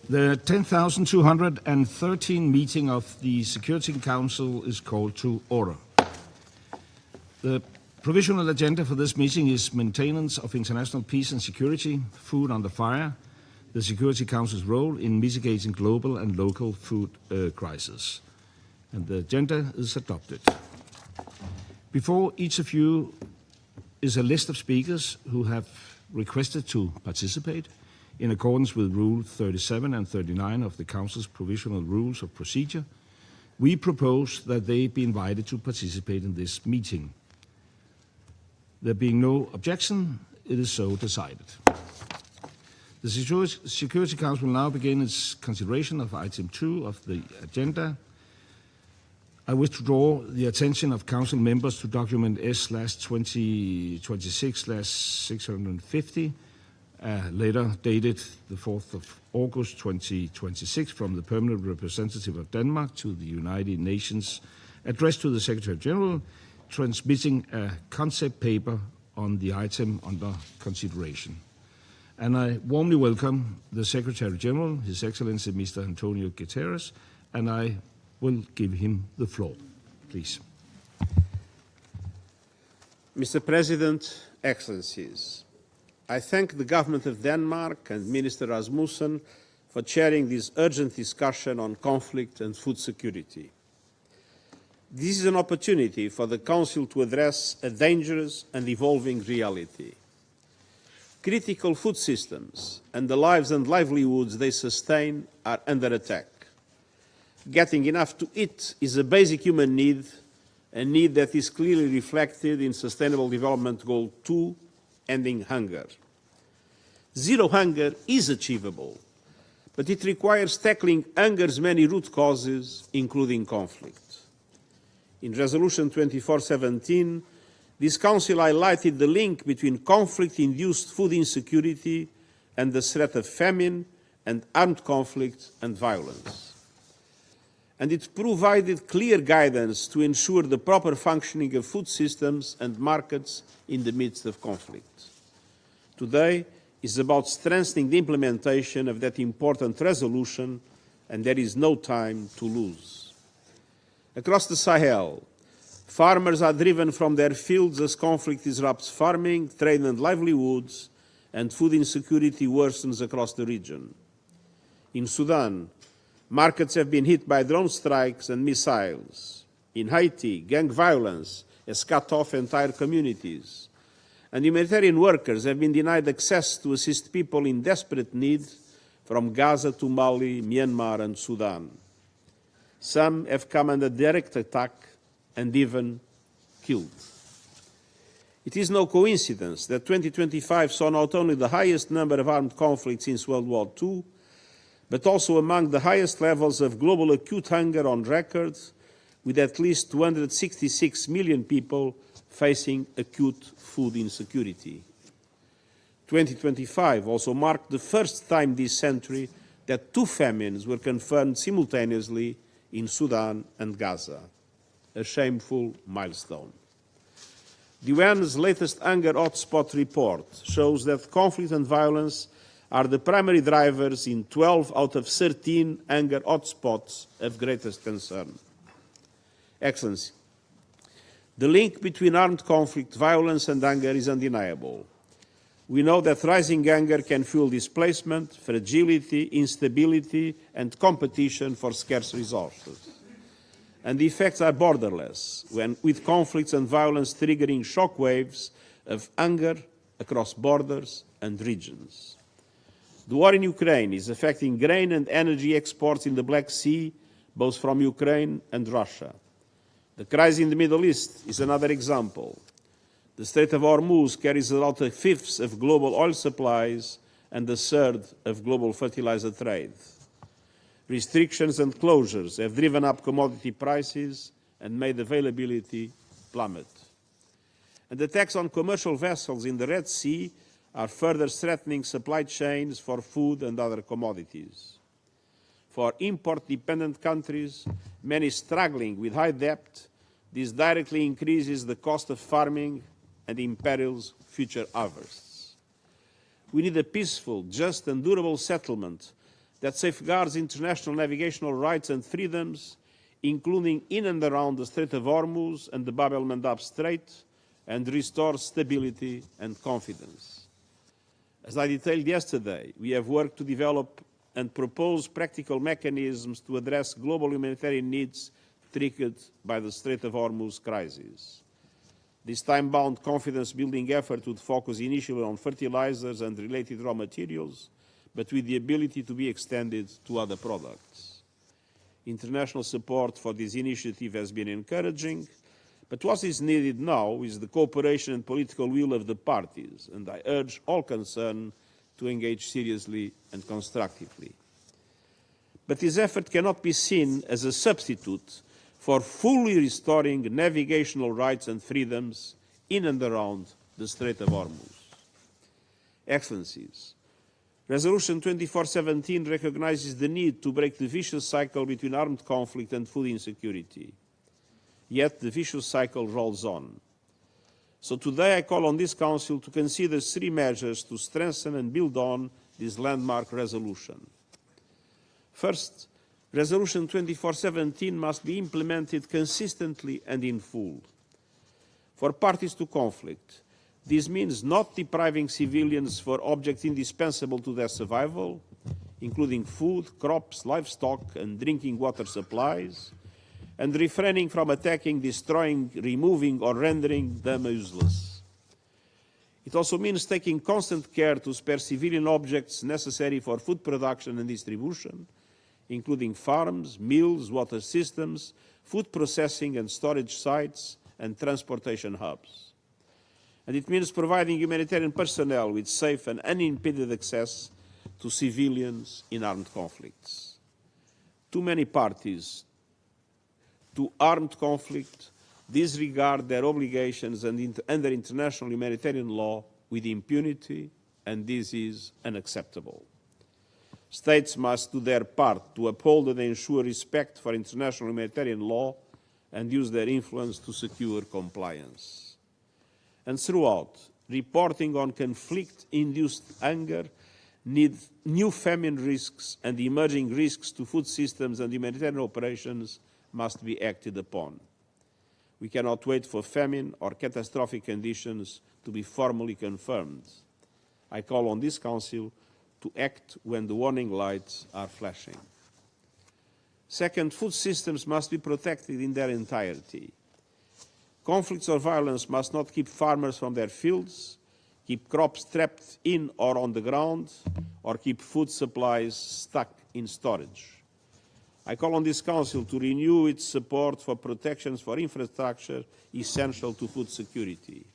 The 10,213 meeting of the Security Council is called to order. The provisional agenda for this meeting is maintenance of international peace and security, food under fire, the Security Council's role in mitigating global and local food crises. And the agenda is adopted. Before each of you is a list of speakers who have requested to participate in accordance with Rule 37 and 39 of the Council's Provisional Rules of Procedure. We propose that they be invited to participate in this meeting. There being no objection, it is so decided. The Security Council will now begin its consideration of item 2 of the agenda. I wish to draw the attention of Council members to document S/2026/650, later dated the 4th of August 2026 from the Permanent Representative of Denmark to the United Nations, addressed to the Secretary General, transmitting a concept paper on the item under consideration. And I warmly welcome the Secretary General, His Excellency Mr. Antonio Guterres, and I will give him the floor. Please. Mr. President, Excellencies, I thank the Government of Denmark and Minister Rasmussen for chairing this urgent discussion on conflict and food security. This is an opportunity for the Council to address a dangerous and evolving reality. Critical food systems and the lives and livelihoods they sustain are under attack. Getting enough to eat is a basic human need, a need that is clearly reflected in Sustainable Development Goal 2, ending hunger. Zero hunger is achievable, but it requires tackling hunger's many root causes, including conflict. In Resolution 2417, this Council highlighted the link between conflict-induced food insecurity and the threat of famine and armed conflict and violence. And it provided clear guidance to ensure the proper functioning of food systems and markets in the midst of conflict. Today is about strengthening the implementation of that important resolution, and there is no time to lose. Across the Sahel, farmers are driven from their fields as conflict disrupts farming, trade and livelihoods, and food insecurity worsens across the region. In Sudan, markets have been hit by drone strikes and missiles. In Haiti, gang violence has cut off entire communities, and humanitarian workers have been denied access to assist people in desperate need from Gaza to Mali, Myanmar, and Sudan. Some have come under direct attack and even killed. It is no coincidence that 2025 saw not only the highest number of armed conflicts since World War II, but also among the highest levels of global acute hunger on record, with at least 266 million people facing acute food insecurity. 2025 also marked the first time this century that 2 famines were confirmed simultaneously in Sudan and Gaza, a shameful milestone. The UN's latest hunger hotspot report shows that conflict and violence are the primary drivers in 12 out of 13 hunger hotspots of greatest concern. Excellency, the link between armed conflict, violence and hunger is undeniable. We know that rising hunger can fuel displacement, fragility, instability and competition for scarce resources. And the effects are borderless, with conflicts and violence triggering shock waves of hunger across borders and regions. The war in Ukraine is affecting grain and energy exports in the Black Sea, both from Ukraine and Russia. The crisis in the Middle East is another example. The Strait of Hormuz carries out 1/5 of global oil supplies and 1/3 of global fertilizer trade. Restrictions and closures have driven up commodity prices and made availability plummet. And attacks on commercial vessels in the Red Sea are further threatening supply chains for food and other commodities. For import-dependent countries, many struggling with high debt, this directly increases the cost of farming and imperils future harvests. We need a peaceful, just and durable settlement that safeguards international navigational rights and freedoms, including in and around the Strait of Hormuz and the Bab el-Mandab Strait, and restores stability and confidence. As I detailed yesterday, we have worked to develop and propose practical mechanisms to address global humanitarian needs triggered by the Strait of Hormuz crisis. This time-bound confidence-building effort would focus initially on fertilizers and related raw materials, but with the ability to be extended to other products. International support for this initiative has been encouraging, but what is needed now is the cooperation and political will of the parties, and I urge all concerned to engage seriously and constructively. But this effort cannot be seen as a substitute for fully restoring navigational rights and freedoms in and around the Strait of Hormuz. Excellencies, Resolution 2417 recognizes the need to break the vicious cycle between armed conflict and food insecurity. Yet the vicious cycle rolls on. So today I call on this Council to consider 3 measures to strengthen and build on this landmark resolution. First, Resolution 2417 must be implemented consistently and in full. For parties to conflict, this means not depriving civilians for objects indispensable to their survival, including food, crops, livestock, and drinking water supplies, and refraining from attacking, destroying, removing, or rendering them useless. It also means taking constant care to spare civilian objects necessary for food production and distribution, including farms, mills, water systems, food processing and storage sites, and transportation hubs. And it means providing humanitarian personnel with safe and unimpeded access to civilians in armed conflicts. Too many parties to armed conflict disregard their obligations under international humanitarian law with impunity, and this is unacceptable. States must do their part to uphold and ensure respect for international humanitarian law and use their influence to secure compliance. And throughout, reporting on conflict-induced hunger, new famine risks and emerging risks to food systems and humanitarian operations must be acted upon. We cannot wait for famine or catastrophic conditions to be formally confirmed. I call on this Council to act when the warning lights are flashing. Second, food systems must be protected in their entirety. Conflicts or violence must not keep farmers from their fields, keep crops trapped in or on the ground, or keep food supplies stuck in storage. I call on this Council to renew its support for protections for infrastructure essential to food security.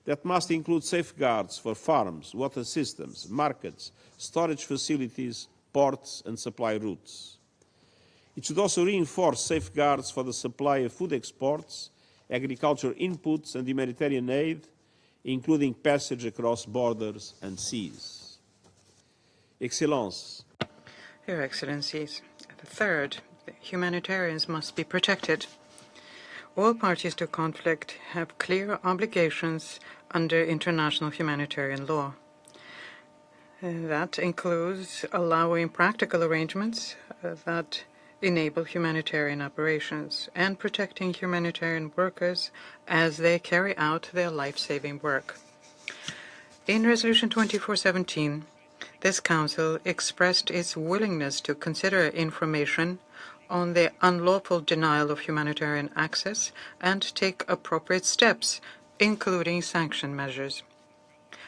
That must include safeguards for farms, water systems, markets, storage facilities, ports, and supply routes. It should also reinforce safeguards for the supply of food exports, agricultural inputs, and humanitarian aid, including passage across borders and seas. Excellences, Your Excellencies, third, humanitarians must be protected. All parties to conflict have clear obligations under international humanitarian law. That includes allowing practical arrangements that enable humanitarian operations and protecting humanitarian workers as they carry out their life-saving work. In Resolution 2417, this Council expressed its willingness to consider information on the unlawful denial of humanitarian access and take appropriate steps, including sanction measures.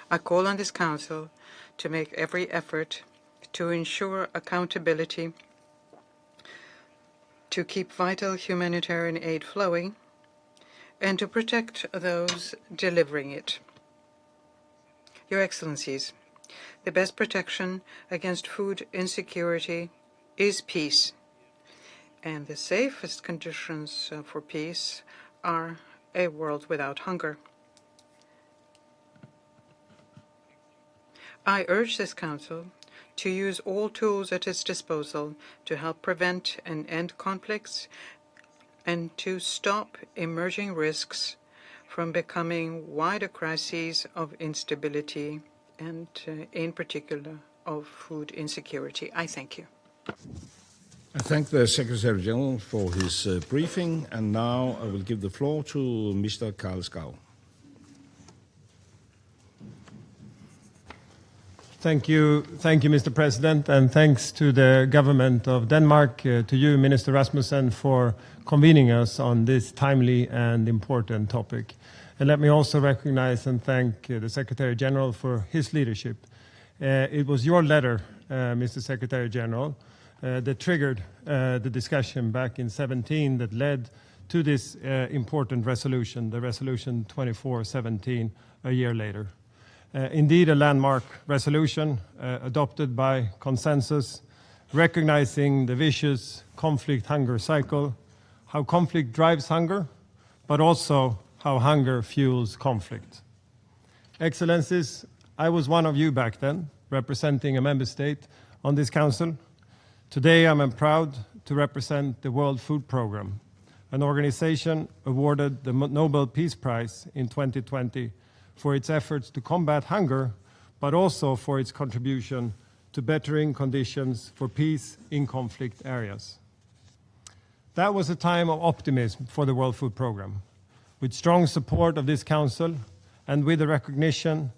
I call on this Council to make every effort to ensure accountability, to keep vital humanitarian aid flowing, and to protect those delivering it. Your Excellencies, the best protection against food insecurity is peace, and the safest conditions for peace are a world without hunger. I urge this Council to use all tools at its disposal to help prevent and end conflicts and to stop emerging risks from becoming wider crises of instability and, in particular, of food insecurity. I thank you. I thank the Secretary General for his briefing, and now I will give the floor to Mr. Karl Skau. Thank you, Mr. President, and thanks to the government of Denmark, to you, Minister Rasmussen, for convening us on this timely and important topic. And let me also recognize and thank the Secretary General for his leadership. It was your letter, Mr. Secretary General, that triggered the discussion back in 2017 that led to this important resolution, the Resolution 2417, a year later. Indeed, a landmark resolution adopted by consensus, recognizing the vicious conflict-hunger cycle, how conflict drives hunger, but also how hunger fuels conflict. Excellencies, I was one of you back then, representing a member state on this council. Today, I'm proud to represent the World Food Programme, an organization awarded the Nobel Peace Prize in 2020 for its efforts to combat hunger, but also for its contribution to bettering conditions for peace in conflict areas. That was a time of optimism for the World Food Programme. With strong support of this Council and with the recognition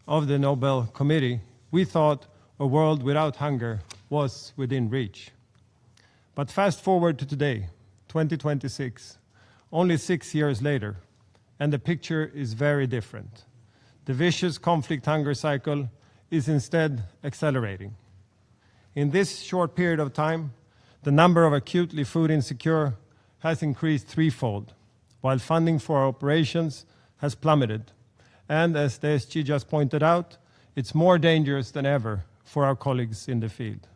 of the Nobel Committee, we thought a world without hunger was within reach. But fast forward to today, 2026, only 6 years later, and the picture is very different. The vicious conflict-hunger cycle is instead accelerating. In this short period of time, the number of acutely food insecure has increased threefold, while funding for our operations has plummeted. And as the SG just pointed out, it's more dangerous than ever for our colleagues in the field.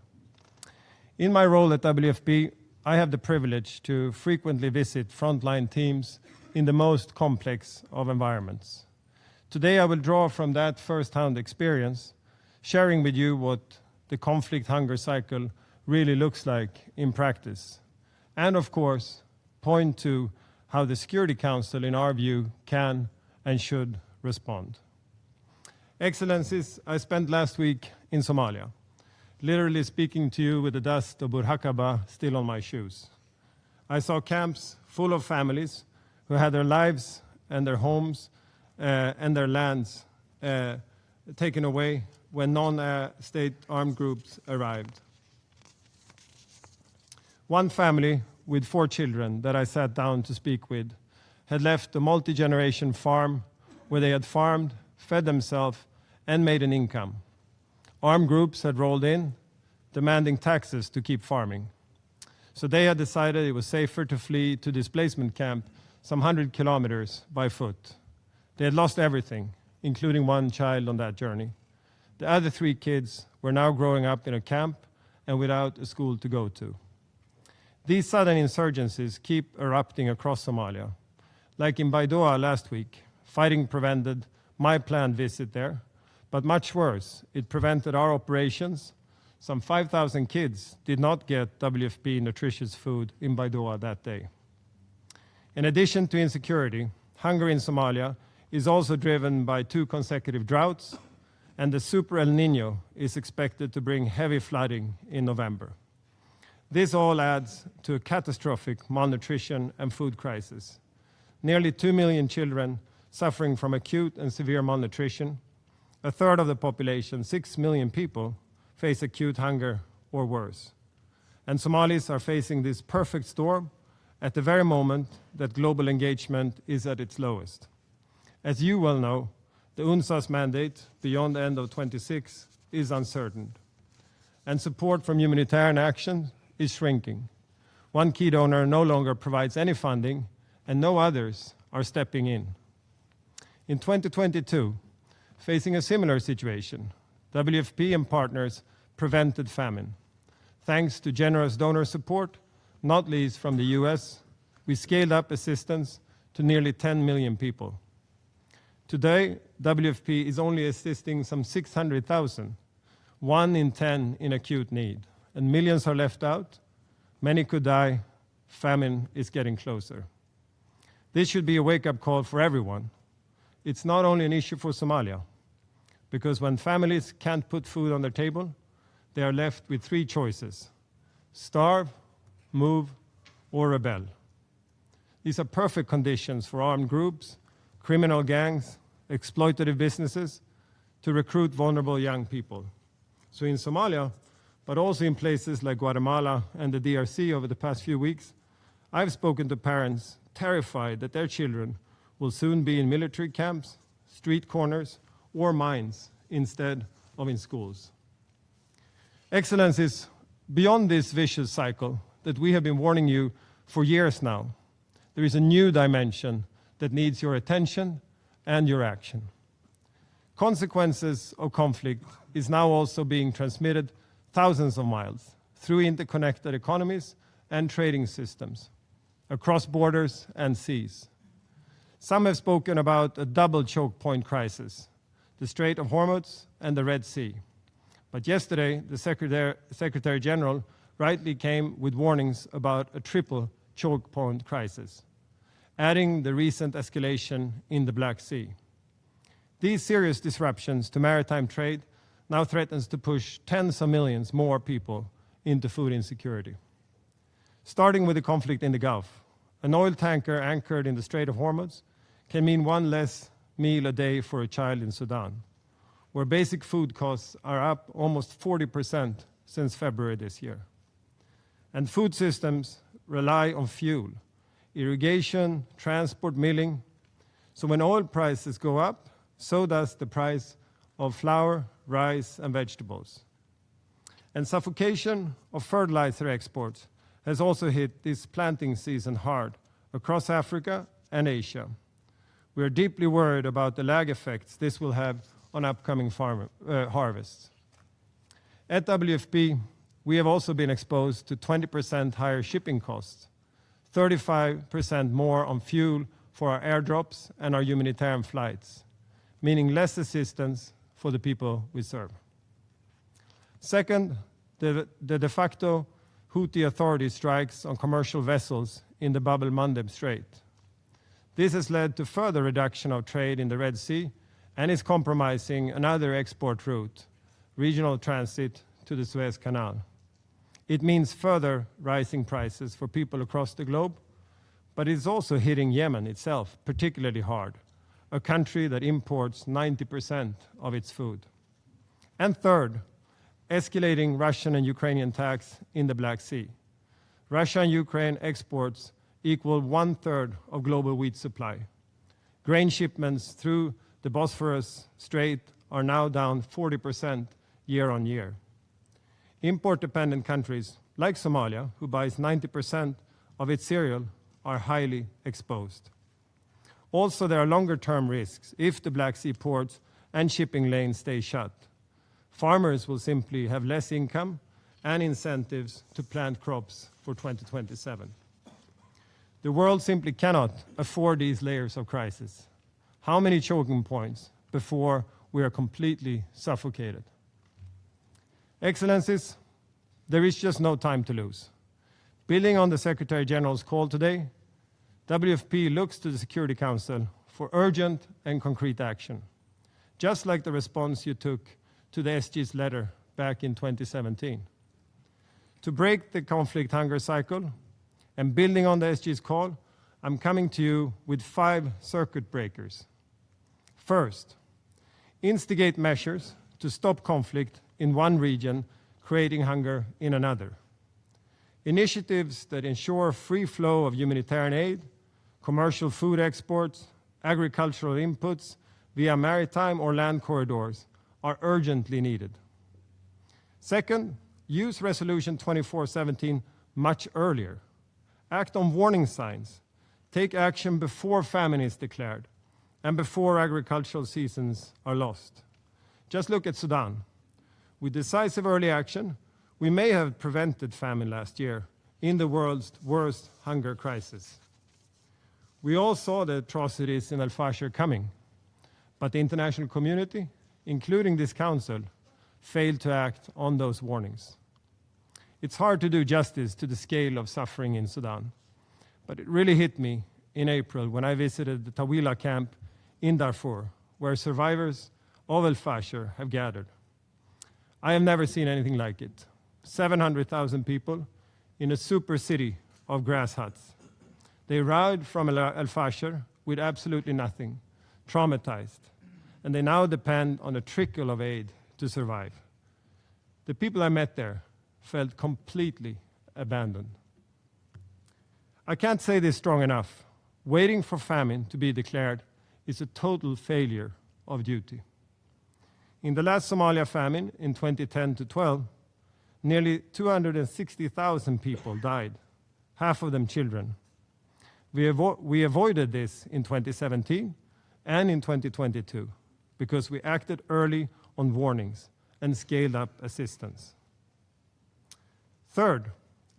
In my role at WFP, I have the privilege to frequently visit frontline teams in the most complex of environments. Today, I will draw from that first-hand experience, sharing with you what the conflict-hunger cycle really looks like in practice. And of course, point to how the Security Council, in our view, can and should respond. Excellencies, I spent last week in Somalia, literally speaking to you with the dust of Burhakaba still on my shoes. I saw camps full of families who had their lives and their homes and their lands taken away when non-state armed groups arrived. One family with 4 children that I sat down to speak with had left a multi-generation farm where they had farmed, fed themselves, and made an income. Armed groups had rolled in, demanding taxes to keep farming. So they had decided it was safer to flee to displacement camp some 100 kilometers by foot. They had lost everything, including 1 child on that journey. The other 3 kids were now growing up in a camp and without a school to go to. These sudden insurgencies keep erupting across Somalia. Like in Baidoa last week, fighting prevented my planned visit there, but much worse, it prevented our operations. Some 5,000 kids did not get WFP nutritious food in Baidoa that day. In addition to insecurity, hunger in Somalia is also driven by 2 consecutive droughts, and the Super El Niño is expected to bring heavy flooding in November. This all adds to a catastrophic malnutrition and food crisis. Nearly 2 million children suffering from acute and severe malnutrition. A third of the population, 6 million people, face acute hunger or worse. And Somalis are facing this perfect storm at the very moment that global engagement is at its lowest. As you well know, the UNSA's mandate beyond the end of 26 is uncertain, and support from humanitarian action is shrinking. One key donor no longer provides any funding, and no others are stepping in. In 2022, facing a similar situation, WFP and partners prevented famine. Thanks to generous donor support, not least from the US, we scaled up assistance to nearly 10 million people. Today, WFP is only assisting some 600,000, 1 in 10 in acute need, and millions are left out. Many could die. Famine is getting closer. This should be a wake-up call for everyone. It's not only an issue for Somalia, because when families can't put food on their table, they are left with three choices: starve, move, or rebel. These are perfect conditions for armed groups, criminal gangs, exploitative businesses to recruit vulnerable young people. So in Somalia, but also in places like Guatemala and the DRC over the past few weeks, I've spoken to parents terrified that their children will soon be in military camps, street corners, or mines instead of in schools. Excellencies, beyond this vicious cycle that we have been warning you for years now, there is a new dimension that needs your attention and your action. Consequences of conflict is now also being transmitted thousands of miles through interconnected economies and trading systems, across borders and seas. Some have spoken about a double choke point crisis, the Strait of Hormuz and the Red Sea. But yesterday, the Secretary General rightly came with warnings about a triple choke point crisis, adding the recent escalation in the Black Sea. These serious disruptions to maritime trade now threatens to push tens of millions more people into food insecurity. Starting with the conflict in the Gulf, an oil tanker anchored in the Strait of Hormuz can mean one less meal a day for a child in Sudan, where basic food costs are up almost 40% since February this year. And food systems rely on fuel, irrigation, transport, milling. So when oil prices go up, so does the price of flour, rice, and vegetables. And suffocation of fertilizer exports has also hit this planting season hard across Africa and Asia. We are deeply worried about the lag effects this will have on upcoming harvests. At WFP, we have also been exposed to 20% higher shipping costs, 35% more on fuel for our airdrops and our humanitarian flights, meaning less assistance for the people we serve. Second, the de facto Houthi authority strikes on commercial vessels in the Bab el-Mandeb Strait. This has led to further reduction of trade in the Red Sea and is compromising another export route, regional transit to the Suez Canal. It means further rising prices for people across the globe, but it's also hitting Yemen itself particularly hard, a country that imports 90% of its food. And third, escalating Russian and Ukrainian attacks in the Black Sea. Russia and Ukraine exports equal 1/3 of global wheat supply. Grain shipments through the Bosphorus Strait are now down 40% year on year. Import-dependent countries like Somalia, who buys 90% of its cereal, are highly exposed. Also, there are longer-term risks if the Black Sea ports and shipping lanes stay shut. Farmers will simply have less income and incentives to plant crops for 2027. The world simply cannot afford these layers of crisis. How many choking points before we are completely suffocated? Excellencies, there is just no time to lose. Building on the Secretary General's call today, WFP looks to the Security Council for urgent and concrete action, just like the response you took to the SG's letter back in 2017. To break the conflict hunger cycle and building on the SG's call, I'm coming to you with 5 circuit breakers. First, instigate measures to stop conflict in one region, creating hunger in another. Initiatives that ensure free flow of humanitarian aid, commercial food exports, agricultural inputs via maritime or land corridors are urgently needed. Second, use Resolution 2417 much earlier. Act on warning signs. Take action before famine is declared and before agricultural seasons are lost. Just look at Sudan. With decisive early action, we may have prevented famine last year in the world's worst hunger crisis. We all saw the atrocities in Al-Fashir coming, but the international community, including this Council, failed to act on those warnings. It's hard to do justice to the scale of suffering in Sudan, but it really hit me in April when I visited the Tawila camp in Darfur, where survivors of Al-Fashir have gathered. I have never seen anything like it. 700,000 people in a super city of grass huts. They arrived from Al Fasher with absolutely nothing, traumatized, and they now depend on a trickle of aid to survive. The people I met there felt completely abandoned. I can't say this strong enough. Waiting for famine to be declared is a total failure of duty. In the last Somalia famine in 2010 to 12, nearly 260,000 people died, half of them children. We avoided this in 2017 and in 2022 because we acted early on warnings and scaled up assistance. Third,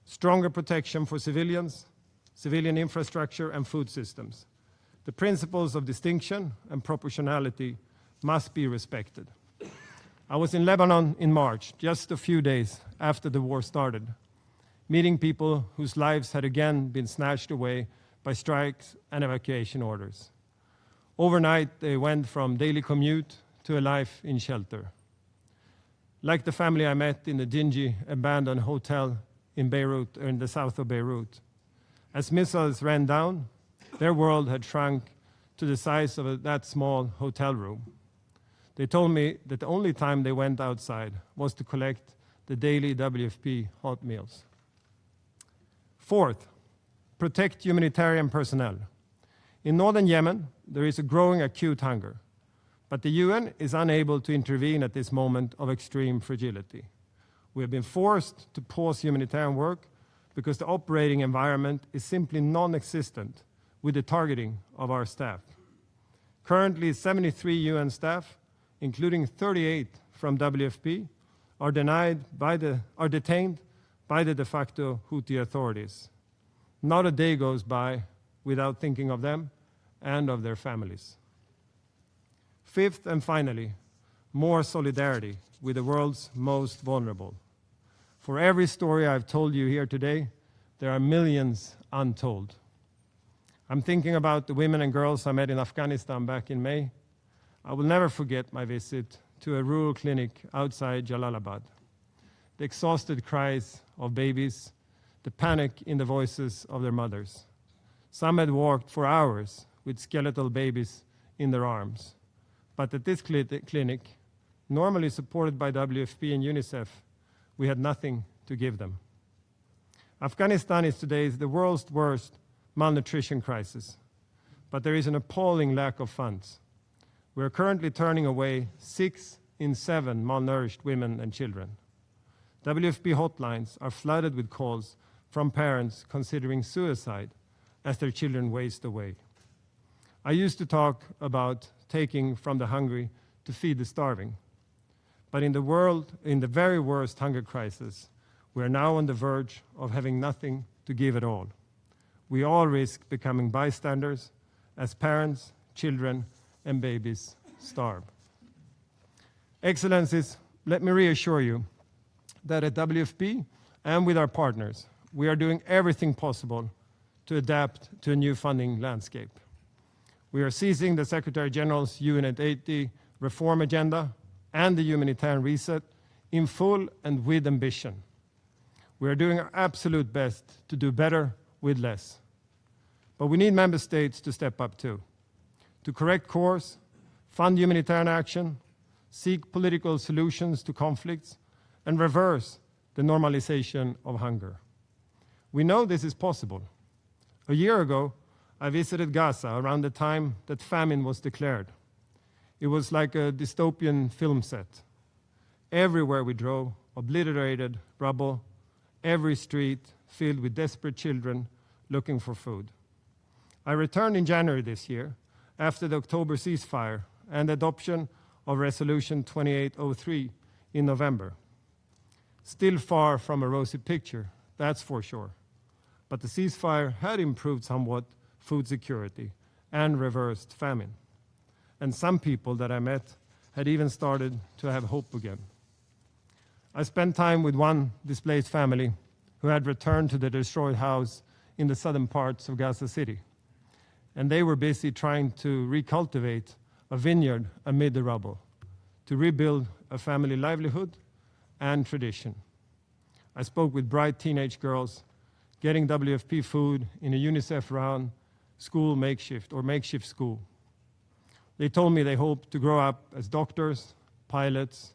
stronger protection for civilians, civilian infrastructure, and food systems. The principles of distinction and proportionality must be respected. I was in Lebanon in March, just a few days after the war started, meeting people whose lives had again been snatched away by strikes and evacuation orders. Overnight, they went from daily commute to a life in shelter. Like the family I met in the dingy, abandoned hotel in Beirut, or in the south of Beirut. As missiles ran down, their world had shrunk to the size of that small hotel room. They told me that the only time they went outside was to collect the daily WFP hot meals. Fourth, protect humanitarian personnel. In northern Yemen, there is a growing acute hunger, but the UN is unable to intervene at this moment of extreme fragility. We have been forced to pause humanitarian work because the operating environment is simply non-existent with the targeting of our staff. Currently, 73 UN staff, including 38 from WFP, are detained by the de facto Houthi authorities. Not a day goes by without thinking of them and of their families. Fifth and finally, more solidarity with the world's most vulnerable. For every story I've told you here today, there are millions untold. I'm thinking about the women and girls I met in Afghanistan back in May. I will never forget my visit to a rural clinic outside Jalalabad. The exhausted cries of babies, the panic in the voices of their mothers. Some had walked for hours with skeletal babies in their arms. But at this clinic, normally supported by WFP and UNICEF, we had nothing to give them. Afghanistan is today the world's worst malnutrition crisis, but there is an appalling lack of funds. We are currently turning away 6 in 7 malnourished women and children. WFP hotlines are flooded with calls from parents considering suicide as their children waste away. I used to talk about taking from the hungry to feed the starving. But in the very worst hunger crisis, we are now on the verge of having nothing to give at all. We all risk becoming bystanders as parents, children, and babies starve. Excellencies, let me reassure you that at WFP and with our partners, we are doing everything possible to adapt to a new funding landscape. We are seizing the Secretary General's UN80 reform agenda and the humanitarian reset in full and with ambition. We are doing our absolute best to do better with less. But we need member states to step up too, to correct course, fund humanitarian action, seek political solutions to conflicts, and reverse the normalization of hunger. We know this is possible. A year ago, I visited Gaza around the time that famine was declared. It was like a dystopian film set. Everywhere we drove, obliterated rubble, every street filled with desperate children looking for food. I returned in January this year after the October ceasefire and adoption of Resolution 2803 in November. Still far from a rosy picture, that's for sure. But the ceasefire had improved somewhat food security and reversed famine. And some people that I met had even started to have hope again. I spent time with one displaced family who had returned to the destroyed house in the southern parts of Gaza City. And they were busy trying to recultivate a vineyard amid the rubble, to rebuild a family livelihood and tradition. I spoke with bright teenage girls getting WFP food in a UNICEF-run makeshift school. They told me they hope to grow up as doctors, pilots,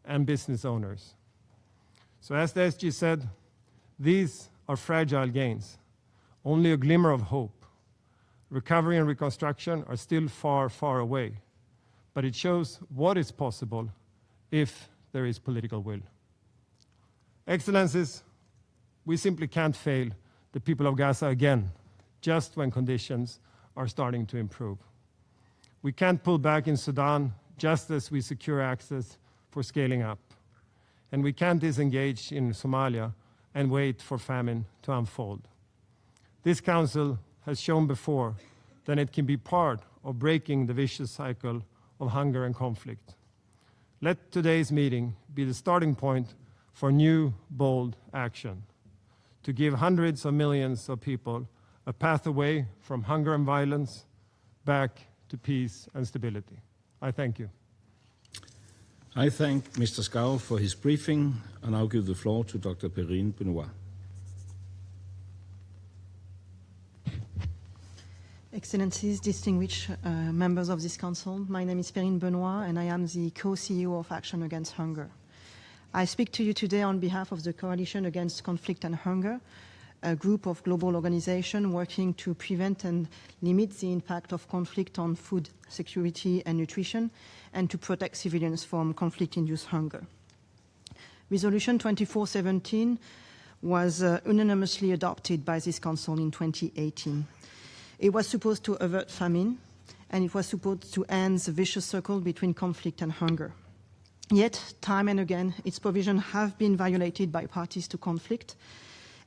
and business owners. So as the SG said, these are fragile gains, only a glimmer of hope. Recovery and reconstruction are still far, far away, but it shows what is possible if there is political will. Excellencies, we simply can't fail the people of Gaza again, just when conditions are starting to improve. We can't pull back in Sudan just as we secure access for scaling up. And we can't disengage in Somalia and wait for famine to unfold. This Council has shown before that it can be part of breaking the vicious cycle of hunger and conflict. Let today's meeting be the starting point for new, bold action to give hundreds of millions of people a path away from hunger and violence back to peace and stability. I thank you. I thank Mr. Scow for his briefing and now give the floor to Dr. Perrine Benoit. Excellencies, distinguished members of this Council, my name is Perrine Benoit and I am the co-CEO of Action Against Hunger. I speak to you today on behalf of the Coalition Against Conflict and Hunger, a group of global organizations working to prevent and limit the impact of conflict on food security and nutrition, and to protect civilians from conflict-induced hunger. Resolution 2417 was unanimously adopted by this Council in 2018. It was supposed to avert famine, and it was supposed to end the vicious circle between conflict and hunger. Yet, time and again, its provisions have been violated by parties to conflict,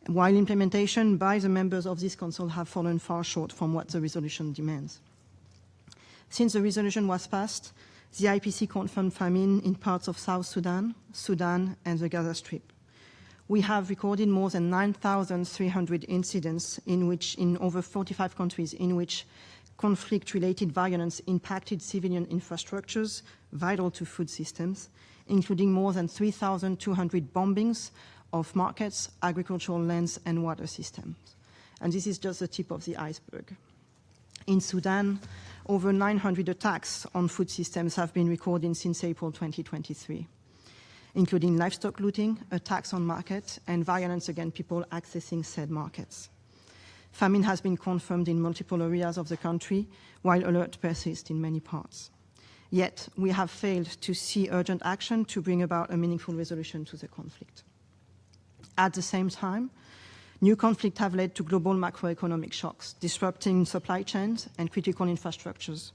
while implementation by the members of this Council have fallen far short from what the resolution demands. Since the resolution was passed, the IPC confirmed famine in parts of South Sudan, Sudan, and the Gaza Strip. We have recorded more than 9,300 incidents in over 45 countries in which conflict-related violence impacted civilian infrastructures vital to food systems, including more than 3,200 bombings of markets, agricultural lands, and water systems. And this is just the tip of the iceberg. In Sudan, over 900 attacks on food systems have been recorded since April 2023, including livestock looting, attacks on markets, and violence against people accessing said markets. Famine has been confirmed in multiple areas of the country, while alert persists in many parts. Yet, we have failed to see urgent action to bring about a meaningful resolution to the conflict. At the same time, new conflicts have led to global macroeconomic shocks, disrupting supply chains and critical infrastructures,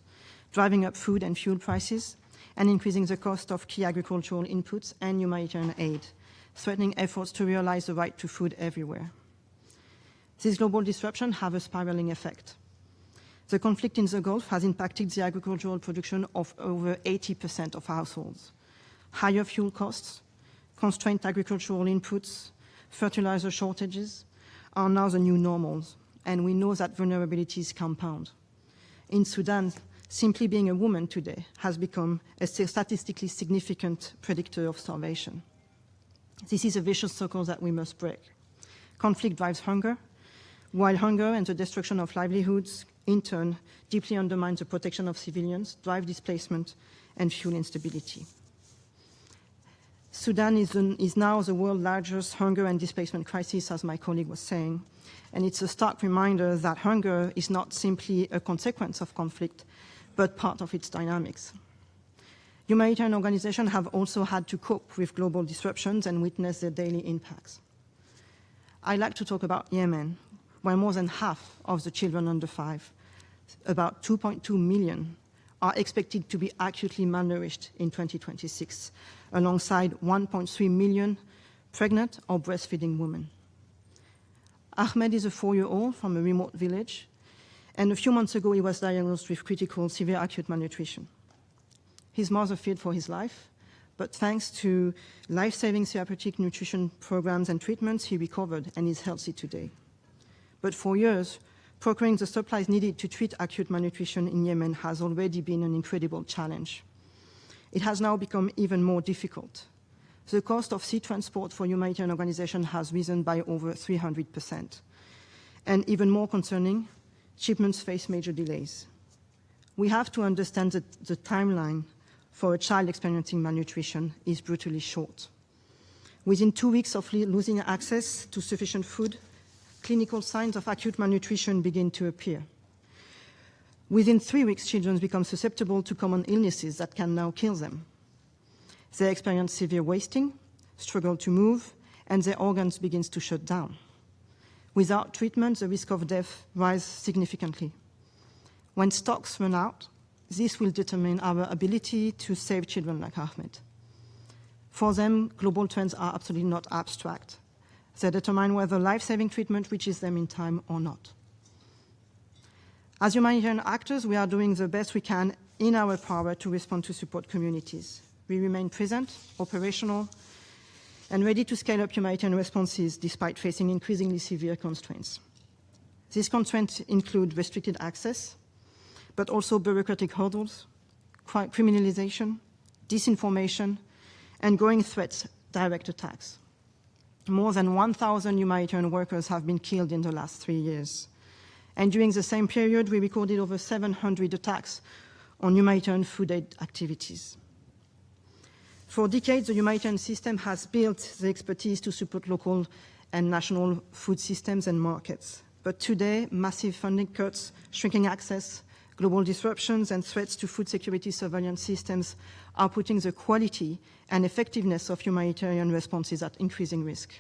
driving up food and fuel prices, and increasing the cost of key agricultural inputs and humanitarian aid, threatening efforts to realize the right to food everywhere. These global disruptions have a spiraling effect. The conflict in the Gulf has impacted the agricultural production of over 80% of households. Higher fuel costs, constrained agricultural inputs, fertilizer shortages are now the new normals, and we know that vulnerabilities compound. In Sudan, simply being a woman today has become a statistically significant predictor of starvation. This is a vicious circle that we must break. Conflict drives hunger, while hunger and the destruction of livelihoods, in turn, deeply undermine the protection of civilians, drive displacement, and fuel instability. Sudan is now the world's largest hunger and displacement crisis, as my colleague was saying, and it's a stark reminder that hunger is not simply a consequence of conflict, but part of its dynamics. Humanitarian organizations have also had to cope with global disruptions and witness their daily impacts. I'd like to talk about Yemen, where more than half of the children under 5, about 2.2 million, are expected to be acutely malnourished in 2026, alongside 1.3 million pregnant or breastfeeding women. Ahmed is a 4-year-old from a remote village, and a few months ago he was diagnosed with critical severe acute malnutrition. His mother feared for his life, but thanks to life-saving therapeutic nutrition programs and treatments, he recovered and is healthy today. But for years, procuring the supplies needed to treat acute malnutrition in Yemen has already been an incredible challenge. It has now become even more difficult. the cost of sea transport for humanitarian organizations has risen by over 300%. And even more concerning, shipments face major delays. We have to understand that the timeline for a child experiencing malnutrition is brutally short. Within 2 weeks of losing access to sufficient food, clinical signs of acute malnutrition begin to appear. Within 3 weeks, children become susceptible to common illnesses that can now kill them. They experience severe wasting, struggle to move, and their organs begin to shut down. Without treatment, the risk of death rises significantly. When stocks run out, this will determine our ability to save children like Ahmed. For them, global trends are absolutely not abstract. They determine whether life-saving treatment reaches them in time or not. As humanitarian actors, we are doing the best we can in our power to respond to support communities. We remain present, operational, and ready to scale up humanitarian responses despite facing increasingly severe constraints. These constraints include restricted access, but also bureaucratic hurdles, criminalization, disinformation, and growing threats, direct attacks. More than 1,000 humanitarian workers have been killed in the last 3 years. And during the same period, we recorded over 700 attacks on humanitarian food aid activities. For decades, the humanitarian system has built the expertise to support local and national food systems and markets. But today, massive funding cuts, shrinking access, global disruptions, and threats to food security surveillance systems are putting the quality and effectiveness of humanitarian responses at increasing risk.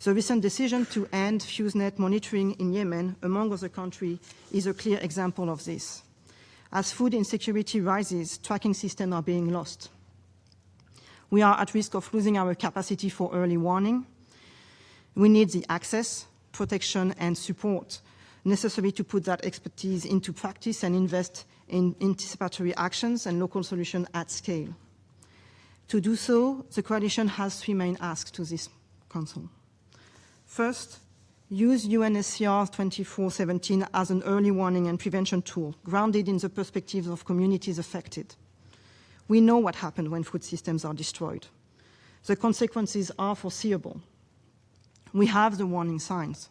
The recent decision to end FuseNet monitoring in Yemen, among other countries, is a clear example of this. As food insecurity rises, tracking systems are being lost. We are at risk of losing our capacity for early warning. We need the access, protection, and support necessary to put that expertise into practice and invest in anticipatory actions and local solutions at scale. To do so, the Coalition has 3 main asks to this Council. First, use UNSCR 2417 as an early warning and prevention tool, grounded in the perspectives of communities affected. We know what happens when food systems are destroyed. The consequences are foreseeable. We have the warning signs.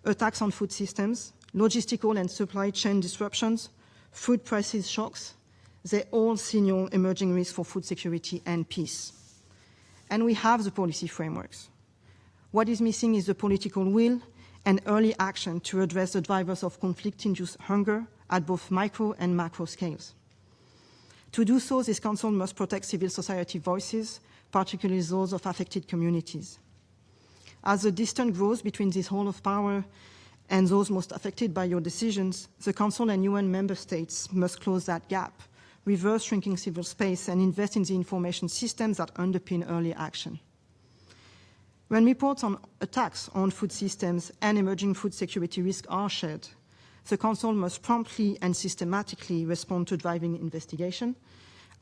Attacks on food systems, logistical and supply chain disruptions, food prices shocks, they all signal emerging risks for food security and peace. And we have the policy frameworks. What is missing is the political will and early action to address the drivers of conflict-induced hunger at both micro and macro scales. To do so, this Council must protect civil society voices, particularly those of affected communities. As the distance grows between this hall of power and those most affected by your decisions, the Council and UN member states must close that gap, reverse shrinking civil space, and invest in the information systems that underpin early action. When reports on attacks on food systems and emerging food security risks are shared, the Council must promptly and systematically respond to driving investigation,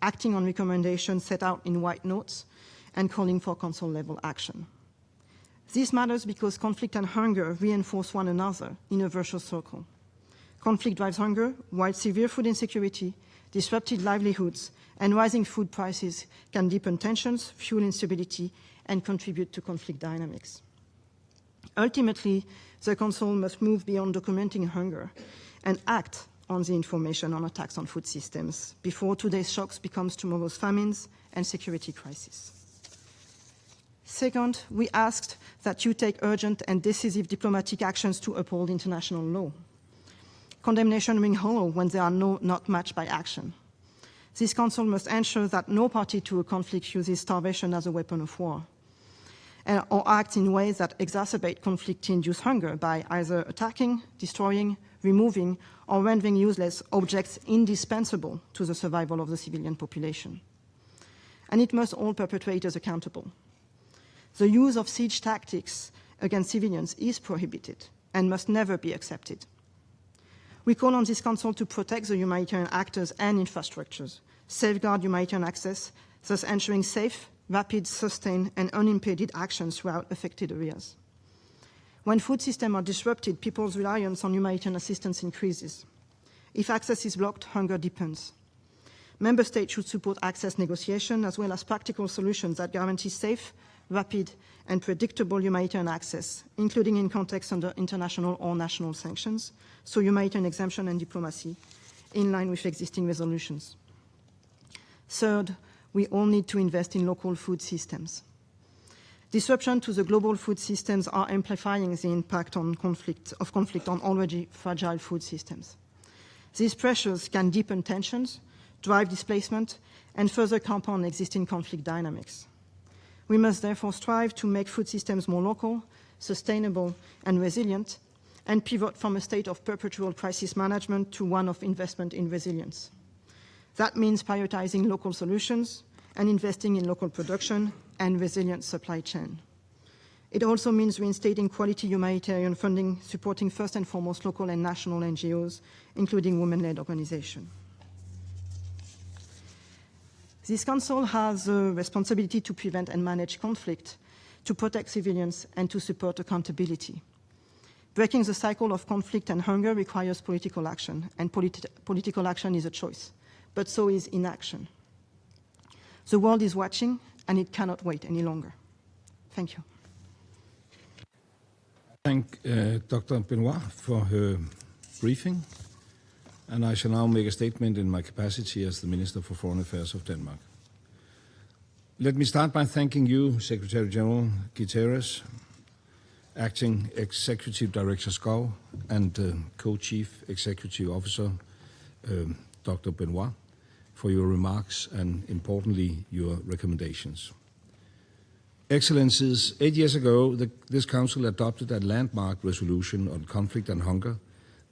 acting on recommendations set out in white notes, and calling for Council-level action. This matters because conflict and hunger reinforce one another in a virtuous circle. Conflict drives hunger, while severe food insecurity, disrupted livelihoods, and rising food prices can deepen tensions, fuel instability, and contribute to conflict dynamics. Ultimately, the Council must move beyond documenting hunger and act on the information on attacks on food systems before today's shocks becomes tomorrow's famines and security crises. Second, we asked that you take urgent and decisive diplomatic actions to uphold international law. Condemnation ring hollow when they are not matched by action. This Council must ensure that no party to a conflict uses starvation as a weapon of war, or acts in ways that exacerbate conflict-induced hunger by either attacking, destroying, removing, or rendering useless objects indispensable to the survival of the civilian population. And it must hold perpetrators accountable. The use of siege tactics against civilians is prohibited and must never be accepted. We call on this Council to protect the humanitarian actors and infrastructures, safeguard humanitarian access, thus ensuring safe, rapid, sustained, and unimpeded action throughout affected areas. When food systems are disrupted, people's reliance on humanitarian assistance increases. If access is blocked, hunger deepens. Member States should support access negotiation as well as practical solutions that guarantee safe, rapid and predictable humanitarian access, including in context under international or national sanctions, so humanitarian exemption and diplomacy, in line with existing resolutions. Third, we all need to invest in local food systems. Disruption to the global food systems are amplifying the impact of conflict on already fragile food systems. These pressures can deepen tensions, drive displacement, and further compound existing conflict dynamics. We must therefore strive to make food systems more local, sustainable, and resilient, and pivot from a state of perpetual crisis management to one of investment in resilience. That means prioritizing local solutions and investing in local production and resilient supply chain. It also means reinstating quality humanitarian funding, supporting first and foremost local and national NGOs, including women-led organizations. This Council has a responsibility to prevent and manage conflict, to protect civilians, and to support accountability. Breaking the cycle of conflict and hunger requires political action, and political action is a choice, but so is inaction. The world is watching, and it cannot wait any longer. Thank you. Thank Dr. Benoit for her briefing, and I shall now make a statement in my capacity as the Minister for Foreign Affairs of Denmark. Let me start by thanking you, Secretary General Guterres, Acting Executive Director Skov, and Co-Chief Executive Officer Dr. Benoit for your remarks and, importantly, your recommendations. Excellencies, 8 years ago, this Council adopted a landmark resolution on conflict and hunger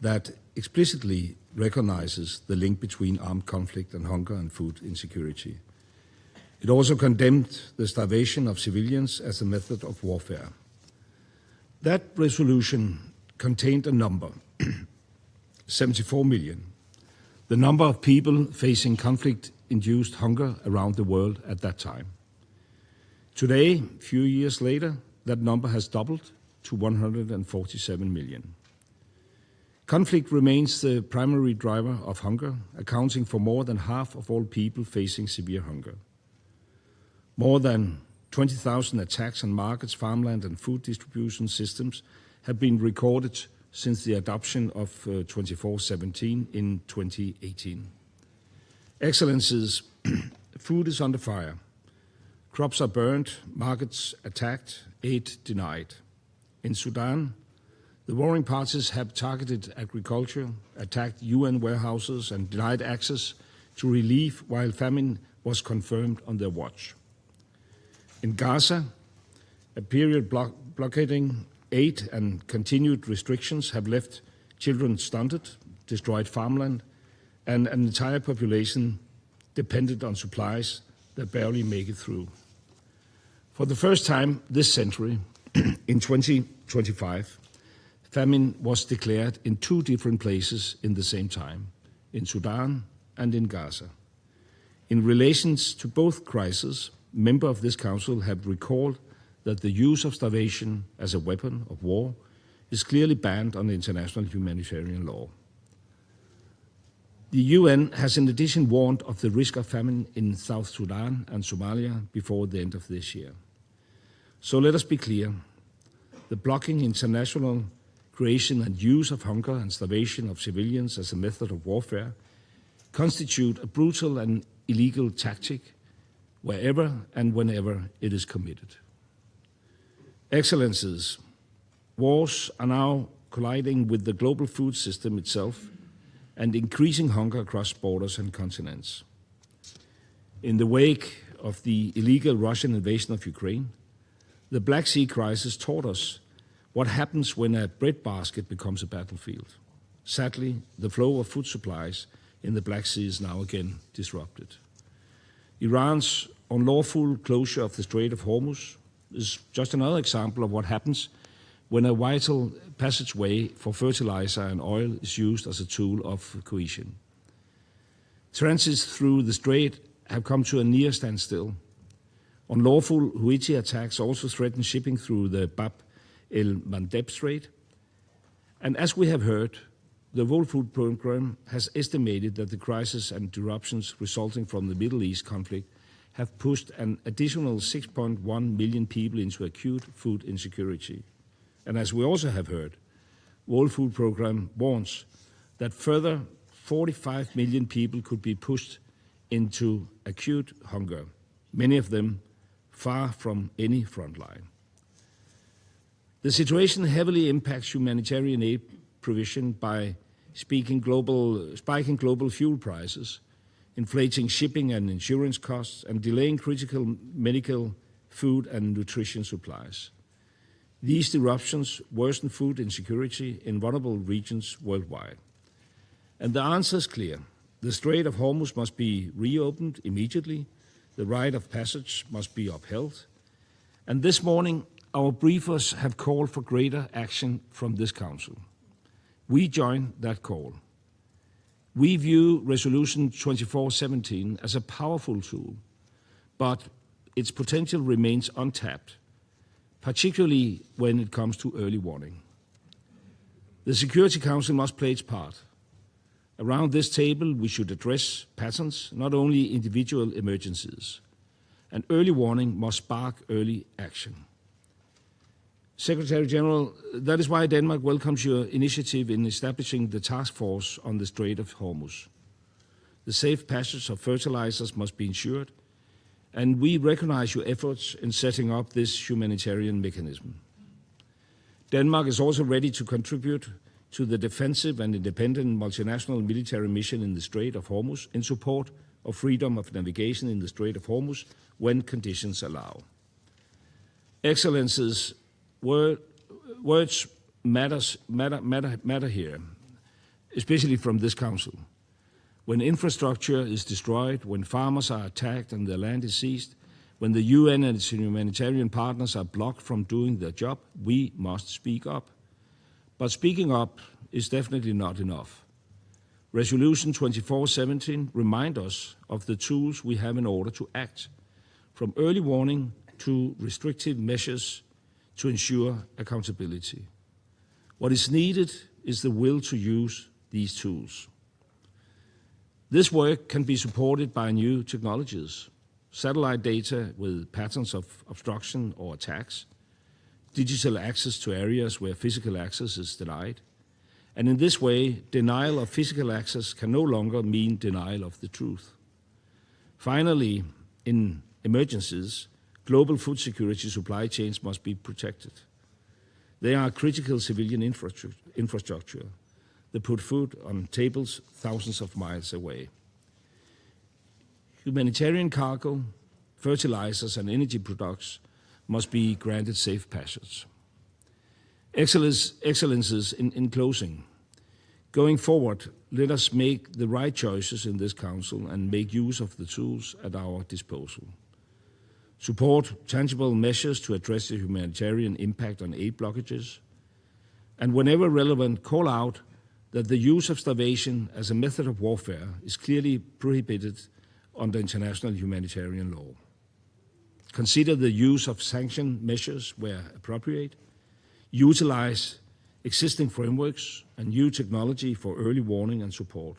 that explicitly recognizes the link between armed conflict and hunger and food insecurity. It also condemned the starvation of civilians as a method of warfare. That resolution contained a number, 74 million, the number of people facing conflict-induced hunger around the world at that time. Today, a few years later, that number has doubled to 147 million. Conflict remains the primary driver of hunger, accounting for more than half of all people facing severe hunger. More than 20,000 attacks on markets, farmland and food distribution systems have been recorded since the adoption of 2417 in 2018. Excellencies, food is under fire. Crops are burned, markets attacked, aid denied. In Sudan, the warring parties have targeted agriculture, attacked UN warehouses and denied access to relief while famine was confirmed on their watch. In Gaza, a period blockading aid and continued restrictions have left children stunted, destroyed farmland, and an entire population dependent on supplies that barely make it through. For the first time this century, in 2025, famine was declared in 2 different places in the same time, in Sudan and in Gaza. In relation to both crises, members of this Council have recalled that the use of starvation as a weapon of war is clearly banned under international humanitarian law. The UN has in addition warned of the risk of famine in South Sudan and Somalia before the end of this year. So let us be clear, the blocking international creation and use of hunger and starvation of civilians as a method of warfare constitute a brutal and illegal tactic wherever and whenever it is committed. Excellencies, wars are now colliding with the global food system itself and increasing hunger across borders and continents. In the wake of the illegal Russian invasion of Ukraine, the Black Sea crisis taught us what happens when a breadbasket becomes a battlefield. Sadly, the flow of food supplies in the Black Sea is now again disrupted. Iran's unlawful closure of the Strait of Hormuz is just another example of what happens when a vital passageway for fertilizer and oil is used as a tool of coercion. Transits through the strait have come to a near standstill. Unlawful Houthi attacks also threaten shipping through the Bab el-Mandeb Strait. And as we have heard, the World Food Programme has estimated that the crisis and disruptions resulting from the Middle East conflict have pushed an additional 6.1 million people into acute food insecurity. And as we also have heard, World Food Programme warns that further 45 million people could be pushed into acute hunger, many of them far from any front line. The situation heavily impacts humanitarian aid provision by spiking global fuel prices, inflating shipping and insurance costs, and delaying critical medical, food and nutrition supplies. These disruptions worsen food insecurity in vulnerable regions worldwide. And the answer is clear. The Strait of Hormuz must be reopened immediately. The right of passage must be upheld. And this morning, our briefers have called for greater action from this Council. We join that call. We view Resolution 2417 as a powerful tool, but its potential remains untapped, particularly when it comes to early warning. The Security Council must play its part. Around this table, we should address patterns, not only individual emergencies. And early warning must spark early action. Secretary General, that is why Denmark welcomes your initiative in establishing the task force on the Strait of Hormuz. The safe passage of fertilizers must be ensured, and we recognize your efforts in setting up this humanitarian mechanism. Denmark is also ready to contribute to the defensive and independent multinational military mission in the Strait of Hormuz in support of freedom of navigation in the Strait of Hormuz when conditions allow. Excellencies, words matter here, especially from this Council. When infrastructure is destroyed, when farmers are attacked and their land is seized, when the UN and its humanitarian partners are blocked from doing their job, we must speak up. But speaking up is definitely not enough. Resolution 2417 reminds us of the tools we have in order to act, from early warning to restrictive measures to ensure accountability. What is needed is the will to use these tools. This work can be supported by new technologies, satellite data with patterns of obstruction or attacks, digital access to areas where physical access is denied. And in this way, denial of physical access can no longer mean denial of the truth. Finally, in emergencies, global food security supply chains must be protected. They are critical civilian infrastructure that put food on tables thousands of miles away. Humanitarian cargo, fertilizers and energy products must be granted safe passage. Excellencies, in closing, going forward, let us make the right choices in this Council and make use of the tools at our disposal. Support tangible measures to address the humanitarian impact on aid blockages, and whenever relevant, call out that the use of starvation as a method of warfare is clearly prohibited under international humanitarian law. Consider the use of sanction measures where appropriate. Utilize existing frameworks and new technology for early warning and support.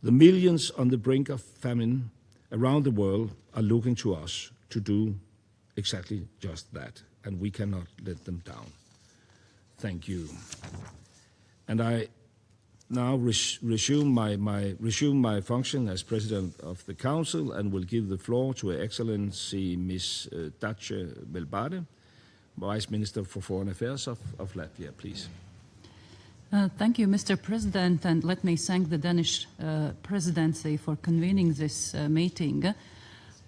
The millions on the brink of famine around the world are looking to us to do exactly just that, and we cannot let them down. Thank you. And I now resume my function as President of the Council and will give the floor to Her Excellency Ms. Dace Velbade, Vice Minister for Foreign Affairs of Latvia, please. Thank you, Mr. President, and let me thank the Danish presidency for convening this meeting.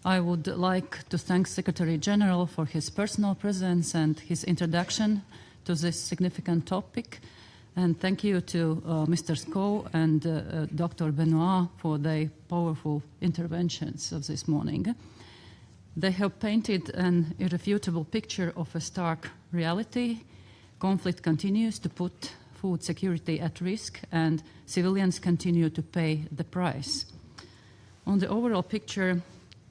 I would like to thank Secretary General for his personal presence and his introduction to this significant topic. And thank you to Mr. Skov and Dr. Benoit for their powerful interventions of this morning. They have painted an irrefutable picture of a stark reality. Conflict continues to put food security at risk, and civilians continue to pay the price. On the overall picture,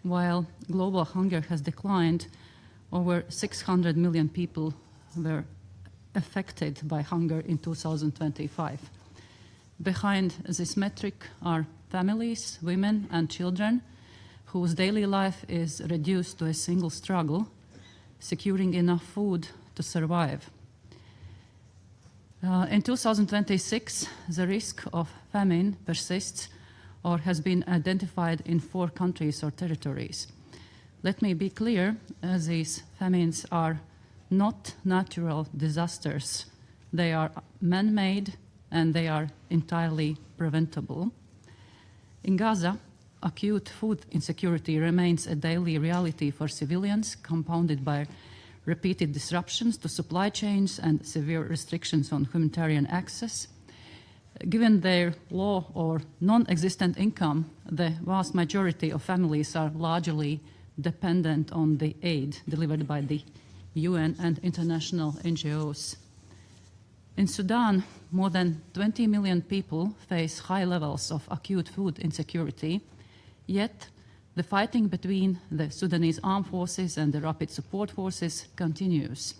while global hunger has declined, over 600 million people were affected by hunger in 2025. Behind this metric are families, women, and children whose daily life is reduced to a single struggle, securing enough food to survive. In 2026, the risk of famine persists or has been identified in 4 countries or territories. Let me be clear, these famines are not natural disasters. They are man-made and they are entirely preventable. In Gaza, acute food insecurity remains a daily reality for civilians, compounded by repeated disruptions to supply chains and severe restrictions on humanitarian access. Given their low or non-existent income, the vast majority of families are largely dependent on the aid delivered by the UN and international NGOs. In Sudan, more than 20 million people face high levels of acute food insecurity, yet the fighting between the Sudanese armed forces and the rapid support forces continues.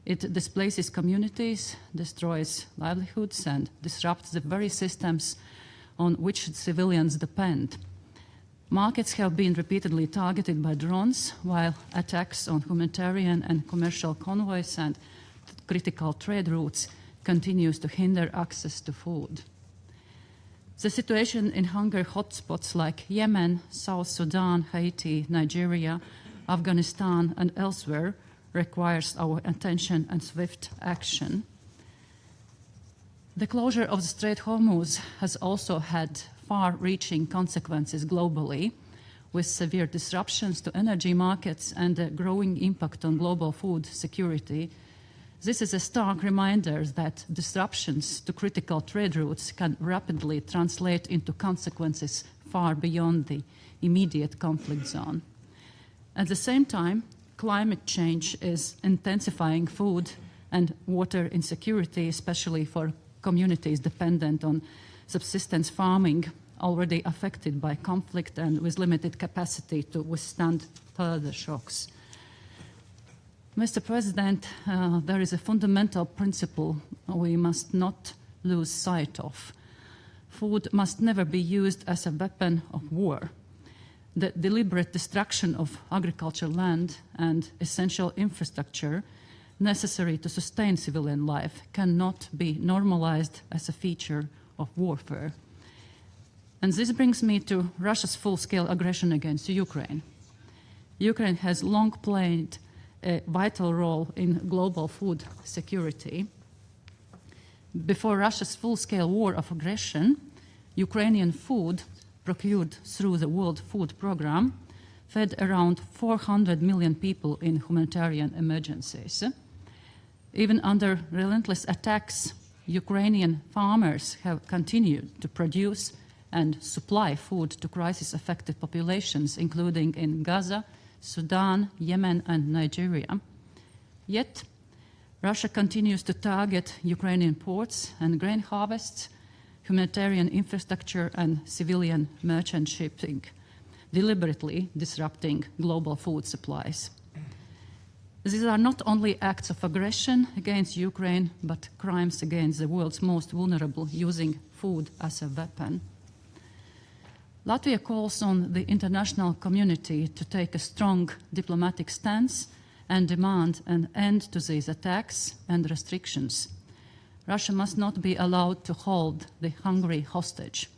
It displaces communities, destroys livelihoods, and disrupts the very systems on which civilians depend. Markets have been repeatedly targeted by drones, while attacks on humanitarian and commercial convoys and critical trade routes continues to hinder access to food. The situation in hunger hotspots like Yemen, South Sudan, Haiti, Nigeria, Afghanistan, and elsewhere requires our attention and swift action. The closure of the Strait of Hormuz has also had far-reaching consequences globally, with severe disruptions to energy markets and a growing impact on global food security. This is a stark reminder that disruptions to critical trade routes can rapidly translate into consequences far beyond the immediate conflict zone. At the same time, climate change is intensifying food and water insecurity, especially for communities dependent on subsistence farming, already affected by conflict and with limited capacity to withstand further shocks. Mr. President, there is a fundamental principle we must not lose sight of. Food must never be used as a weapon of war. The deliberate destruction of agricultural land and essential infrastructure necessary to sustain civilian life cannot be normalized as a feature of warfare. And this brings me to Russia's full-scale aggression against Ukraine. Ukraine has long played a vital role in global food security. Before Russia's full-scale war of aggression, Ukrainian food procured through the World Food Programme fed around 400 million people in humanitarian emergencies. Even under relentless attacks, Ukrainian farmers have continued to produce and supply food to crisis-affected populations, including in Gaza, Sudan, Yemen, and Nigeria. Yet, Russia continues to target Ukrainian ports and grain harvests, humanitarian infrastructure, and civilian merchant shipping, deliberately disrupting global food supplies. These are not only acts of aggression against Ukraine, but crimes against the world's most vulnerable, using food as a weapon. Latvia calls on the international community to take a strong diplomatic stance and demand an end to these attacks and restrictions. Russia must not be allowed to hold the hungry hostage.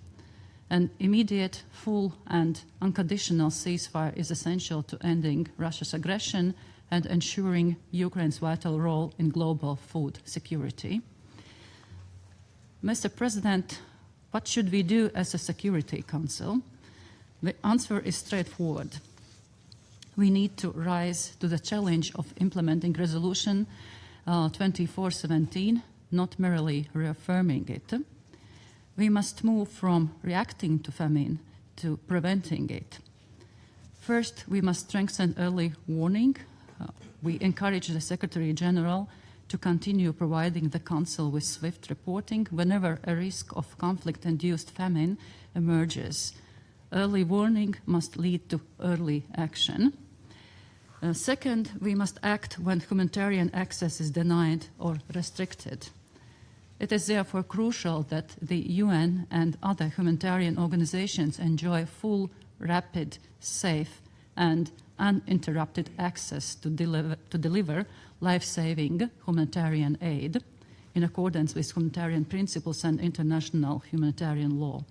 An immediate, full, and unconditional ceasefire is essential to ending Russia's aggression and ensuring Ukraine's vital role in global food security. Mr. President, what should we do as a Security Council? The answer is straightforward. We need to rise to the challenge of implementing Resolution 2417, not merely reaffirming it. We must move from reacting to famine to preventing it. First, we must strengthen early warning. We encourage the Secretary General to continue providing the Council with swift reporting whenever a risk of conflict-induced famine emerges. Early warning must lead to early action. Second, we must act when humanitarian access is denied or restricted. It is therefore crucial that the UN and other humanitarian organizations enjoy full, rapid, safe, and uninterrupted access to deliver life-saving humanitarian aid in accordance with humanitarian principles and international humanitarian law.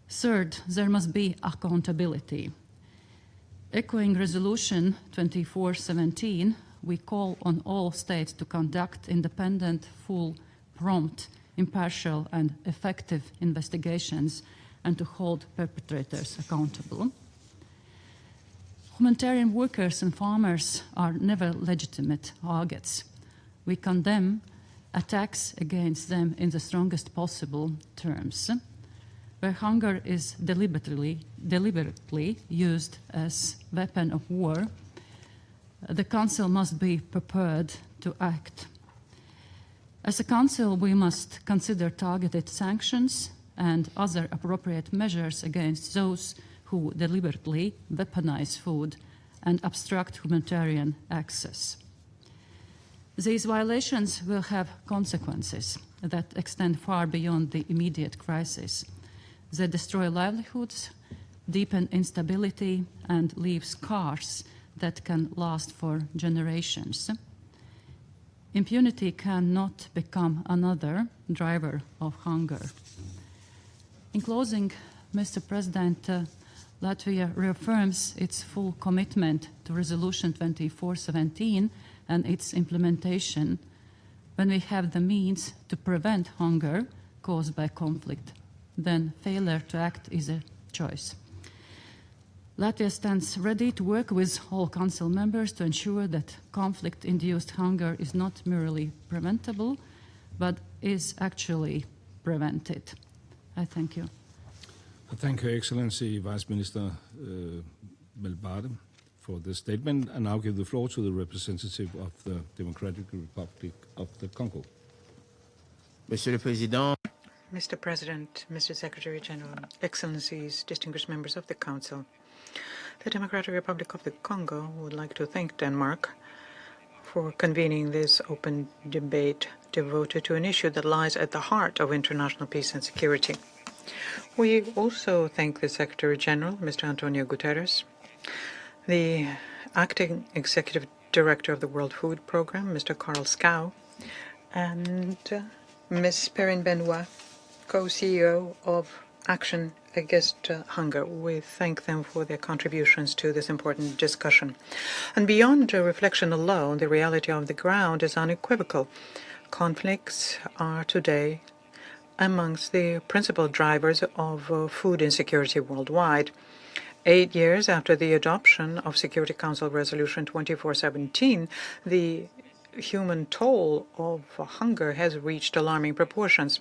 Third, there must be accountability. Echoing Resolution 2417, we call on all states to conduct independent, full, prompt, impartial, and effective investigations and to hold perpetrators accountable. Humanitarian workers and farmers are never legitimate targets. We condemn attacks against them in the strongest possible terms. Where hunger is deliberately used as a weapon of war, the Council must be prepared to act. As a Council, we must consider targeted sanctions and other appropriate measures against those who deliberately weaponize food and obstruct humanitarian access. These violations will have consequences that extend far beyond the immediate crisis. They destroy livelihoods, deepen instability, and leave scars that can last for generations. Impunity cannot become another driver of hunger. In closing, Mr. President, Latvia reaffirms its full commitment to Resolution 2417 and its implementation when we have the means to prevent hunger caused by conflict. Then failure to act is a choice. Latvia stands ready to work with all Council members to ensure that conflict-induced hunger is not merely preventable, but is actually prevented. I thank you. Thank Your Excellency, Vice Minister Melbade, for this statement. And now give the floor to the representative of the Democratic Republic of the Congo. Monsieur le Président, Mr. President, Mr. Secretary General, Excellencies, distinguished members of the Council, the Democratic Republic of the Congo would like to thank Denmark for convening this open debate devoted to an issue that lies at the heart of international peace and security. We also thank the Secretary General, Mr. Antonio Guterres, the Acting Executive Director of the World Food Programme, Mr. Carl Schou, and Ms. Perrine Benoit, co-CEO of Action Against Hunger. We thank them for their contributions to this important discussion. And beyond reflection alone, the reality of the ground is unequivocal. Conflicts are today amongst the principal drivers of food insecurity worldwide. 8 years after the adoption of Security Council Resolution 2417, the human toll of hunger has reached alarming proportions.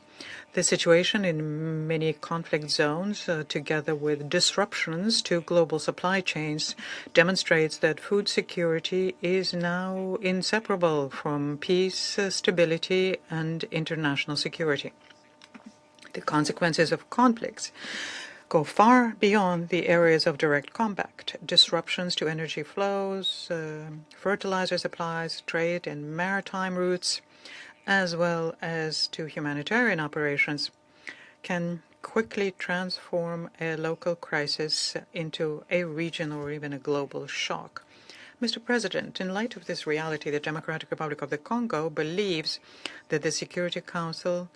The situation in many conflict zones, together with disruptions to global supply chains, demonstrates that food security is now inseparable from peace, stability, and international security. The consequences of conflicts go far beyond the areas of direct combat. Disruptions to energy flows, fertilizer supplies, trade and maritime routes, as well as to humanitarian operations, can quickly transform a local crisis into a regional or even a global shock. Mr. President, in light of this reality, the Democratic Republic of the Congo believes that the Security Council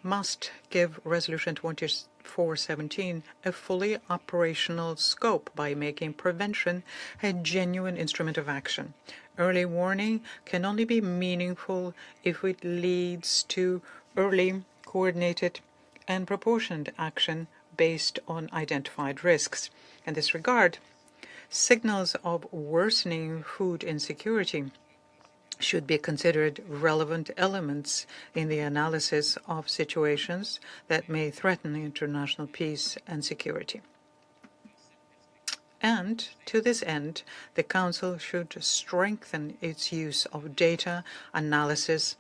must give Resolution 2417 a fully operational scope by making prevention a genuine instrument of action. Early warning can only be meaningful if it leads to early, coordinated, and proportioned action based on identified risks. In this regard, signals of worsening food insecurity should be considered relevant elements in the analysis of situations that may threaten international peace and security. And to this end, the Council should strengthen its use of data analysis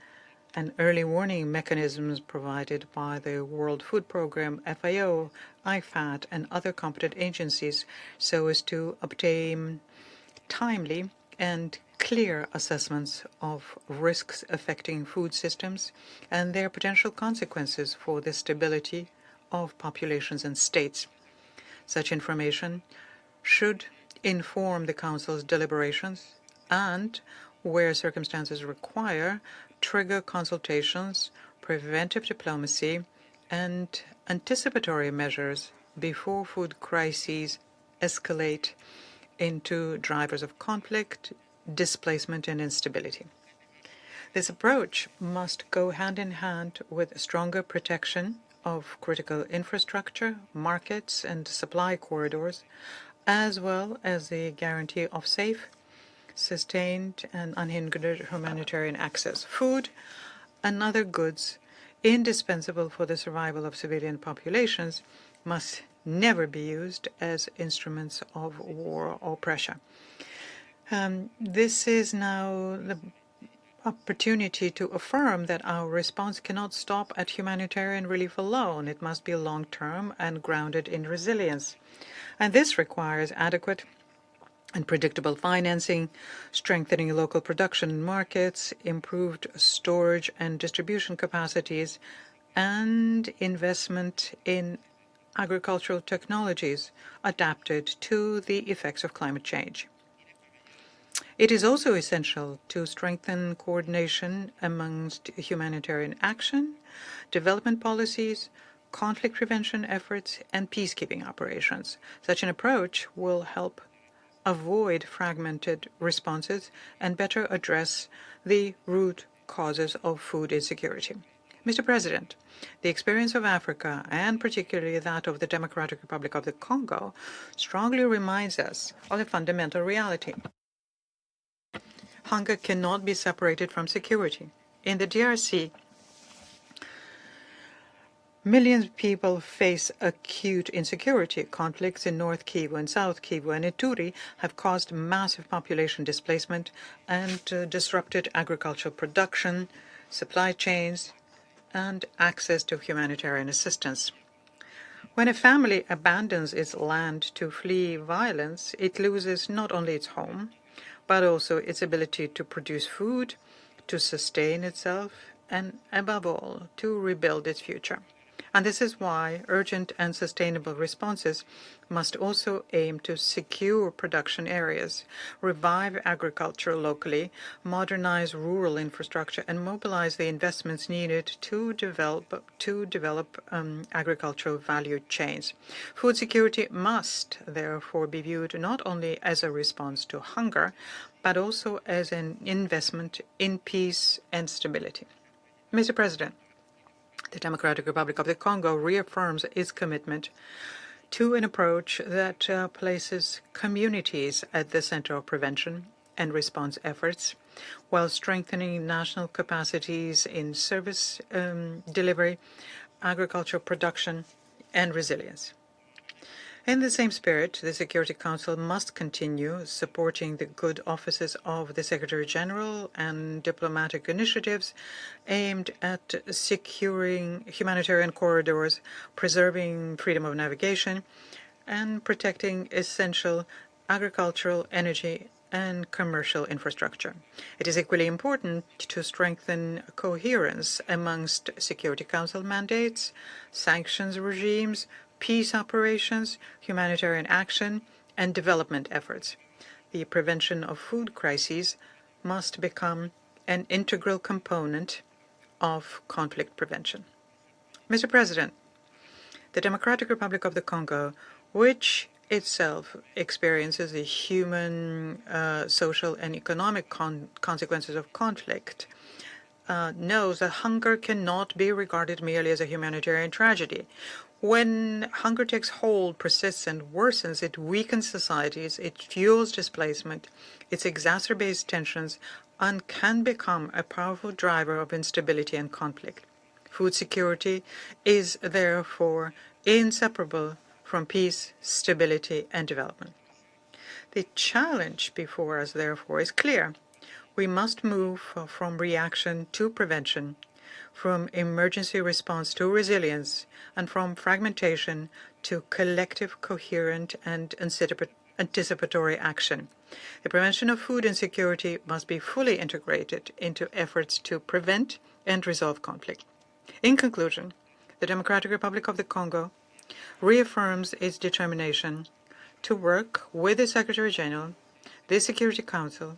and early warning mechanisms provided by the World Food Programme, FAO, IFAD, and other competent agencies so as to obtain timely and clear assessments of risks affecting food systems and their potential consequences for the stability of populations and states. Such information should inform the Council's deliberations and, where circumstances require, trigger consultations, preventive diplomacy, and anticipatory measures before food crises escalate into drivers of conflict, displacement, and instability. This approach must go hand in hand with stronger protection of critical infrastructure, markets, and supply corridors, as well as the guarantee of safe, sustained, and unhindered humanitarian access. Food and other goods indispensable for the survival of civilian populations must never be used as instruments of war or pressure. This is now the opportunity to affirm that our response cannot stop at humanitarian relief alone. It must be long-term and grounded in resilience. And this requires adequate and predictable financing, strengthening local production and markets, improved storage and distribution capacities, and investment in agricultural technologies adapted to the effects of climate change. It is also essential to strengthen coordination amongst humanitarian action, development policies, conflict prevention efforts, and peacekeeping operations. Such an approach will help avoid fragmented responses and better address the root causes of food insecurity. Mr. President, the experience of Africa, and particularly that of the Democratic Republic of the Congo, strongly reminds us of a fundamental reality. Hunger cannot be separated from security. In the DRC, millions of people face acute insecurity. Conflicts in North Kivu and South Kivu and Ituri have caused massive population displacement and disrupted agricultural production, supply chains, and access to humanitarian assistance. When a family abandons its land to flee violence, it loses not only its home, but also its ability to produce food, to sustain itself, and above all, to rebuild its future. And this is why urgent and sustainable responses must also aim to secure production areas, revive agriculture locally, modernize rural infrastructure, and mobilize the investments needed to develop agricultural value chains. Food security must therefore be viewed not only as a response to hunger, but also as an investment in peace and stability. Mr. President, the Democratic Republic of the Congo reaffirms its commitment to an approach that places communities at the center of prevention and response efforts, while strengthening national capacities in service delivery, agricultural production, and resilience. In the same spirit, the Security Council must continue supporting the good offices of the Secretary General and diplomatic initiatives aimed at securing humanitarian corridors, preserving freedom of navigation, and protecting essential agricultural, energy, and commercial infrastructure. It is equally important to strengthen coherence amongst Security Council mandates, sanctions regimes, peace operations, humanitarian action, and development efforts. The prevention of food crises must become an integral component of conflict prevention. Mr. President, the Democratic Republic of the Congo, which itself experiences the human, social, and economic consequences of conflict, knows that hunger cannot be regarded merely as a humanitarian tragedy. When hunger takes hold, persists, and worsens, it weakens societies, it fuels displacement, it exacerbates tensions, and can become a powerful driver of instability and conflict. Food security is therefore inseparable from peace, stability, and development. The challenge before us, therefore, is clear. We must move from reaction to prevention, from emergency response to resilience, and from fragmentation to collective, coherent, and anticipatory action. The prevention of food insecurity must be fully integrated into efforts to prevent and resolve conflict. In conclusion, the Democratic Republic of the Congo reaffirms its determination to work with the Secretary General, the Security Council,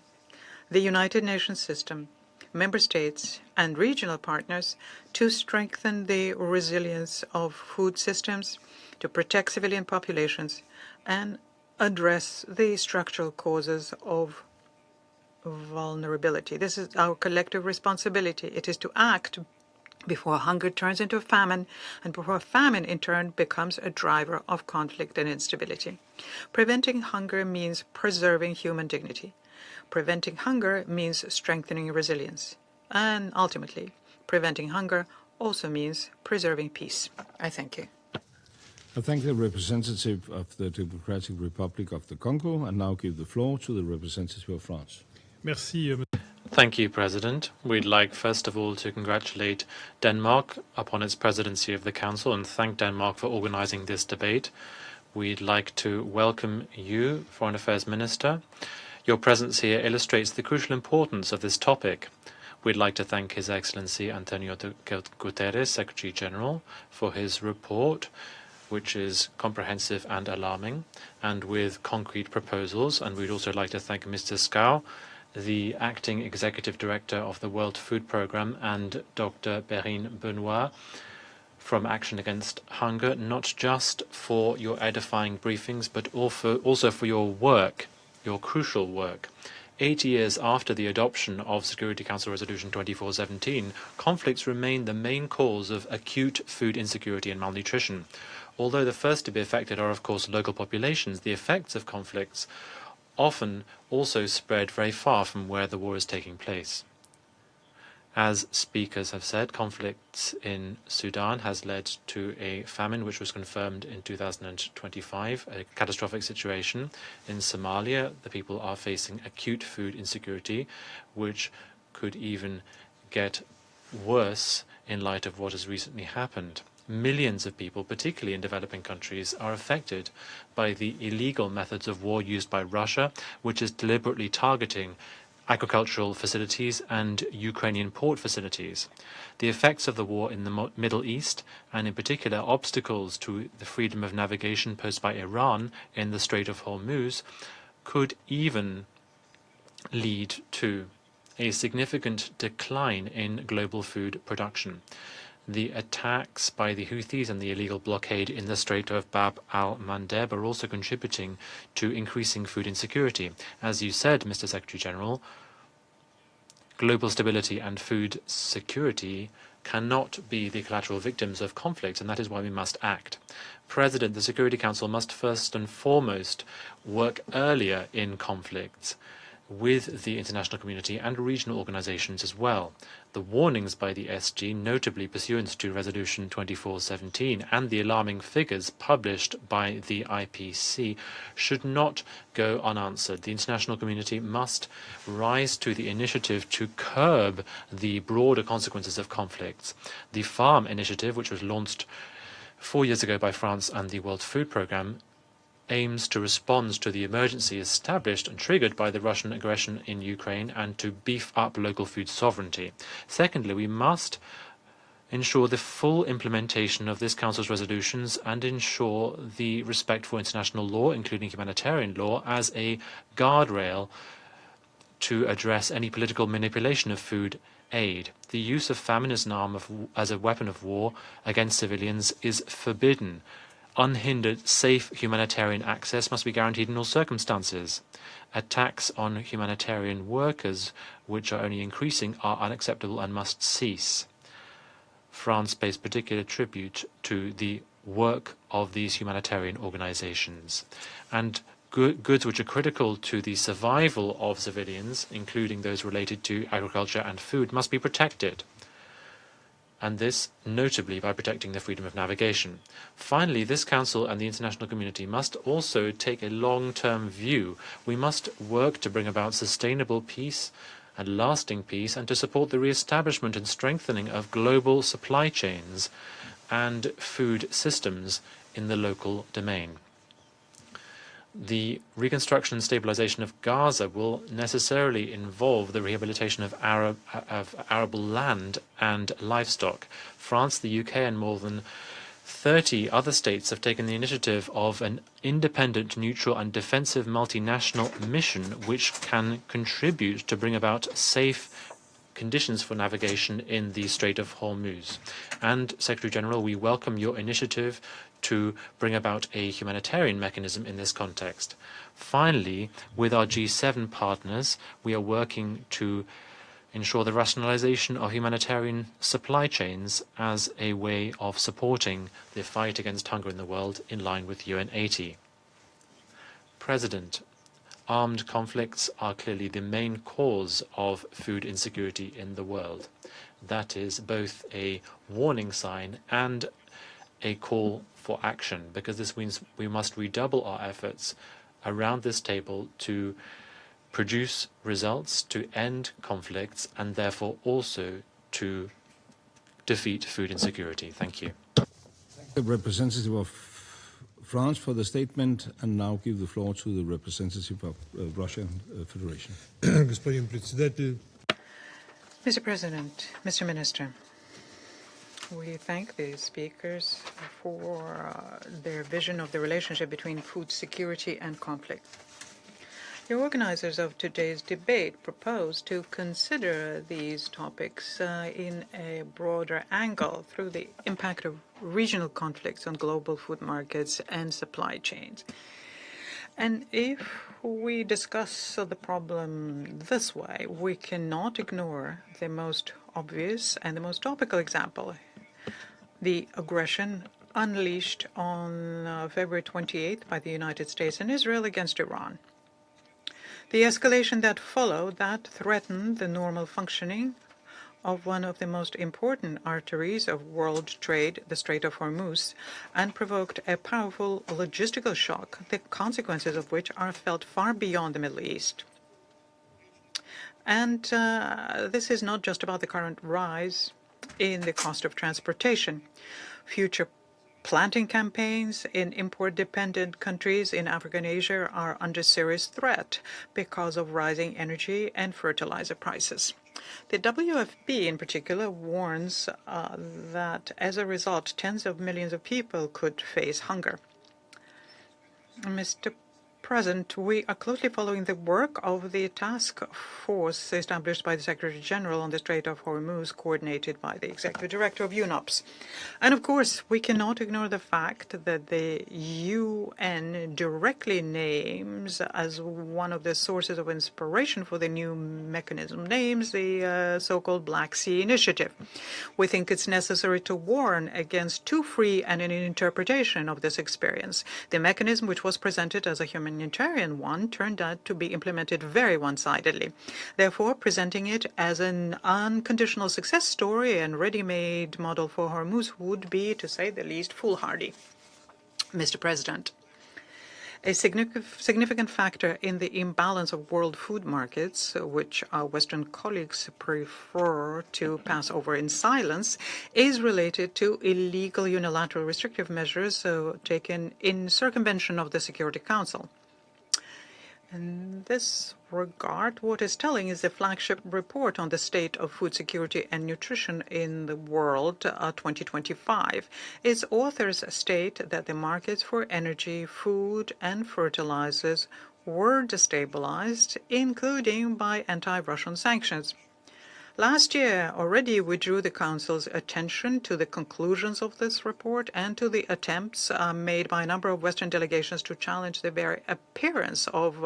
the United Nations system, member states, and regional partners to strengthen the resilience of food systems, to protect civilian populations, and address the structural causes of vulnerability. This is our collective responsibility. It is to act before hunger turns into famine, and before famine in turn becomes a driver of conflict and instability. Preventing hunger means preserving human dignity. Preventing hunger means strengthening resilience. And ultimately, preventing hunger also means preserving peace. I thank you. I thank the representative of the Democratic Republic of the Congo and now give the floor to the representative of France. Merci, Thank you, President. We'd like, first of all, to congratulate Denmark upon its presidency of the Council and thank Denmark for organizing this debate. We'd like to welcome you, Foreign Affairs Minister. Your presence here illustrates the crucial importance of this topic. We'd like to thank His Excellency Antonio Guterres, Secretary General, for his report, which is comprehensive and alarming, and with concrete proposals. And we'd also like to thank Mr. Skau, the Acting Executive Director of the World Food Programme, and Dr. Perrine Benoit from Action Against Hunger, not just for your edifying briefings, but also for your work, your crucial work. 8 years after the adoption of Security Council Resolution 2417, conflicts remain the main cause of acute food insecurity and malnutrition. Although the first to be affected are, of course, local populations, the effects of conflicts often also spread very far from where the war is taking place. As speakers have said, conflicts in Sudan has led to a famine which was confirmed in 2025, a catastrophic situation. In Somalia, the people are facing acute food insecurity, which could even get worse in light of what has recently happened. Millions of people, particularly in developing countries, are affected by the illegal methods of war used by Russia, which is deliberately targeting agricultural facilities and Ukrainian port facilities. The effects of the war in the Middle East, and in particular obstacles to the freedom of navigation posed by Iran in the Strait of Hormuz, could even lead to a significant decline in global food production. The attacks by the Houthis and the illegal blockade in the Strait of Bab al-Mandeb are also contributing to increasing food insecurity. As you said, Mr. Secretary General, global stability and food security cannot be the collateral victims of conflict, and that is why we must act. President, the Security Council must first and foremost work earlier in conflicts with the international community and regional organizations as well. The warnings by the SG, notably pursuant to Resolution 2417, and the alarming figures published by the IPC should not go unanswered. The international community must rise to the initiative to curb the broader consequences of conflicts. The Farm Initiative, which was launched 4 years ago by France and the World Food Programme, aims to respond to the emergency established and triggered by the Russian aggression in Ukraine and to beef up local food sovereignty. Secondly, we must ensure the full implementation of this Council's resolutions and ensure the respect for international law, including humanitarian law, as a guardrail to address any political manipulation of food aid. The use of famine as a weapon of war against civilians is forbidden. Unhindered, safe humanitarian access must be guaranteed in all circumstances. Attacks on humanitarian workers, which are only increasing, are unacceptable and must cease. France pays particular tribute to the work of these humanitarian organizations. And goods which are critical to the survival of civilians, including those related to agriculture and food, must be protected. And this notably by protecting the freedom of navigation. Finally, this Council and the international community must also take a long-term view. We must work to bring about sustainable peace and lasting peace and to support the re-establishment and strengthening of global supply chains and food systems in the local domain. The reconstruction and stabilization of Gaza will necessarily involve the rehabilitation of arable land and livestock. France, the UK, and more than 30 other states have taken the initiative of an independent, neutral, and defensive multinational mission which can contribute to bring about safe conditions for navigation in the Strait of Hormuz. And, Secretary General, we welcome your initiative to bring about a humanitarian mechanism in this context. Finally, with our G7 partners, we are working to ensure the rationalization of humanitarian supply chains as a way of supporting the fight against hunger in the world in line with UN 80. President, armed conflicts are clearly the main cause of food insecurity in the world. That is both a warning sign and a call for action, because this means we must redouble our efforts around this table to produce results, to end conflicts, and therefore also to defeat food insecurity. Thank you. The representative of France for the statement, and now give the floor to the representative of Russian Federation. Господин председатель. Mr. President, Mr. Minister, we thank the speakers for their vision of the relationship between food security and conflict. The organizers of today's debate propose to consider these topics in a broader angle through the impact of regional conflicts on global food markets and supply chains. And if we discuss the problem this way, we cannot ignore the most obvious and the most topical example, the aggression unleashed on February 28th by the United States and Israel against Iran. The escalation that followed that threatened the normal functioning of one of the most important arteries of world trade, the Strait of Hormuz, and provoked a powerful logistical shock, the consequences of which are felt far beyond the Middle East. And this is not just about the current rise in the cost of transportation. Future planting campaigns in import-dependent countries in Africa and Asia are under serious threat because of rising energy and fertilizer prices. The WFP in particular warns that as a result, tens of millions of people could face hunger. Mr. President, we are closely following the work of the task force established by the Secretary General on the Strait of Hormuz, coordinated by the Executive Director of UNOPS. And of course, we cannot ignore the fact that the UN directly names as one of the sources of inspiration for the new mechanism names the so-called Black Sea Initiative. We think it's necessary to warn against too free an interpretation of this experience. The mechanism, which was presented as a humanitarian one, turned out to be implemented very one-sidedly. Therefore, presenting it as an unconditional success story and ready-made model for Hormuz would be, to say the least, foolhardy. Mr. President, a significant factor in the imbalance of world food markets, which our Western colleagues prefer to pass over in silence, is related to illegal unilateral restrictive measures taken in circumvention of the Security Council. In this regard, what is telling is the flagship report on the state of food security and nutrition in the world 2025. Its authors state that the markets for energy, food, and fertilizers were destabilized, including by anti-Russian sanctions. Last year, already we drew the Council's attention to the conclusions of this report and to the attempts made by a number of Western delegations to challenge the very appearance of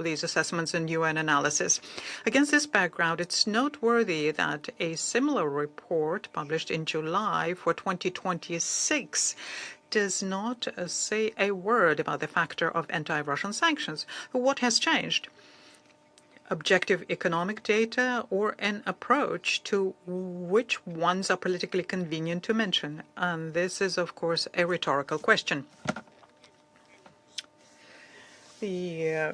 these assessments and UN analysis. Against this background, it's noteworthy that a similar report published in July for 2026 does not say a word about the factor of anti-Russian sanctions. What has changed? Objective economic data, or an approach to which ones are politically convenient to mention? And this is, of course, a rhetorical question. The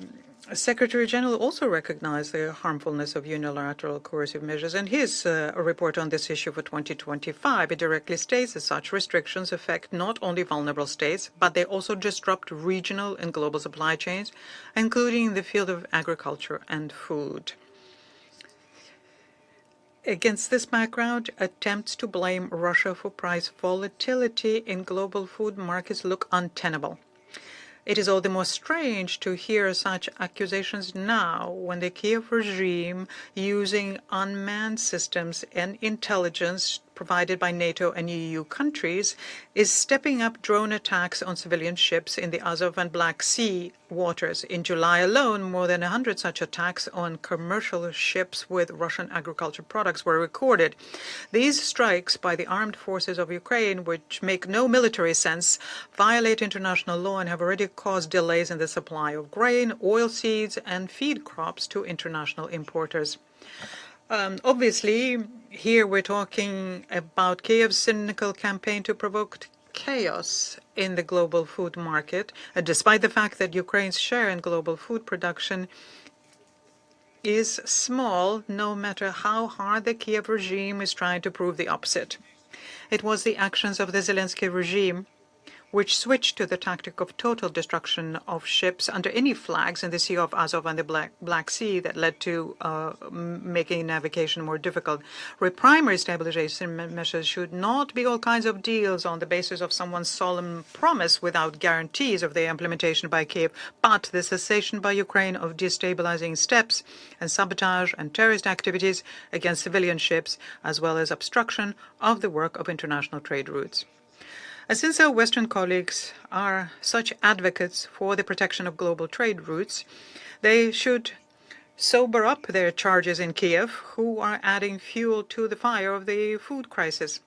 Secretary General also recognized the harmfulness of unilateral coercive measures in his report on this issue for 2025. It directly states that such restrictions affect not only vulnerable states, but they also disrupt regional and global supply chains, including in the field of agriculture and food. Against this background, attempts to blame Russia for price volatility in global food markets look untenable. It is all the more strange to hear such accusations now when the Kiev regime, using unmanned systems and intelligence provided by NATO and EU countries, is stepping up drone attacks on civilian ships in the Azov and Black Sea waters. In July alone, more than 100 such attacks on commercial ships with Russian agricultural products were recorded. These strikes by the armed forces of Ukraine, which make no military sense, violate international law and have already caused delays in the supply of grain, oilseeds, and feed crops to international importers. Obviously, here we're talking about Kiev's cynical campaign to provoke chaos in the global food market, despite the fact that Ukraine's share in global food production is small, no matter how hard the Kiev regime is trying to prove the opposite. It was the actions of the Zelensky regime which switched to the tactic of total destruction of ships under any flags in the Sea of Azov and the Black Sea that led to making navigation more difficult. Primary stabilization measures should not be all kinds of deals on the basis of someone's solemn promise without guarantees of their implementation by Kiev, but the cessation by Ukraine of destabilizing steps and sabotage and terrorist activities against civilian ships, as well as obstruction of the work of international trade routes. Since our Western colleagues are such advocates for the protection of global trade routes, they should sober up their charges in Kiev, who are adding fuel to the fire of the food crisis.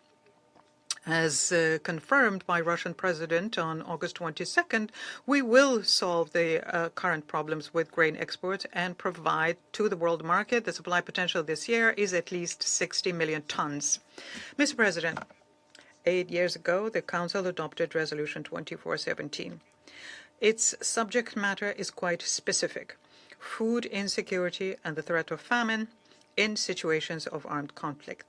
As confirmed by Russian President on August 22nd, we will solve the current problems with grain exports and provide to the world market. The supply potential this year is at least 60 million tons. Mr. President, 8 years ago, the Council adopted Resolution 2417. Its subject matter is quite specific: food insecurity and the threat of famine in situations of armed conflict.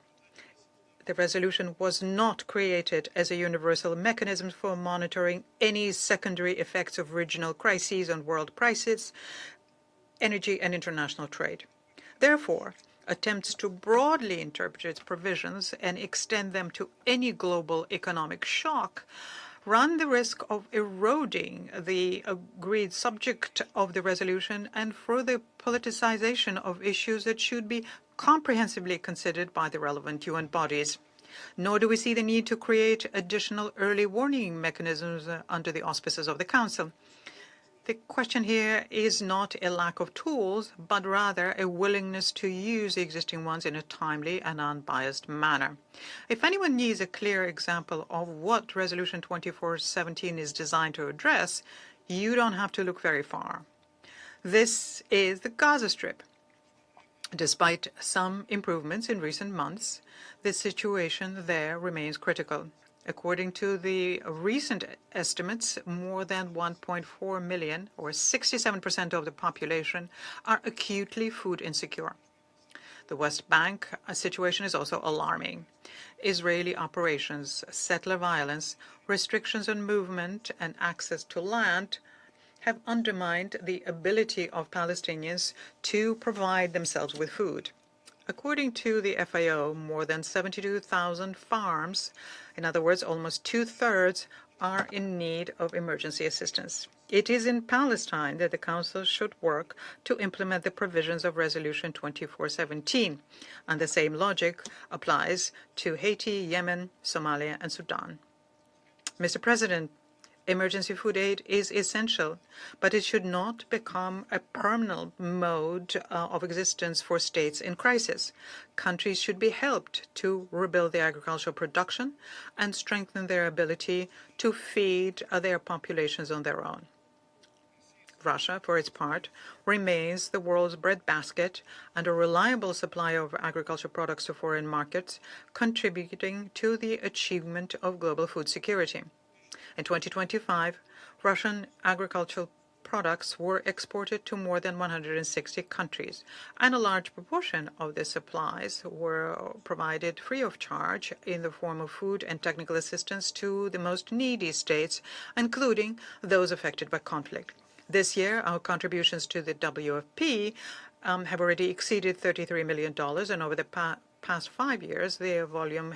The resolution was not created as a universal mechanism for monitoring any secondary effects of regional crises on world prices, energy, and international trade. Therefore, attempts to broadly interpret its provisions and extend them to any global economic shock run the risk of eroding the agreed subject of the resolution and further politicization of issues that should be comprehensively considered by the relevant UN bodies. Nor do we see the need to create additional early warning mechanisms under the auspices of the Council. The question here is not a lack of tools, but rather a willingness to use the existing ones in a timely and unbiased manner. If anyone needs a clear example of what Resolution 2417 is designed to address, you don't have to look very far. This is the Gaza Strip. Despite some improvements in recent months, the situation there remains critical. According to the recent estimates, more than 1.4 million, or 67% of the population, are acutely food insecure. The West Bank situation is also alarming. Israeli operations, settler violence, restrictions on movement and access to land have undermined the ability of Palestinians to provide themselves with food. According to the FAO, more than 72,000 farms, in other words, almost two-thirds, are in need of emergency assistance. It is in Palestine that the Council should work to implement the provisions of Resolution 2417, and the same logic applies to Haiti, Yemen, Somalia, and Sudan. Mr. President, emergency food aid is essential, but it should not become a permanent mode of existence for states in crisis. Countries should be helped to rebuild their agricultural production and strengthen their ability to feed their populations on their own. Russia, for its part, remains the world's breadbasket and a reliable supplier of agricultural products to foreign markets, contributing to the achievement of global food security. In 2025, Russian agricultural products were exported to more than 160 countries, and a large proportion of the supplies were provided free of charge in the form of food and technical assistance to the most needy states, including those affected by conflict. This year, our contributions to the WFP have already exceeded $33 million, and over the past 5 years, the volume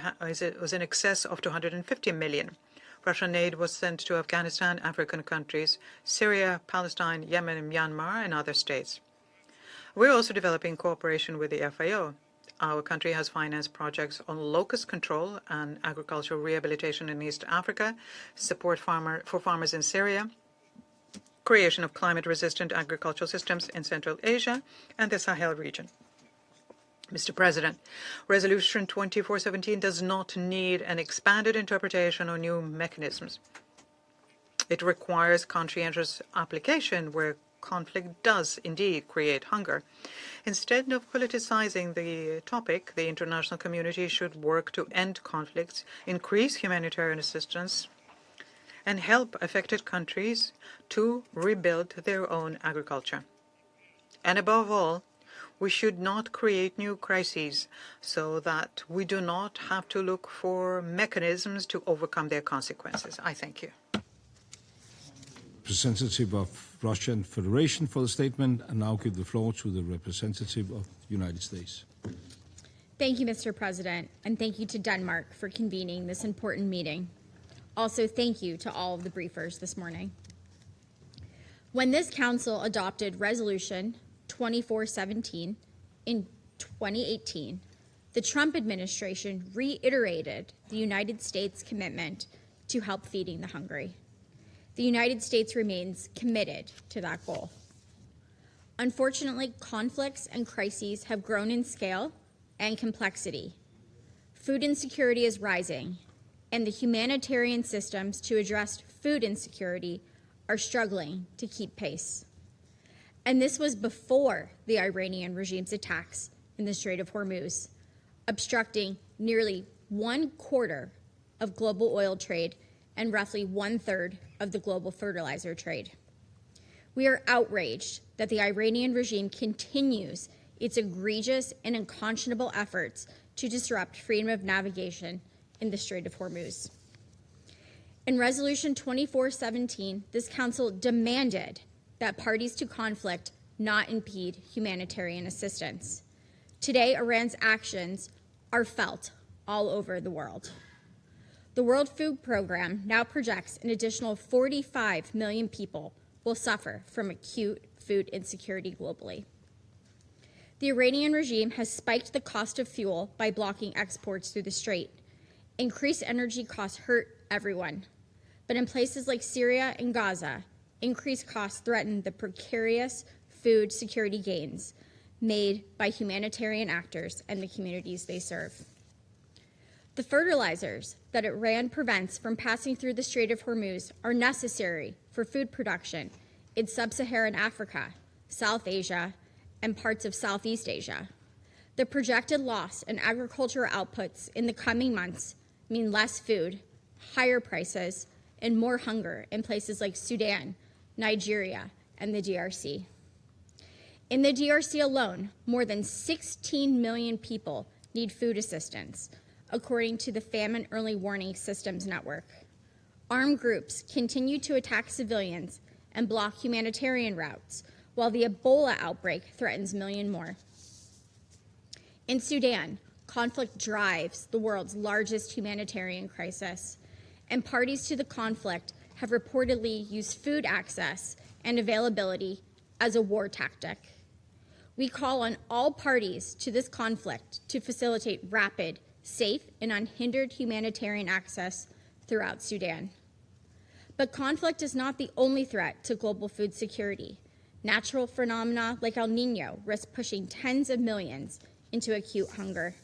was in excess of $250 million. Russian aid was sent to Afghanistan, African countries, Syria, Palestine, Yemen, Myanmar, and other states. We're also developing cooperation with the FAO. Our country has financed projects on locust control and agricultural rehabilitation in East Africa, support for farmers in Syria, creation of climate-resistant agricultural systems in Central Asia and the Sahel region. Mr. President, Resolution 2417 does not need an expanded interpretation or new mechanisms. It requires conscientious application where conflict does indeed create hunger. Instead of politicizing the topic, the international community should work to end conflicts, increase humanitarian assistance, and help affected countries to rebuild their own agriculture. And above all, we should not create new crises so that we do not have to look for mechanisms to overcome their consequences. I thank you. Representative of Russian Federation for the statement, and now give the floor to the representative of the United States. Thank you, Mr. President, and thank you to Denmark for convening this important meeting. Also, thank you to all of the briefers this morning. When this Council adopted Resolution 2417 in 2018, the Trump administration reiterated the United States' commitment to help feeding the hungry. The United States remains committed to that goal. Unfortunately, conflicts and crises have grown in scale and complexity. Food insecurity is rising, and the humanitarian systems to address food insecurity are struggling to keep pace. And this was before the Iranian regime's attacks in the Strait of Hormuz, obstructing nearly 1/4 of global oil trade and roughly 1/3 of the global fertilizer trade. We are outraged that the Iranian regime continues its egregious and unconscionable efforts to disrupt freedom of navigation in the Strait of Hormuz. In Resolution 2417, this Council demanded that parties to conflict not impede humanitarian assistance. Today, Iran's actions are felt all over the world. The World Food Program now projects an additional 45 million people will suffer from acute food insecurity globally. The Iranian regime has spiked the cost of fuel by blocking exports through the strait. Increased energy costs hurt everyone. But in places like Syria and Gaza, increased costs threaten the precarious food security gains made by humanitarian actors and the communities they serve. The fertilizers that Iran prevents from passing through the Strait of Hormuz are necessary for food production in sub-Saharan Africa, South Asia, and parts of Southeast Asia. The projected loss in agricultural outputs in the coming months mean less food, higher prices, and more hunger in places like Sudan, Nigeria, and the DRC. In the DRC alone, more than 16 million people need food assistance, according to the Famine Early Warning Systems Network. Armed groups continue to attack civilians and block humanitarian routes, while the Ebola outbreak threatens millions more. In Sudan, conflict drives the world's largest humanitarian crisis, and parties to the conflict have reportedly used food access and availability as a war tactic. We call on all parties to this conflict to facilitate rapid, safe, and unhindered humanitarian access throughout Sudan. But conflict is not the only threat to global food security. Natural phenomena like El Nino risk pushing tens of millions into acute hunger.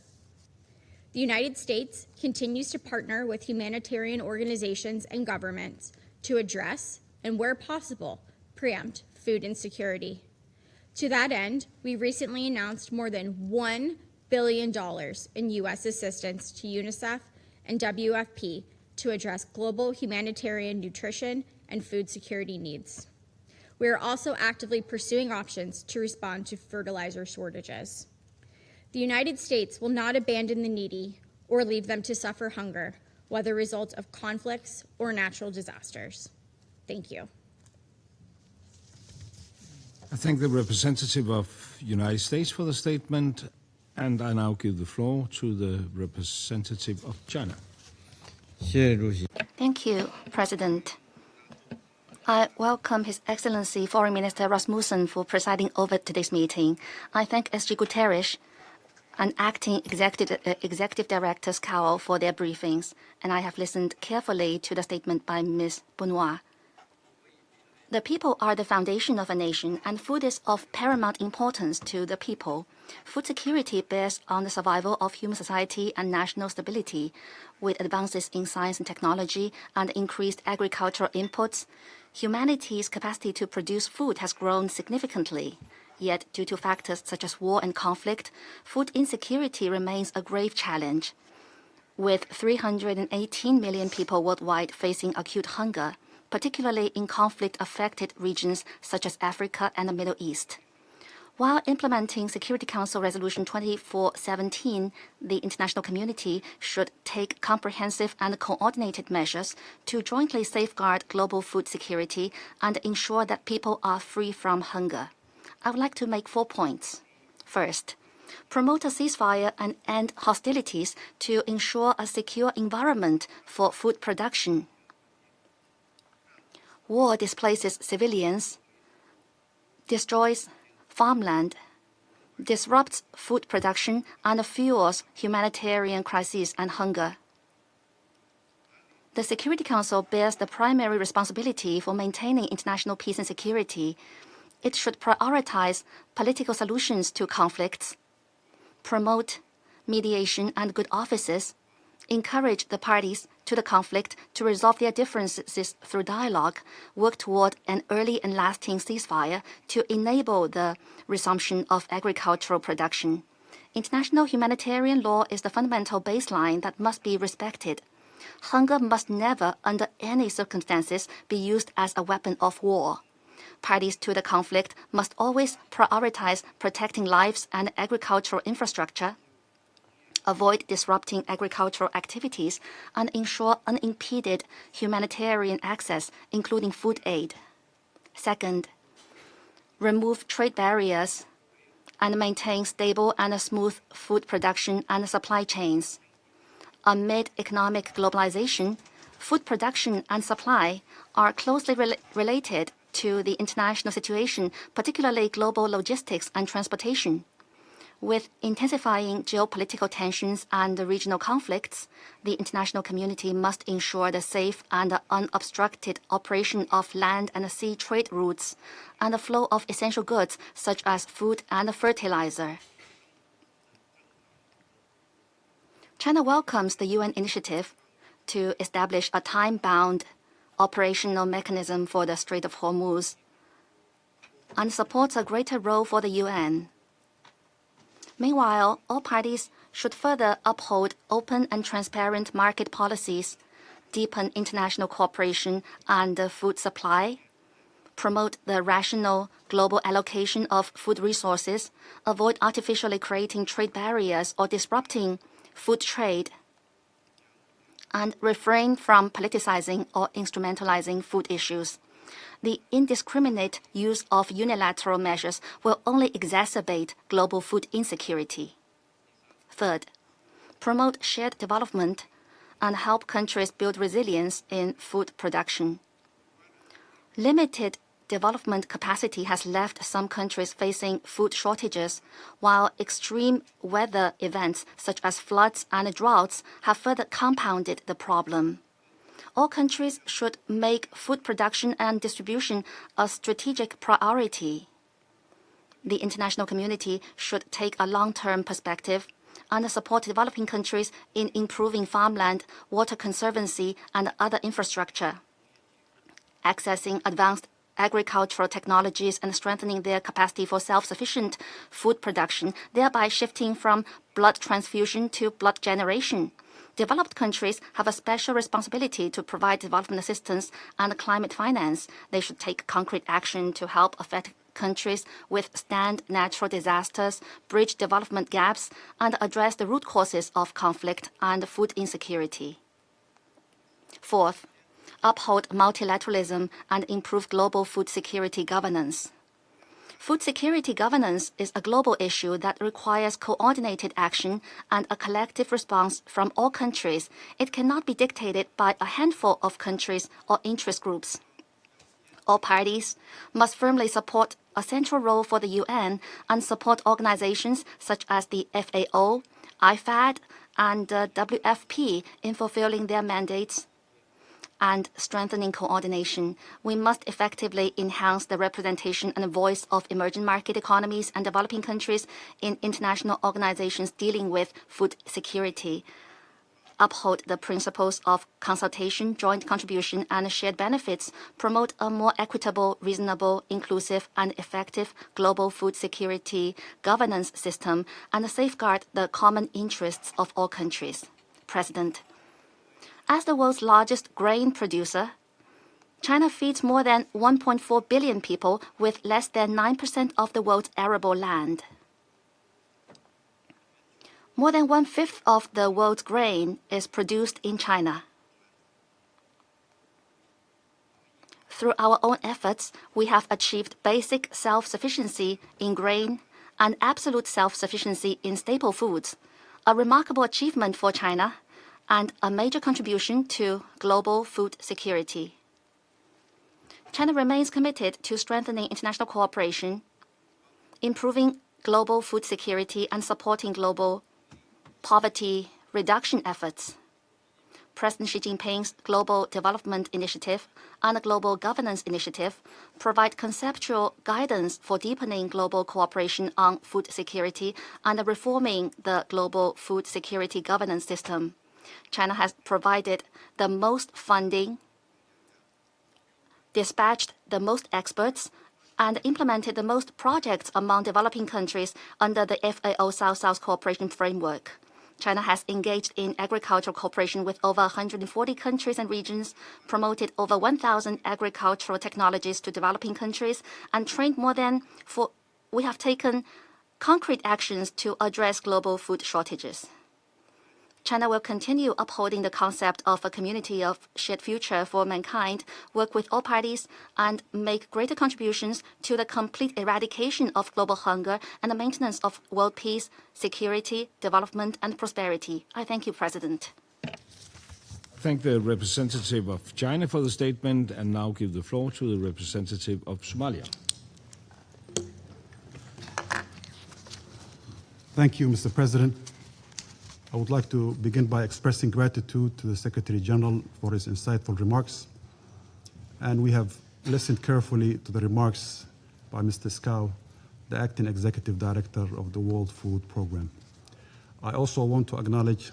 The United States continues to partner with humanitarian organizations and governments to address, and where possible, preempt food insecurity. To that end, we recently announced more than $1 billion in U.S. assistance to UNICEF and WFP to address global humanitarian nutrition and food security needs. We are also actively pursuing options to respond to fertilizer shortages. The United States will not abandon the needy or leave them to suffer hunger, whether a result of conflicts or natural disasters. Thank you. I thank the representative of the United States for the statement, and I now give the floor to the representative of China. Thank you, President. I welcome His Excellency Foreign Minister Rasmussen for presiding over today's meeting. I thank SG Guterres and Acting Executive Director Cowell for their briefings, and I have listened carefully to the statement by Ms. Benoit. The people are the foundation of a nation, and food is of paramount importance to the people. Food security bears on the survival of human society and national stability. With advances in science and technology and increased agricultural inputs, humanity's capacity to produce food has grown significantly. Yet, due to factors such as war and conflict, food insecurity remains a grave challenge. With 318 million people worldwide facing acute hunger, particularly in conflict-affected regions such as Africa and the Middle East. While implementing Security Council Resolution 2417, the international community should take comprehensive and coordinated measures to jointly safeguard global food security and ensure that people are free from hunger. I would like to make 4 points. First, promote a ceasefire and end hostilities to ensure a secure environment for food production. War displaces civilians, destroys farmland, disrupts food production, and fuels humanitarian crises and hunger. The Security Council bears the primary responsibility for maintaining international peace and security. It should prioritize political solutions to conflicts, promote mediation and good offices, encourage the parties to the conflict to resolve their differences through dialogue, work toward an early and lasting ceasefire to enable the resumption of agricultural production. International humanitarian law is the fundamental baseline that must be respected. Hunger must never, under any circumstances, be used as a weapon of war. Parties to the conflict must always prioritize protecting lives and agricultural infrastructure, avoid disrupting agricultural activities, and ensure unimpeded humanitarian access, including food aid. Second, remove trade barriers and maintain stable and smooth food production and supply chains. Amid economic globalization, food production and supply are closely related to the international situation, particularly global logistics and transportation. With intensifying geopolitical tensions and regional conflicts, the international community must ensure the safe and unobstructed operation of land and sea trade routes and the flow of essential goods such as food and fertilizer. China welcomes the UN initiative to establish a time-bound operational mechanism for the Strait of Hormuz and supports a greater role for the UN. Meanwhile, all parties should further uphold open and transparent market policies, deepen international cooperation and food supply, promote the rational global allocation of food resources, avoid artificially creating trade barriers or disrupting food trade, and refrain from politicizing or instrumentalizing food issues. The indiscriminate use of unilateral measures will only exacerbate global food insecurity. Third, promote shared development and help countries build resilience in food production. Limited development capacity has left some countries facing food shortages, while extreme weather events such as floods and droughts have further compounded the problem. All countries should make food production and distribution a strategic priority. The international community should take a long-term perspective and support developing countries in improving farmland, water conservancy, and other infrastructure, accessing advanced agricultural technologies and strengthening their capacity for self-sufficient food production, thereby shifting from blood transfusion to blood generation. Developed countries have a special responsibility to provide development assistance and climate finance. They should take concrete action to help affected countries withstand natural disasters, bridge development gaps, and address the root causes of conflict and food insecurity. Fourth, uphold multilateralism and improve global food security governance. Food security governance is a global issue that requires coordinated action and a collective response from all countries. It cannot be dictated by a handful of countries or interest groups. All parties must firmly support a central role for the UN and support organizations such as the FAO, IFAD, and WFP in fulfilling their mandates and strengthening coordination. We must effectively enhance the representation and voice of emerging market economies and developing countries in international organizations dealing with food security. Uphold the principles of consultation, joint contribution, and shared benefits. Promote a more equitable, reasonable, inclusive, and effective global food security governance system, and safeguard the common interests of all countries. President, as the world's largest grain producer, China feeds more than 1.4 billion people with less than 9% of the world's arable land. More than 1/5 of the world's grain is produced in China. Through our own efforts, we have achieved basic self-sufficiency in grain and absolute self-sufficiency in staple foods, a remarkable achievement for China and a major contribution to global food security. China remains committed to strengthening international cooperation, improving global food security, and supporting global poverty reduction efforts. President Xi Jinping's Global Development Initiative and the Global Governance Initiative provide conceptual guidance for deepening global cooperation on food security and reforming the global food security governance system. China has provided the most funding, dispatched the most experts, and implemented the most projects among developing countries under the FAO South-South Cooperation Framework. China has engaged in agricultural cooperation with over 140 countries and regions, promoted over 1,000 agricultural technologies to developing countries, and trained more than we have taken concrete actions to address global food shortages. China will continue upholding the concept of a community of shared future for mankind, work with all parties, and make greater contributions to the complete eradication of global hunger and the maintenance of world peace, security, development, and prosperity. I thank you, President. Thank the representative of China for the statement, and now give the floor to the representative of Somalia. Thank you, Mr. President. I would like to begin by expressing gratitude to the Secretary General for his insightful remarks. And we have listened carefully to the remarks by Mr. Scow, the Acting Executive Director of the World Food Programme. I also want to acknowledge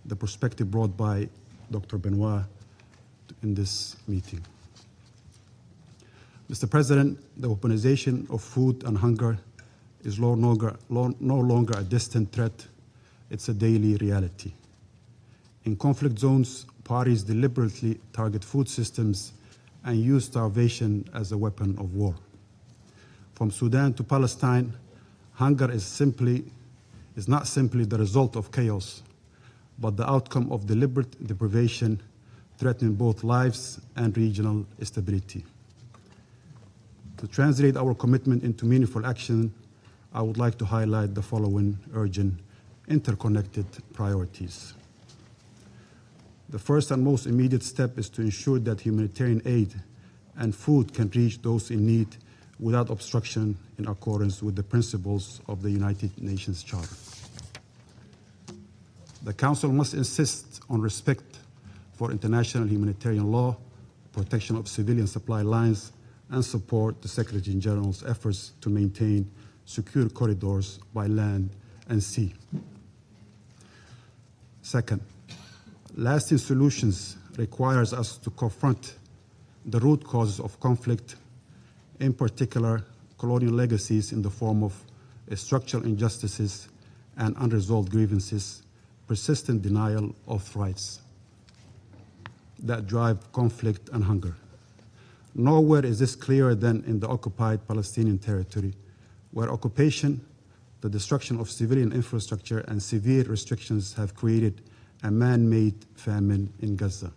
the perspective brought by Dr. Benoit in this meeting. Mr. President, the weaponization of food and hunger is no longer a distant threat. It's a daily reality. In conflict zones, parties deliberately target food systems and use starvation as a weapon of war. From Sudan to Palestine, hunger is not simply the result of chaos, but the outcome of deliberate deprivation, threatening both lives and regional stability. To translate our commitment into meaningful action, I would like to highlight the following urgent interconnected priorities. The first and most immediate step is to ensure that humanitarian aid and food can reach those in need without obstruction, in accordance with the principles of the United Nations Charter. The Council must insist on respect for international humanitarian law, protection of civilian supply lines, and support the Secretary General's efforts to maintain secure corridors by land and sea. Second, lasting solutions requires us to confront the root causes of conflict, in particular colonial legacies in the form of structural injustices and unresolved grievances, persistent denial of rights that drive conflict and hunger. Nowhere is this clearer than in the occupied Palestinian territory, where occupation, the destruction of civilian infrastructure, and severe restrictions have created a man-made famine in Gaza,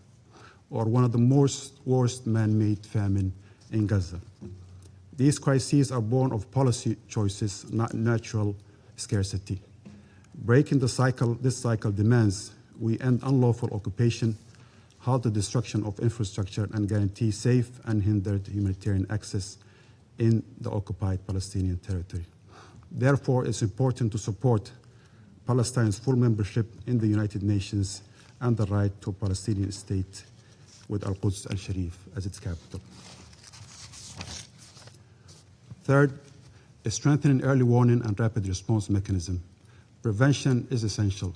or one of the worst man-made famine in Gaza. These crises are born of policy choices, not natural scarcity. Breaking this cycle demands we end unlawful occupation, halt the destruction of infrastructure, and guarantee safe and hindered humanitarian access in the occupied Palestinian territory. Therefore, it's important to support Palestine's full membership in the United Nations and the right to a Palestinian state with Al-Quds al-Sharif as its capital. Third, a strengthening early warning and rapid response mechanism. Prevention is essential.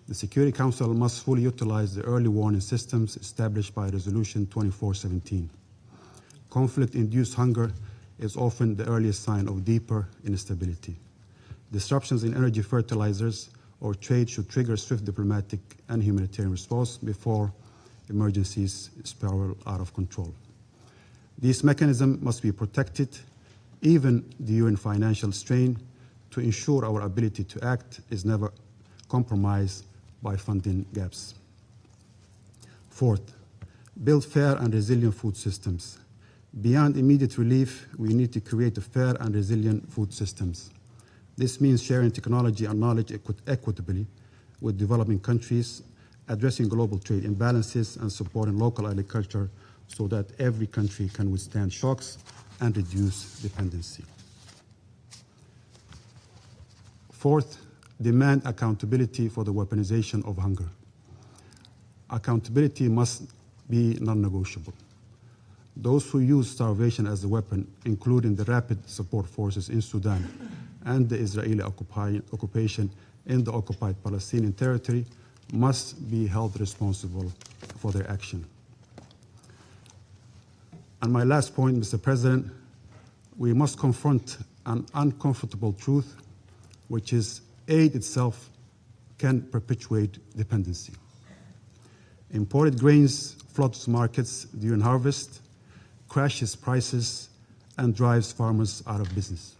The Security Council must fully utilize the early warning systems established by Resolution 2417. Conflict-induced hunger is often the earliest sign of deeper instability. Disruptions in energy fertilizers or trade should trigger swift diplomatic and humanitarian response before emergencies spiral out of control. These mechanisms must be protected even during financial strain to ensure our ability to act is never compromised by funding gaps. Fourth, build fair and resilient food systems. Beyond immediate relief, we need to create fair and resilient food systems. This means sharing technology and knowledge equitably with developing countries, addressing global trade imbalances, and supporting local agriculture so that every country can withstand shocks and reduce dependency. Fourth, demand accountability for the weaponization of hunger. Accountability must be non-negotiable. Those who use starvation as a weapon, including the Rapid Support Forces in Sudan and the Israeli occupation in the occupied Palestinian territory, must be held responsible for their action. And my last point, Mr. President, we must confront an uncomfortable truth, which is aid itself can perpetuate dependency. Imported grains floods markets during harvest, crashes prices, and drives farmers out of business.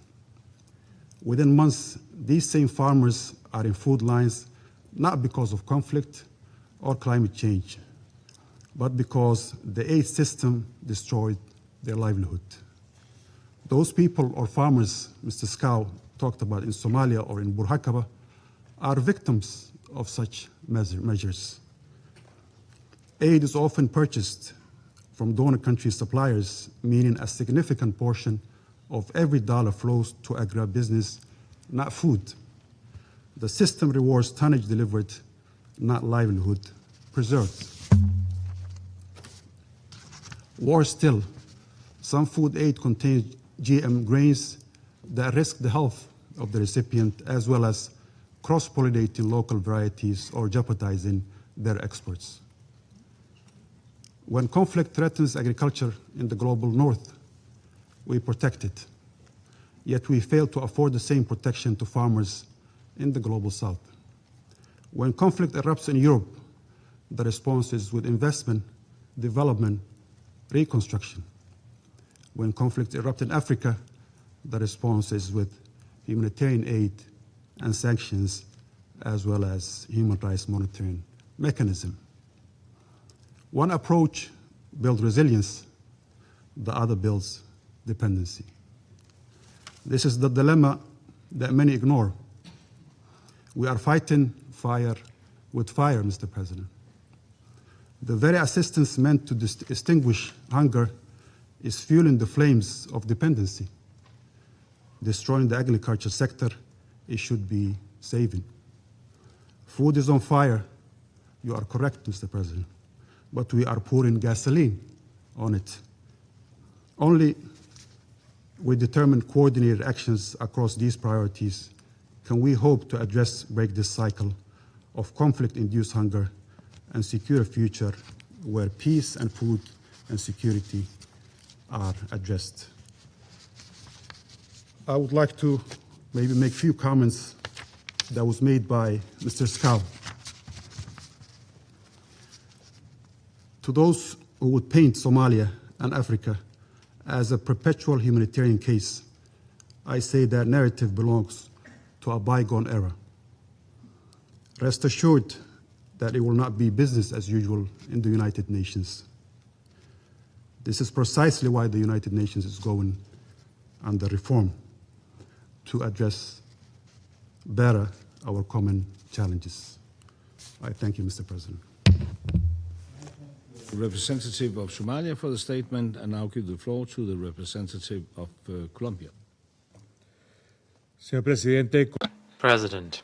Within months, these same farmers are in food lines not because of conflict or climate change, but because the aid system destroyed their livelihood. Those people or farmers Mr. Scow talked about in Somalia or in Burhakaba are victims of such measures. Aid is often purchased from donor country suppliers, meaning a significant portion of every dollar flows to agribusiness, not food. The system rewards tonnage delivered, not livelihood preserved. Worse still, some food aid contains GM grains that risk the health of the recipient, as well as cross-pollinating local varieties or jeopardizing their exports. When conflict threatens agriculture in the global north, we protect it. Yet we fail to afford the same protection to farmers in the global south. When conflict erupts in Europe, the response is with investment, development, reconstruction. When conflict erupts in Africa, the response is with humanitarian aid and sanctions, as well as human rights monitoring mechanism. One approach builds resilience, the other builds dependency. This is the dilemma that many ignore. We are fighting fire with fire, Mr. President. The very assistance meant to extinguish hunger is fueling the flames of dependency. Destroying the agriculture sector, it should be saving. Food is on fire. You are correct, Mr. President. But we are pouring gasoline on it. Only with determined coordinated actions across these priorities can we hope to break this cycle of conflict-induced hunger and secure a future where peace and food and security are addressed. I would like to maybe make a few comments that was made by Mr. Scow. To those who would paint Somalia and Africa as a perpetual humanitarian case, I say that narrative belongs to a bygone era. Rest assured that it will not be business as usual in the United Nations. This is precisely why the United Nations is going under reform, to address better our common challenges. I thank you, Mr. President. Representative of Somalia for the statement, and now give the floor to the representative of Colombia. Señor Presidente, President,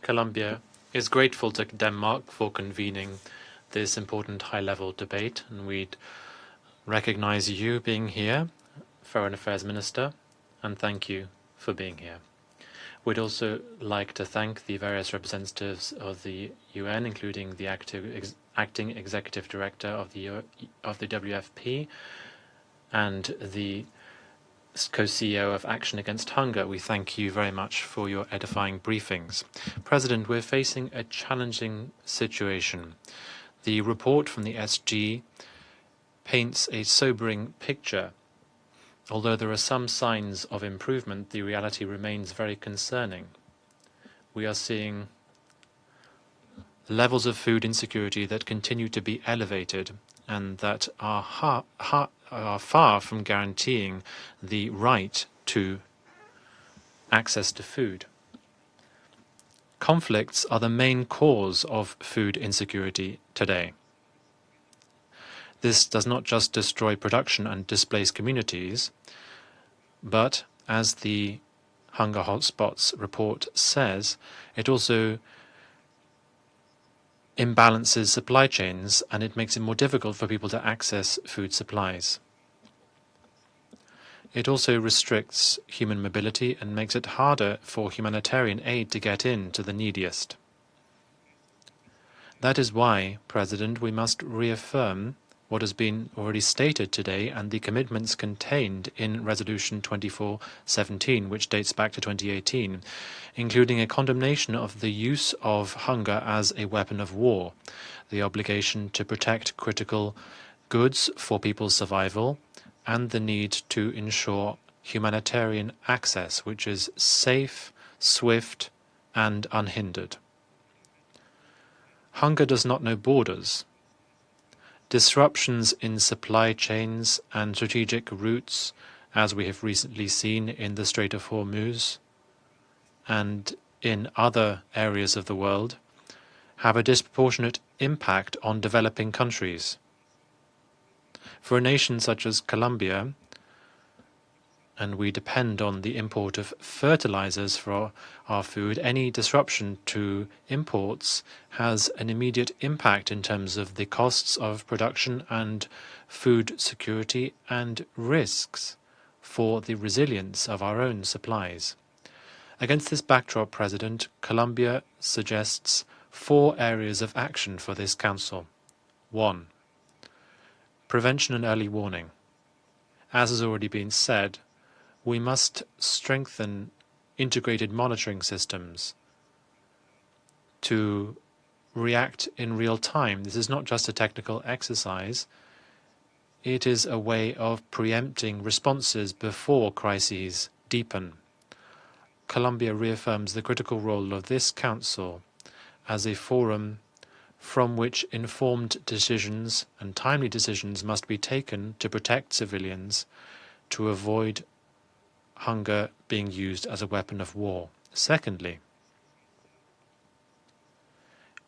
Colombia is grateful to Denmark for convening this important high-level debate, and we'd recognize you being here, Foreign Affairs Minister, and thank you for being here. We'd also like to thank the various representatives of the UN, including the acting executive director of the WFP and the co-CEO of Action Against Hunger. We thank you very much for your edifying briefings. President, we're facing a challenging situation. The report from the SG paints a sobering picture. Although there are some signs of improvement, the reality remains very concerning. We are seeing levels of food insecurity that continue to be elevated and that are far from guaranteeing the right to access to food. Conflicts are the main cause of food insecurity today. This does not just destroy production and displace communities, but, as the Hunger Hotspots report says, it also imbalances supply chains and it makes it more difficult for people to access food supplies. It also restricts human mobility and makes it harder for humanitarian aid to get in to the neediest. That is why, President, we must reaffirm what has been already stated today and the commitments contained in Resolution 2417, which dates back to 2018, including a condemnation of the use of hunger as a weapon of war, the obligation to protect critical goods for people's survival, and the need to ensure humanitarian access, which is safe, swift, and unhindered. Hunger does not know borders. Disruptions in supply chains and strategic routes, as we have recently seen in the Strait of Hormuz and in other areas of the world, have a disproportionate impact on developing countries. For a nation such as Colombia, and we depend on the import of fertilizers for our food, any disruption to imports has an immediate impact in terms of the costs of production and food security and risks for the resilience of our own supplies. Against this backdrop, President, Colombia suggests 4 areas of action for this Council. 1. Prevention and early warning. As has already been said, we must strengthen integrated monitoring systems to react in real time. This is not just a technical exercise. It is a way of preempting responses before crises deepen. Colombia reaffirms the critical role of this Council as a forum from which informed decisions and timely decisions must be taken to protect civilians, to avoid hunger being used as a weapon of war. Secondly,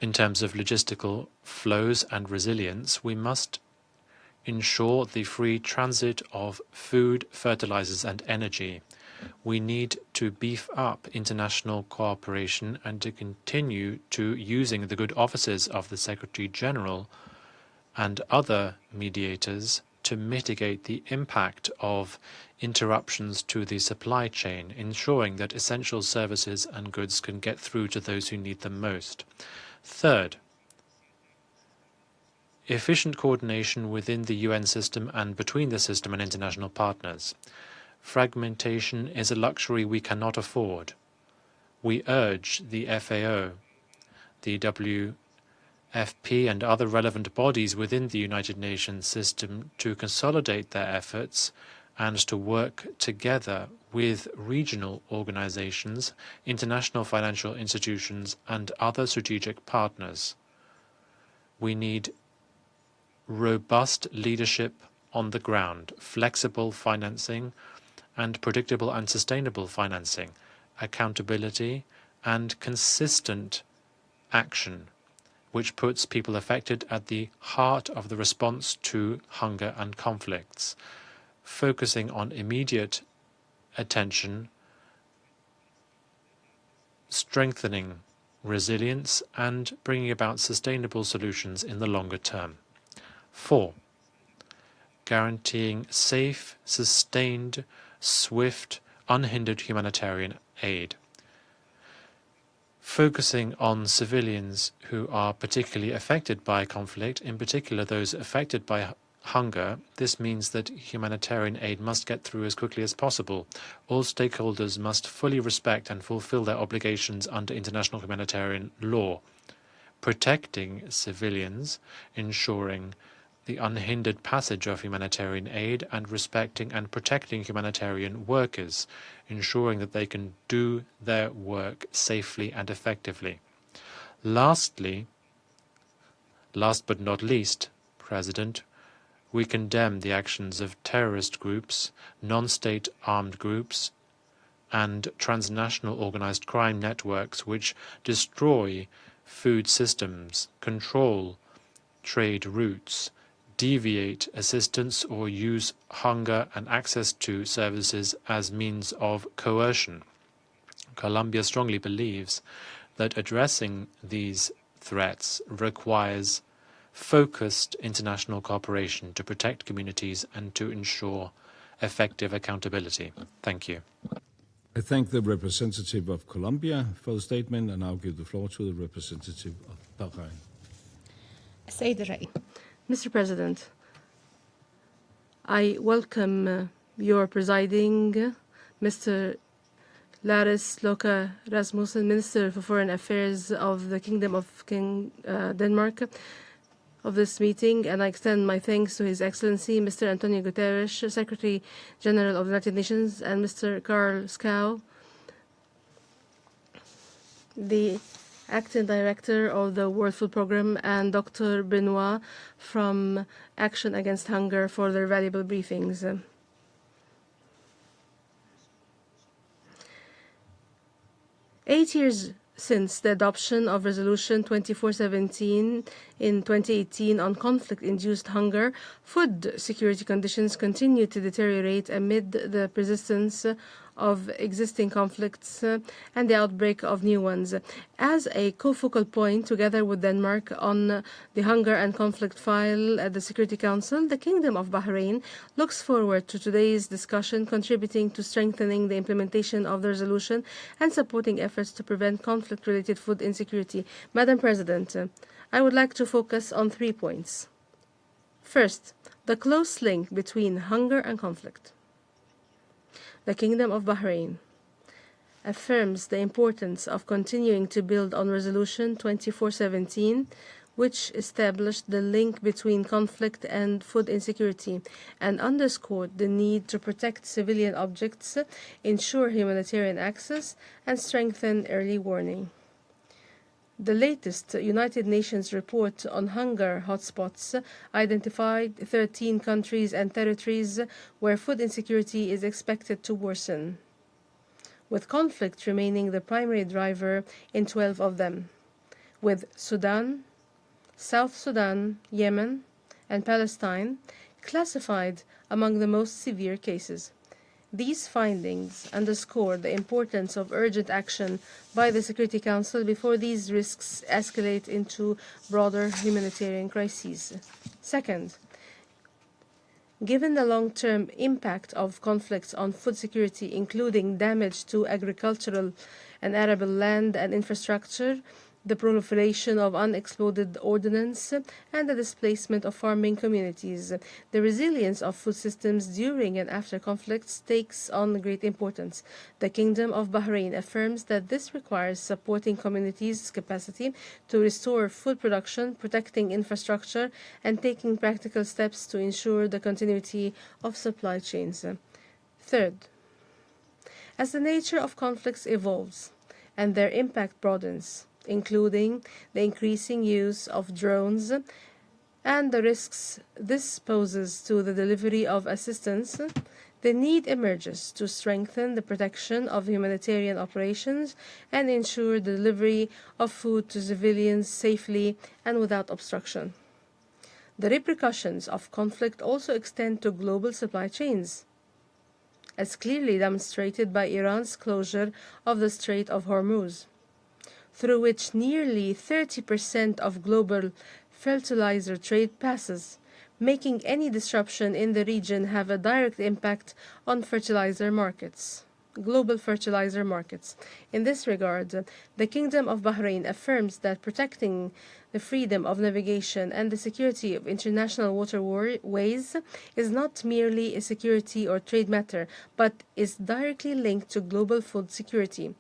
in terms of logistical flows and resilience, we must ensure the free transit of food, fertilizers, and energy. We need to beef up international cooperation and to continue to using the good offices of the Secretary General and other mediators to mitigate the impact of interruptions to the supply chain, ensuring that essential services and goods can get through to those who need them most. Third, efficient coordination within the UN system and between the system and international partners. Fragmentation is a luxury we cannot afford. We urge the FAO, the FP and other relevant bodies within the United Nations system to consolidate their efforts and to work together with regional organizations, international financial institutions, and other strategic partners. We need robust leadership on the ground, flexible financing, and predictable and sustainable financing, accountability, and consistent action, which puts people affected at the heart of the response to hunger and conflicts, focusing on immediate attention, strengthening resilience, and bringing about sustainable solutions in the longer term. 4. Guaranteeing safe, sustained, swift, unhindered humanitarian aid. Focusing on civilians who are particularly affected by conflict, in particular those affected by hunger, this means that humanitarian aid must get through as quickly as possible. All stakeholders must fully respect and fulfill their obligations under international humanitarian law, protecting civilians, ensuring the unhindered passage of humanitarian aid, and respecting and protecting humanitarian workers, ensuring that they can do their work safely and effectively. Lastly, last but not least, President, we condemn the actions of terrorist groups, non-state armed groups, and transnational organized crime networks which destroy food systems, control trade routes, deviate assistance, or use hunger and access to services as means of coercion. Colombia strongly believes that addressing these threats requires focused international cooperation to protect communities and to ensure effective accountability. Thank you. I thank the representative of Colombia for the statement, and I'll give the floor to the representative of Bahrain. Mr. President, I welcome your presiding, Mr. Laris Loka Rasmussen, Minister for Foreign Affairs of the Kingdom of Denmark, of this meeting, and I extend my thanks to His Excellency, Mr. Antonio Guterres, Secretary General of the United Nations, and Mr. Karl Skau, the Acting Director of the World Food Programme, and Dr. Benoit from Action Against Hunger for their valuable briefings. 8 years since the adoption of Resolution 2417 in 2018 on conflict-induced hunger, food security conditions continue to deteriorate amid the persistence of existing conflicts and the outbreak of new ones. As a co-focal point, together with Denmark, on the hunger and conflict file at the Security Council, the Kingdom of Bahrain looks forward to today's discussion, contributing to strengthening the implementation of the resolution and supporting efforts to prevent conflict-related food insecurity. Madam President, I would like to focus on 3 points. First, the close link between hunger and conflict. The Kingdom of Bahrain affirms the importance of continuing to build on Resolution 2417, which established the link between conflict and food insecurity, and underscored the need to protect civilian objects, ensure humanitarian access, and strengthen early warning. The latest United Nations report on hunger hotspots identified 13 countries and territories where food insecurity is expected to worsen, with conflict remaining the primary driver in 12 of them, with Sudan, South Sudan, Yemen, and Palestine classified among the most severe cases. These findings underscore the importance of urgent action by the Security Council before these risks escalate into broader humanitarian crises. Second, given the long-term impact of conflicts on food security, including damage to agricultural and arable land and infrastructure, the proliferation of unexploded ordnance, and the displacement of farming communities. The resilience of food systems during and after conflicts takes on great importance. The Kingdom of Bahrain affirms that this requires supporting communities' capacity to restore food production, protecting infrastructure, and taking practical steps to ensure the continuity of supply chains. Third, as the nature of conflicts evolves and their impact broadens, including the increasing use of drones and the risks this poses to the delivery of assistance, the need emerges to strengthen the protection of humanitarian operations and ensure the delivery of food to civilians safely and without obstruction. The repercussions of conflict also extend to global supply chains, as clearly demonstrated by Iran's closure of the Strait of Hormuz, through which nearly 30% of global fertilizer trade passes, making any disruption in the region have a direct impact on global fertilizer markets. In this regard, the Kingdom of Bahrain affirms that protecting the freedom of navigation and the security of international waterways is not merely a security or trade matter, but is directly linked to global food security.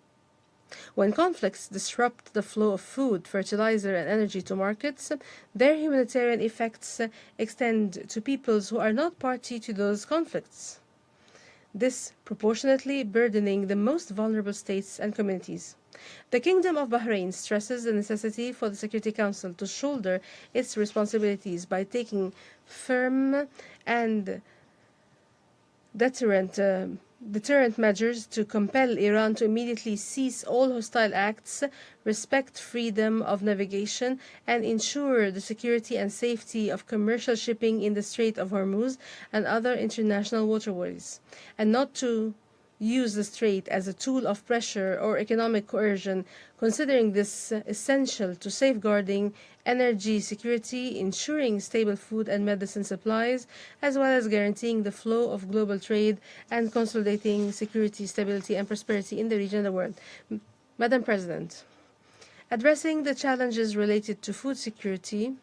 When conflicts disrupt the flow of food, fertilizer, and energy to markets, their humanitarian effects extend to peoples who are not party to those conflicts, disproportionately burdening the most vulnerable states and communities. The Kingdom of Bahrain stresses the necessity for the Security Council to shoulder its responsibilities by taking firm and deterrent measures to compel Iran to immediately cease all hostile acts, respect freedom of navigation, and ensure the security and safety of commercial shipping in the Strait of Hormuz and other international waterways, and not to use the strait as a tool of pressure or economic coercion, considering this essential to safeguarding energy security, ensuring stable food and medicine supplies, as well as guaranteeing the flow of global trade and consolidating security, stability, and prosperity in the region and the world. Madam President, addressing the challenges related to food security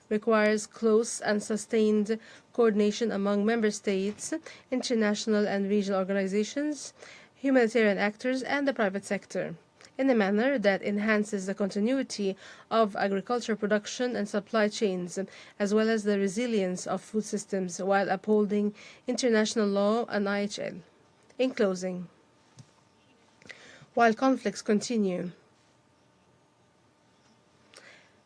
requires close and sustained coordination among member states, international and regional organizations, humanitarian actors, and the private sector, in a manner that enhances the continuity of agriculture production and supply chains, as well as the resilience of food systems, while upholding international law and IHL. In closing, while conflicts continue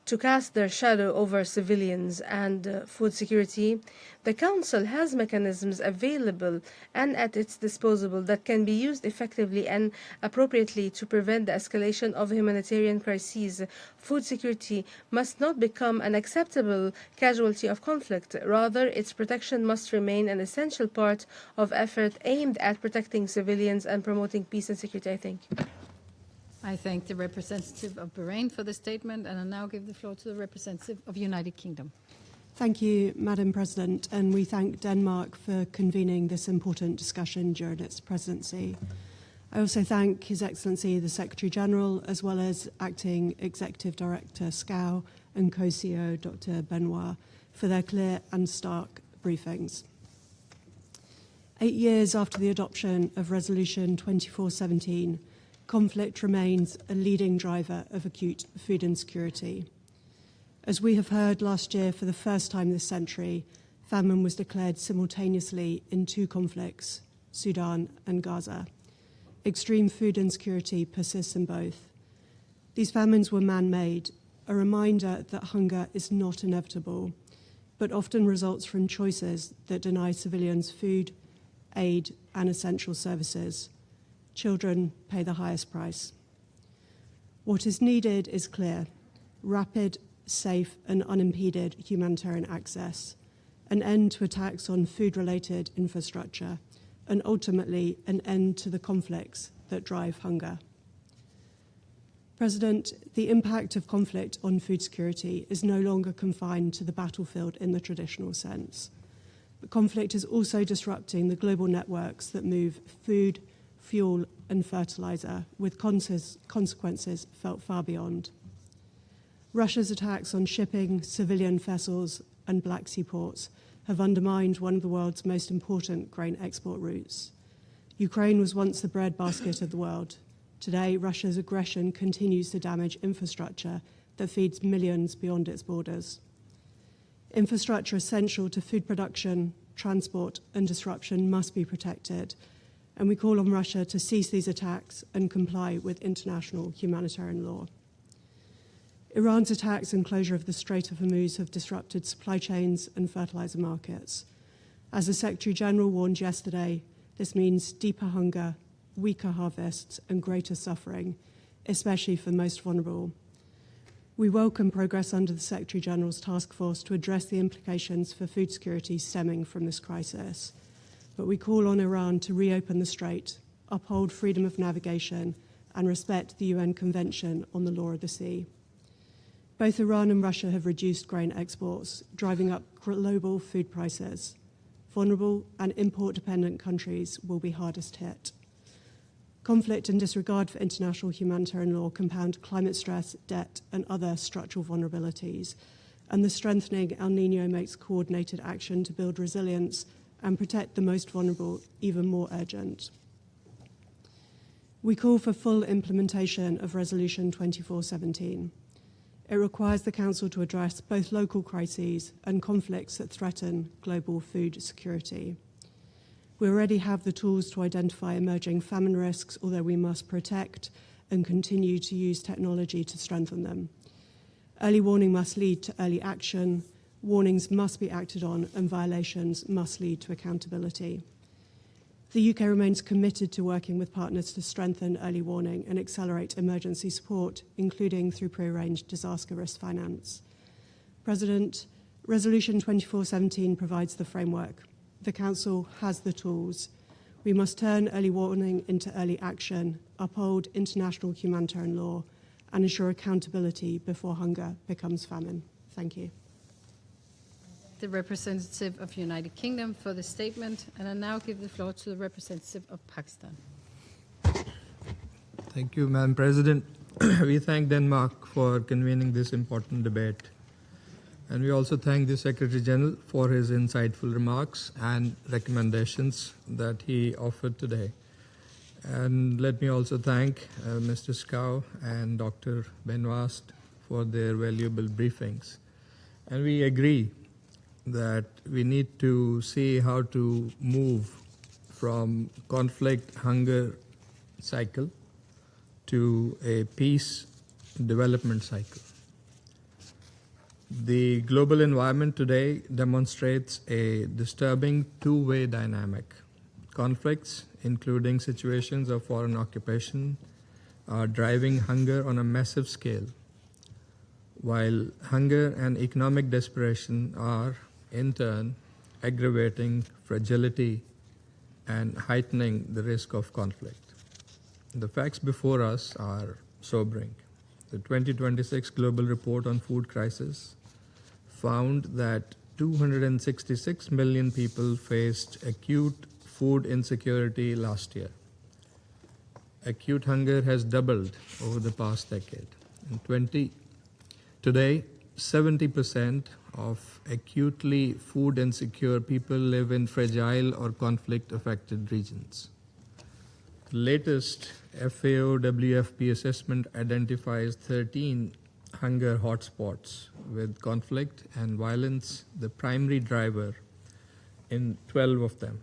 to cast their shadow over civilians and food security, the Council has mechanisms available and at its disposal that can be used effectively and appropriately to prevent the escalation of humanitarian crises. Food security must not become an acceptable casualty of conflict. Rather, its protection must remain an essential part of effort aimed at protecting civilians and promoting peace and security. I thank you. I thank the representative of Bahrain for the statement, and I now give the floor to the representative of United Kingdom. Thank you, Madam President, and we thank Denmark for convening this important discussion during its presidency. I also thank His Excellency the Secretary-General, as well as Acting Executive Director Scow and Co-CEO Dr. Benoit, for their clear and stark briefings. 8 years after the adoption of Resolution 2417, conflict remains a leading driver of acute food insecurity. As we have heard last year, for the first time this century, famine was declared simultaneously in two conflicts, Sudan and Gaza. Extreme food insecurity persists in both. These famines were man-made, a reminder that hunger is not inevitable, but often results from choices that deny civilians food, aid, and essential services. Children pay the highest price. What is needed is clear: rapid, safe, and unimpeded humanitarian access, an end to attacks on food-related infrastructure, and ultimately an end to the conflicts that drive hunger. President, the impact of conflict on food security is no longer confined to the battlefield in the traditional sense. But conflict is also disrupting the global networks that move food, fuel, and fertilizer, with consequences felt far beyond. Russia's attacks on shipping, civilian vessels, and Black Sea ports have undermined one of the world's most important grain export routes. Ukraine was once the breadbasket of the world. Today, Russia's aggression continues to damage infrastructure that feeds millions beyond its borders. Infrastructure essential to food production, transport, and disruption must be protected, and we call on Russia to cease these attacks and comply with international humanitarian law. Iran's attacks and closure of the Strait of Hormuz have disrupted supply chains and fertilizer markets. As the Secretary General warned yesterday, this means deeper hunger, weaker harvests, and greater suffering, especially for the most vulnerable. We welcome progress under the Secretary General's task force to address the implications for food security stemming from this crisis. But we call on Iran to reopen the strait, uphold freedom of navigation, and respect the UN Convention on the Law of the Sea. Both Iran and Russia have reduced grain exports, driving up global food prices. Vulnerable and import-dependent countries will be hardest hit. Conflict and disregard for international humanitarian law compound climate stress, debt, and other structural vulnerabilities, and the strengthening El Niño makes coordinated action to build resilience and protect the most vulnerable even more urgent. We call for full implementation of Resolution 2417. It requires the Council to address both local crises and conflicts that threaten global food security. We already have the tools to identify emerging famine risks, although we must protect and continue to use technology to strengthen them. Early warning must lead to early action, warnings must be acted on, and violations must lead to accountability. The UK remains committed to working with partners to strengthen early warning and accelerate emergency support, including through prearranged disaster risk finance. President, Resolution 2417 provides the framework. The Council has the tools. We must turn early warning into early action, uphold international humanitarian law, and ensure accountability before hunger becomes famine. Thank you. The representative of United Kingdom for the statement, and I now give the floor to the representative of Pakistan. Thank you, Madam President. We thank Denmark for convening this important debate. And we also thank the Secretary General for his insightful remarks and recommendations that he offered today. And let me also thank Mr. Scow and Dr. Benoist for their valuable briefings. And we agree that we need to see how to move from conflict, hunger cycle to a peace development cycle. The global environment today demonstrates a disturbing two-way dynamic. Conflicts, including situations of foreign occupation, are driving hunger on a massive scale, while hunger and economic desperation are, in turn, aggravating fragility and heightening the risk of conflict. The facts before us are sobering. The 2026 Global Report on Food Crisis found that 266 million people faced acute food insecurity last year. Acute hunger has doubled over the past decade. Today, 70% of acutely food insecure people live in fragile or conflict-affected regions. The latest FAO-WFP assessment identifies 13 hunger hotspots, with conflict and violence the primary driver in 12 of them.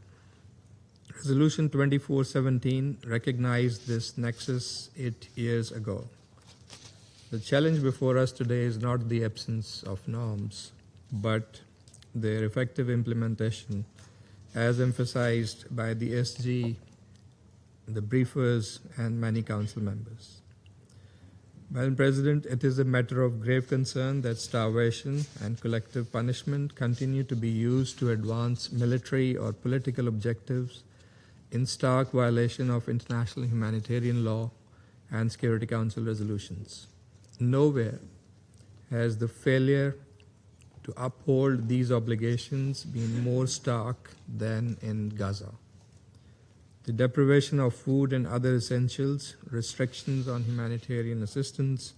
Resolution 2417 recognized this nexus 8 years ago. The challenge before us today is not the absence of norms, but their effective implementation, as emphasized by the SG, the briefers, and many council members. Madam President, it is a matter of grave concern that starvation and collective punishment continue to be used to advance military or political objectives in stark violation of international humanitarian law and Security Council resolutions. Nowhere has the failure to uphold these obligations been more stark than in Gaza. The deprivation of food and other essentials, restrictions on humanitarian assistance,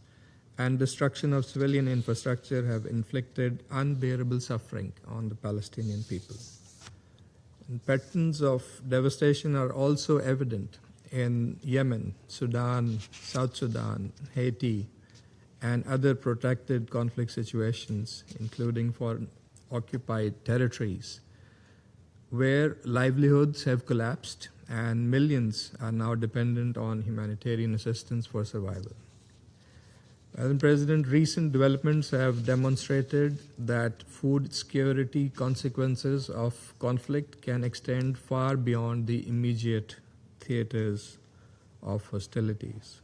and destruction of civilian infrastructure have inflicted unbearable suffering on the Palestinian people. And patterns of devastation are also evident in Yemen, Sudan, South Sudan, Haiti, and other protected conflict situations, including foreign occupied territories, where livelihoods have collapsed and millions are now dependent on humanitarian assistance for survival. Madam President, recent developments have demonstrated that food security consequences of conflict can extend far beyond the immediate theaters of hostilities.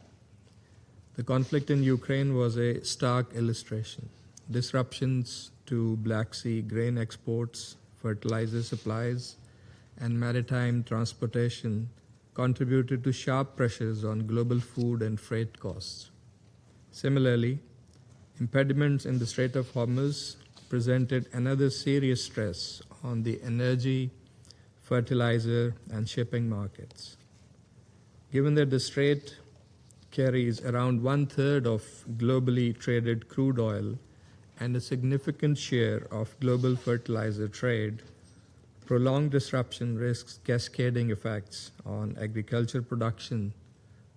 The conflict in Ukraine was a stark illustration. Disruptions to Black Sea grain exports, fertilizer supplies, and maritime transportation contributed to sharp pressures on global food and freight costs. Similarly, impediments in the Strait of Hormuz presented another serious stress on the energy, fertilizer, and shipping markets. Given that the strait carries around 1/3 of globally traded crude oil and a significant share of global fertilizer trade, prolonged disruption risks cascading effects on agriculture production,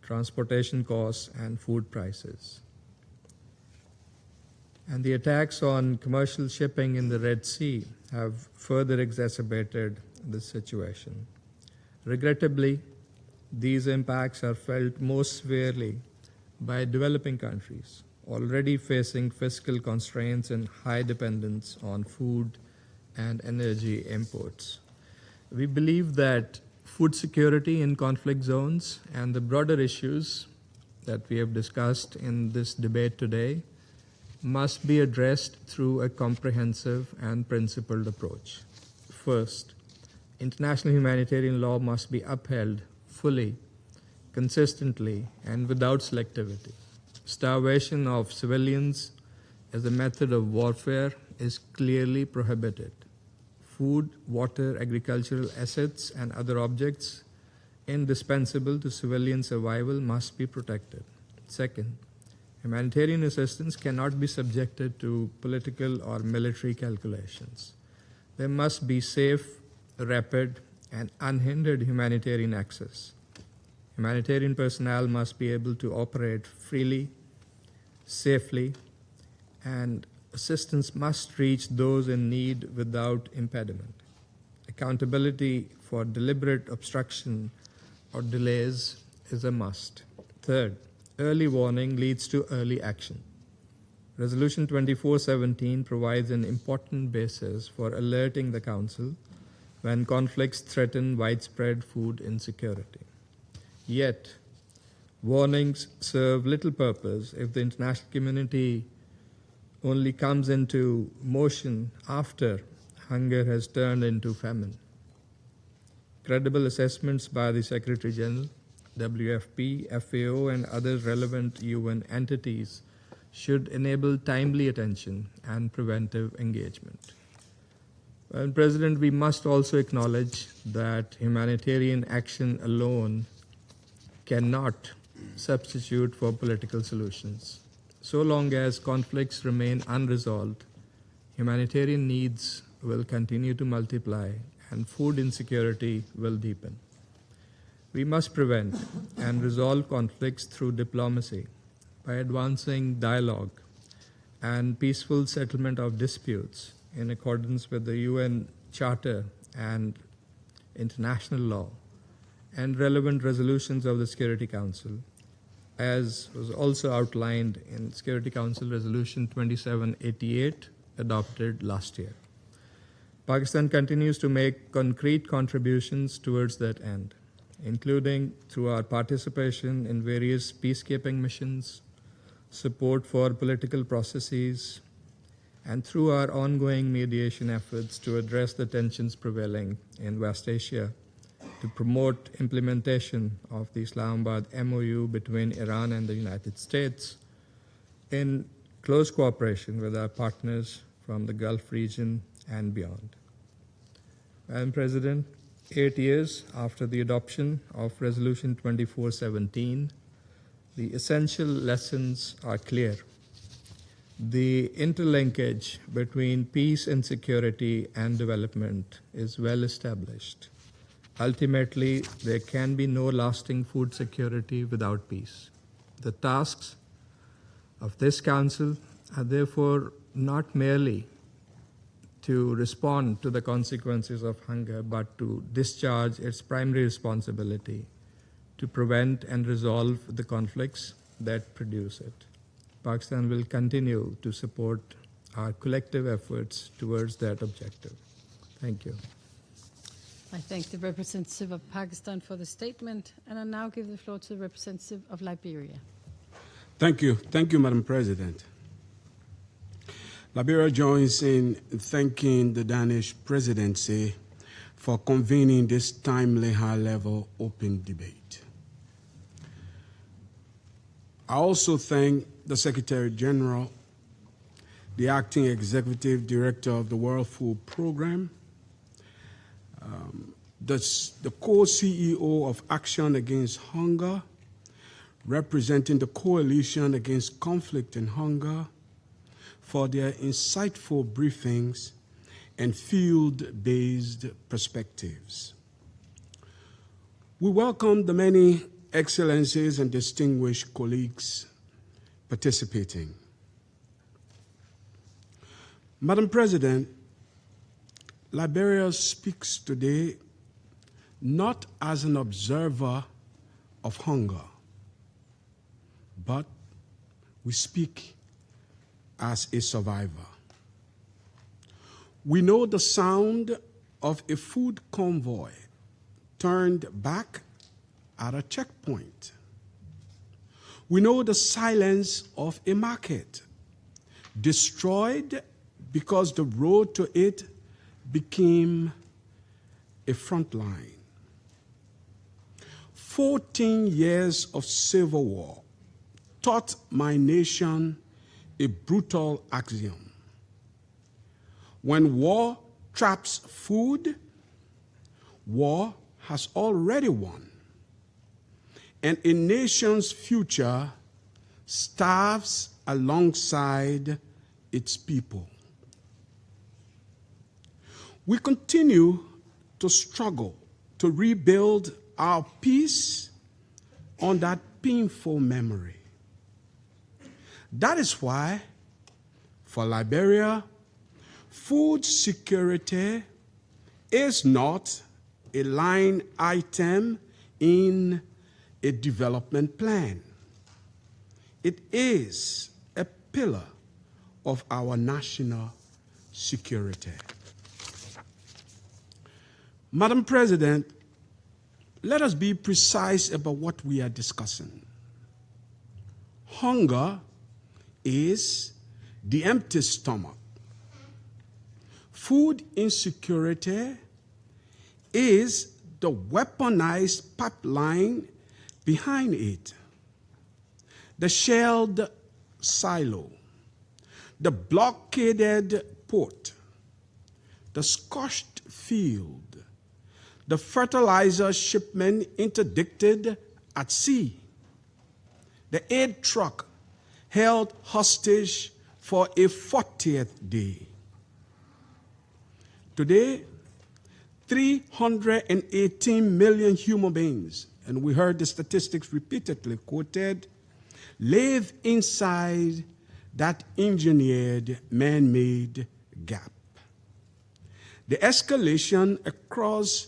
transportation costs, and food prices. And the attacks on commercial shipping in the Red Sea have further exacerbated this situation. Regrettably, these impacts are felt most severely by developing countries, already facing fiscal constraints and high dependence on food and energy imports. We believe that food security in conflict zones and the broader issues that we have discussed in this debate today must be addressed through a comprehensive and principled approach. First, international humanitarian law must be upheld fully, consistently, and without selectivity. Starvation of civilians as a method of warfare is clearly prohibited. Food, water, agricultural assets, and other objects indispensable to civilian survival must be protected. Second, humanitarian assistance cannot be subjected to political or military calculations. There must be safe, rapid, and unhindered humanitarian access. Humanitarian personnel must be able to operate freely, safely, and assistance must reach those in need without impediment. Accountability for deliberate obstruction or delays is a must. Third, early warning leads to early action. Resolution 2417 provides an important basis for alerting the Council when conflicts threaten widespread food insecurity. Yet, warnings serve little purpose if the international community only comes into motion after hunger has turned into famine. Credible assessments by the Secretary General, WFP, FAO, and other relevant UN entities should enable timely attention and preventive engagement. Well, President, we must also acknowledge that humanitarian action alone cannot substitute for political solutions. So long as conflicts remain unresolved, humanitarian needs will continue to multiply and food insecurity will deepen. We must prevent and resolve conflicts through diplomacy by advancing dialogue and peaceful settlement of disputes in accordance with the UN Charter and international law and relevant resolutions of the Security Council, as was also outlined in Security Council Resolution 2788 adopted last year. Pakistan continues to make concrete contributions towards that end, including through our participation in various peacekeeping missions, support for political processes, and through our ongoing mediation efforts to address the tensions prevailing in West Asia, to promote implementation of the Islamabad MOU between Iran and the United States in close cooperation with our partners from the Gulf region and beyond. Madam President, 8 years after the adoption of Resolution 2417, the essential lessons are clear. The interlinkage between peace and security and development is well established. Ultimately, there can be no lasting food security without peace. The tasks of this Council are therefore not merely to respond to the consequences of hunger, but to discharge its primary responsibility to prevent and resolve the conflicts that produce it. Pakistan will continue to support our collective efforts towards that objective. Thank you. I thank the representative of Pakistan for the statement, and I now give the floor to the representative of Liberia. Thank you. Thank you, Madam President. Liberia joins in thanking the Danish presidency for convening this timely high-level open debate. I also thank the Secretary General, the Acting Executive Director of the World Food Program, the co-CEO of Action Against Hunger, representing the Coalition Against Conflict and Hunger, for their insightful briefings and field-based perspectives. We welcome the many excellencies and distinguished colleagues participating. Madam President, Liberia speaks today not as an observer of hunger, but we speak as a survivor. We know the sound of a food convoy turned back at a checkpoint. We know the silence of a market destroyed because the road to it became a front line. 14 years of civil war taught my nation a brutal axiom. When war traps food, war has already won, and a nation's future starves alongside its people. We continue to struggle to rebuild our peace on that painful memory. That is why, for Liberia, food security is not a line item in a development plan. It is a pillar of our national security. Madam President, let us be precise about what we are discussing. Hunger is the empty stomach. Food insecurity is the weaponized pipeline behind it. The shelled silo, the blockaded port, the scorched field, the fertilizer shipment interdicted at sea, the aid truck held hostage for a 40th day. Today, 318 million human beings, and we heard the statistics repeatedly quoted, live inside that engineered, man-made gap. The escalation across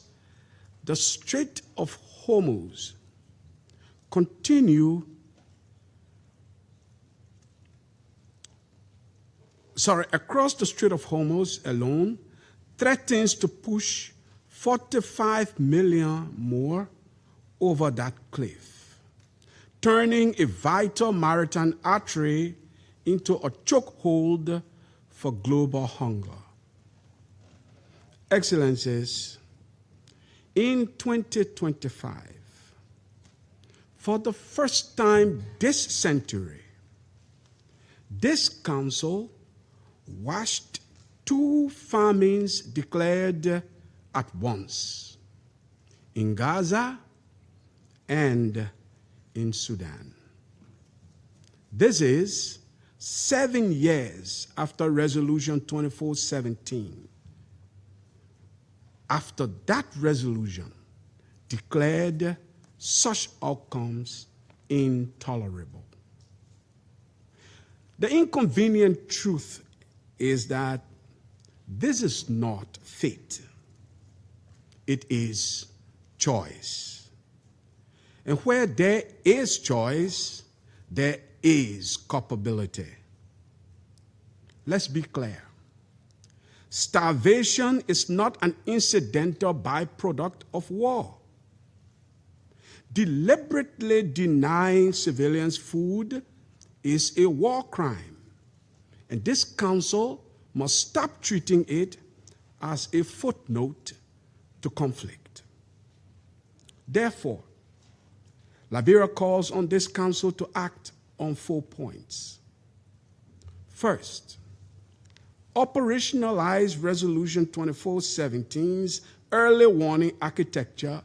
the Strait of Hormuz across the Strait of Hormuz alone threatens to push 45 million more over that cliff, turning a vital maritime artery into a chokehold for global hunger. Excellencies, in 2025, for the first time this century, this Council watched two famines declared at once, in Gaza and in Sudan. This is 7 years after Resolution 2417, after that resolution declared such outcomes intolerable. The inconvenient truth is that this is not fate. It is choice. And where there is choice, there is culpability. Let's be clear. Starvation is not an incidental byproduct of war. Deliberately denying civilians food is a war crime, and this council must stop treating it as a footnote to conflict. Therefore, Liberia calls on this council to act on 4 points. First, operationalize Resolution 2417's early warning architecture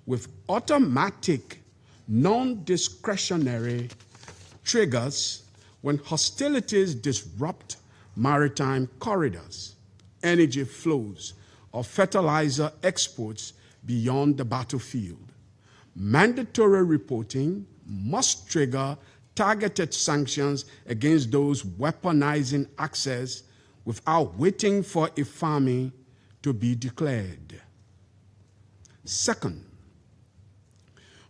with automatic, non-discretionary triggers when hostilities disrupt maritime corridors, energy flows, or fertilizer exports beyond the battlefield. Mandatory reporting must trigger targeted sanctions against those weaponizing access without waiting for a famine to be declared. Second,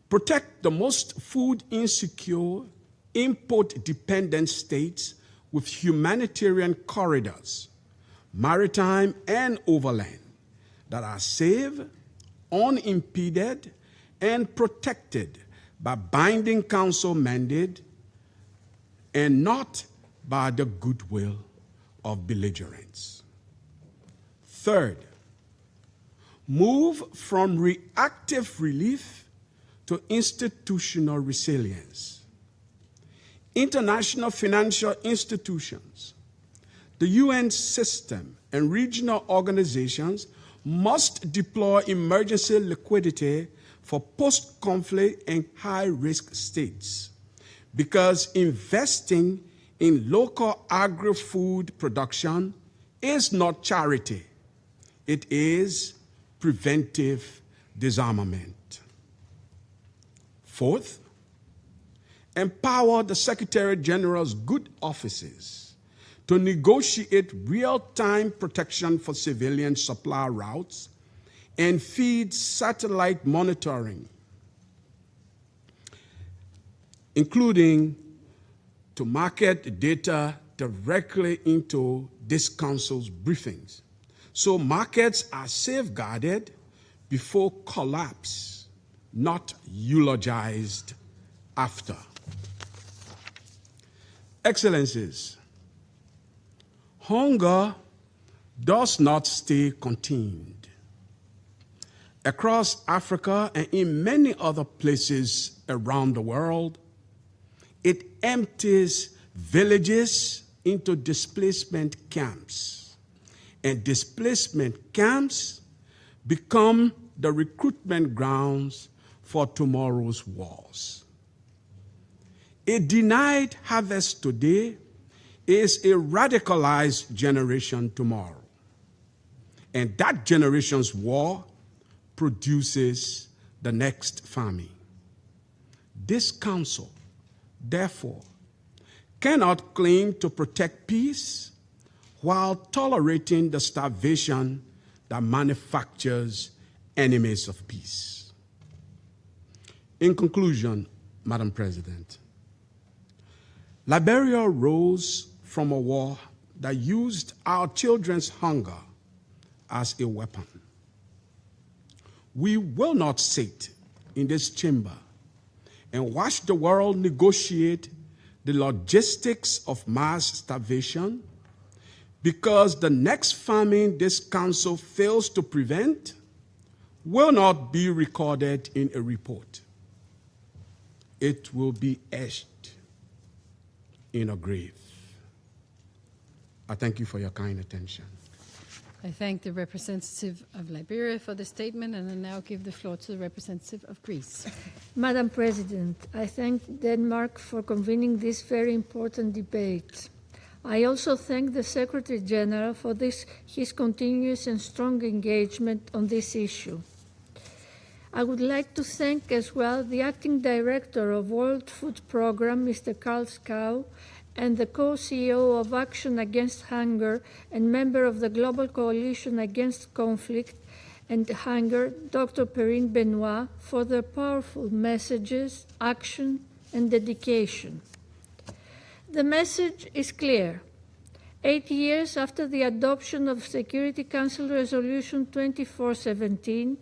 protect the most food insecure, import-dependent states with humanitarian corridors, maritime and overland, that are safe, unimpeded, and protected by binding council mandate and not by the goodwill of belligerents. Third, move from reactive relief to institutional resilience. International financial institutions, the UN system, and regional organizations must deploy emergency liquidity for post-conflict and high-risk states, because investing in local agri-food production is not charity. It is preventive disarmament. Fourth, empower the Secretary General's good offices to negotiate real-time protection for civilian supply routes and feed satellite monitoring, including to market data directly into this council's briefings, so markets are safeguarded before collapse, not eulogized after. Excellencies, hunger does not stay contained. Across Africa and in many other places around the world, it empties villages into displacement camps, and displacement camps become the recruitment grounds for tomorrow's wars. A denied harvest today is a radicalized generation tomorrow, and that generation's war produces the next famine. This council, therefore, cannot claim to protect peace while tolerating the starvation that manufactures enemies of peace. In conclusion, Madam President, Liberia rose from a war that used our children's hunger as a weapon. We will not sit in this chamber and watch the world negotiate the logistics of mass starvation, because the next famine this council fails to prevent will not be recorded in a report. It will be etched in a grave. I thank you for your kind attention. I thank the representative of Liberia for the statement, and I now give the floor to the representative of Greece. Madam President, I thank Denmark for convening this very important debate. I also thank the Secretary General for his continuous and strong engagement on this issue. I would like to thank as well the Acting Director of World Food Programme, Mr. Karl Skau, and the co-CEO of Action Against Hunger and member of the Global Coalition Against Conflict and Hunger, Dr. Perrine Benoit, for their powerful messages, action, and dedication. The message is clear. 8 years after the adoption of Security Council Resolution 2417,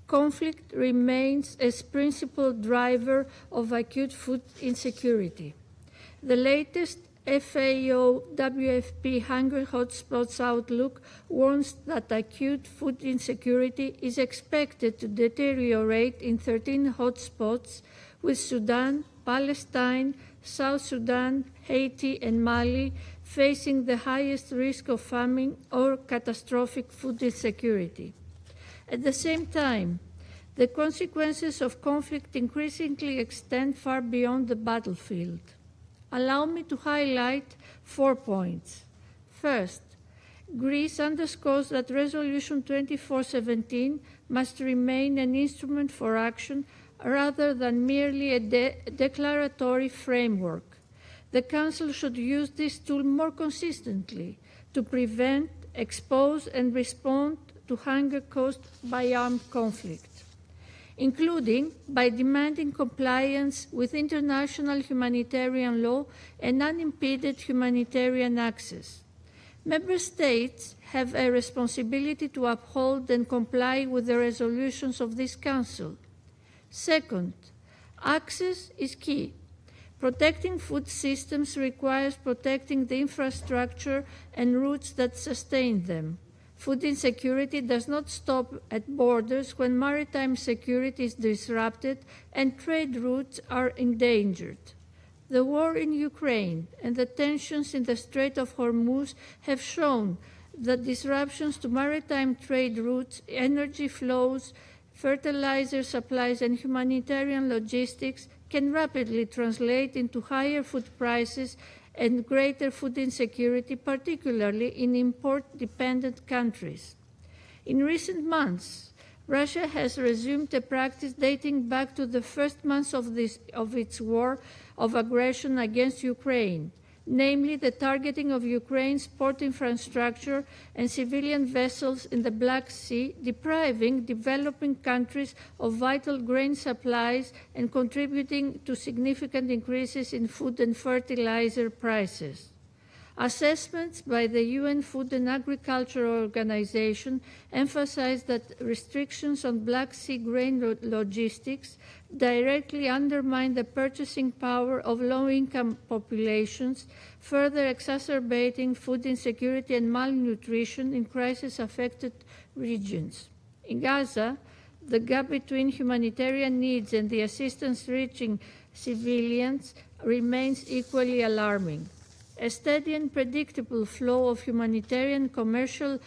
conflict remains as principal driver of acute food insecurity. The latest FAO WFP Hunger Hotspots Outlook warns that acute food insecurity is expected to deteriorate in 13 hotspots, with Sudan, Palestine, South Sudan, Haiti, and Mali facing the highest risk of famine or catastrophic food insecurity. At the same time, the consequences of conflict increasingly extend far beyond the battlefield. Allow me to highlight 4 points. First, Greece underscores that Resolution 2417 must remain an instrument for action rather than merely a declaratory framework. The Council should use this tool more consistently to prevent, expose, and respond to hunger caused by armed conflict, including by demanding compliance with international humanitarian law and unimpeded humanitarian access. Member States have a responsibility to uphold and comply with the resolutions of this Council. Second, access is key. Protecting food systems requires protecting the infrastructure and routes that sustain them. Food insecurity does not stop at borders when maritime security is disrupted and trade routes are endangered. The war in Ukraine and the tensions in the Strait of Hormuz have shown that disruptions to maritime trade routes, energy flows, fertilizer supplies, and humanitarian logistics can rapidly translate into higher food prices and greater food insecurity, particularly in import-dependent countries. In recent months, Russia has resumed a practice dating back to the first months of its war of aggression against Ukraine, namely the targeting of Ukraine's port infrastructure and civilian vessels in the Black Sea, depriving developing countries of vital grain supplies and contributing to significant increases in food and fertilizer prices. Assessments by the UN Food and Agriculture Organization emphasize that restrictions on Black Sea grain logistics directly undermine the purchasing power of low-income populations, further exacerbating food insecurity and malnutrition in crisis-affected regions. In Gaza, the gap between humanitarian needs and the assistance reaching civilians remains equally alarming. A steady and predictable flow of humanitarian, commercial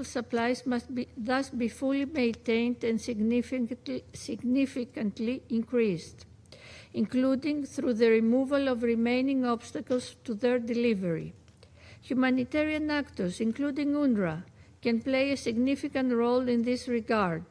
supplies must thus be fully maintained and significantly increased, including through the removal of remaining obstacles to their delivery. Humanitarian actors, including UNRWA, can play a significant role in this regard.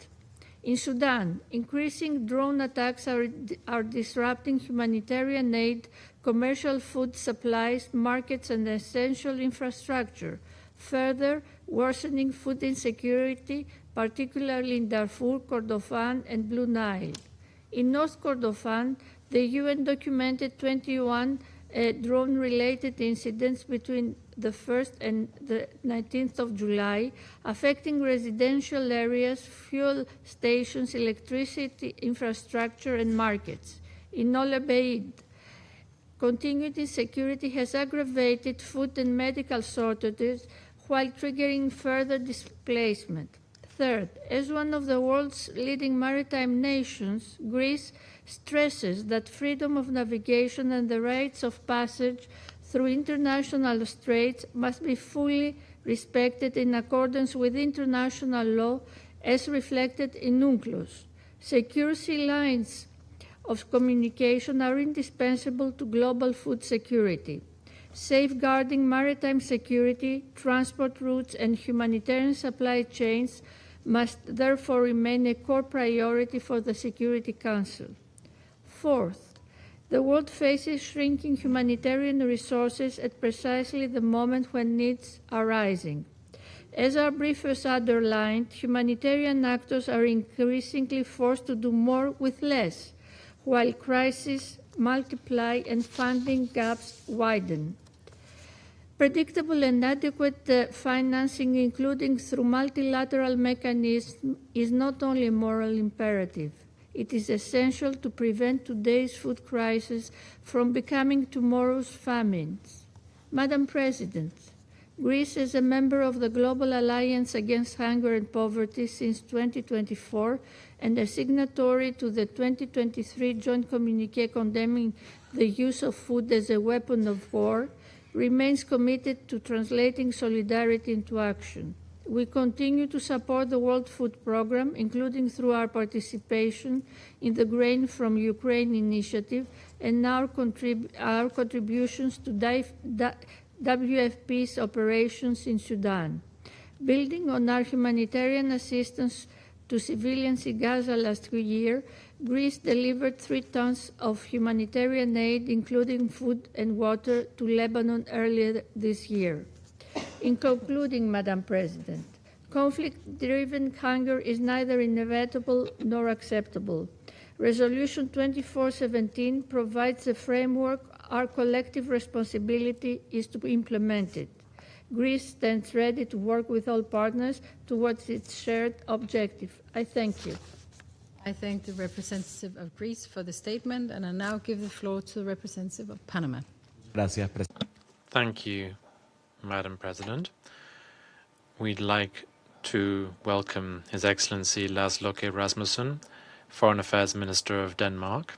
In Sudan, increasing drone attacks are disrupting humanitarian aid, commercial food supplies, markets, and essential infrastructure, further worsening food insecurity, particularly in Darfur, Kordofan, and Blue Nile. In North Kordofan, the UN documented 21 drone-related incidents between the 1st and the 19th of July, affecting residential areas, fuel stations, electricity infrastructure, and markets. In Olabeid, continued insecurity has aggravated food and medical shortages while triggering further displacement. Third, as one of the world's leading maritime nations, Greece stresses that freedom of navigation and the rights of passage through international straits must be fully respected in accordance with international law as reflected in UNCLOS. Secure sea lines of communication are indispensable to global food security. Safeguarding maritime security, transport routes, and humanitarian supply chains must therefore remain a core priority for the Security Council. Fourth, the world faces shrinking humanitarian resources at precisely the moment when needs are rising. As our briefers underlined, humanitarian actors are increasingly forced to do more with less, while crises multiply and funding gaps widen. Predictable and adequate financing, including through multilateral mechanisms, is not only a moral imperative. It is essential to prevent today's food crisis from becoming tomorrow's famines. Madam President, Greece, as a member of the Global Alliance Against Hunger and Poverty since 2024 and a signatory to the 2023 Joint Communiqué condemning the use of food as a weapon of war, remains committed to translating solidarity into action. We continue to support the World Food Programme, including through our participation in the Grain from Ukraine initiative and our contributions to WFP's operations in Sudan. Building on our humanitarian assistance to civilians in Gaza last year, Greece delivered 3 tons of humanitarian aid, including food and water, to Lebanon earlier this year. In concluding, Madam President, conflict-driven hunger is neither inevitable nor acceptable. Resolution 2417 provides a framework. Our collective responsibility is to implement it. Greece stands ready to work with all partners towards its shared objective. I thank you. I thank the representative of Greece for the statement, and I now give the floor to the representative of Panama. Thank you, Madam President. We'd like to welcome His Excellency Lars Løkke Rasmussen, Foreign Affairs Minister of Denmark,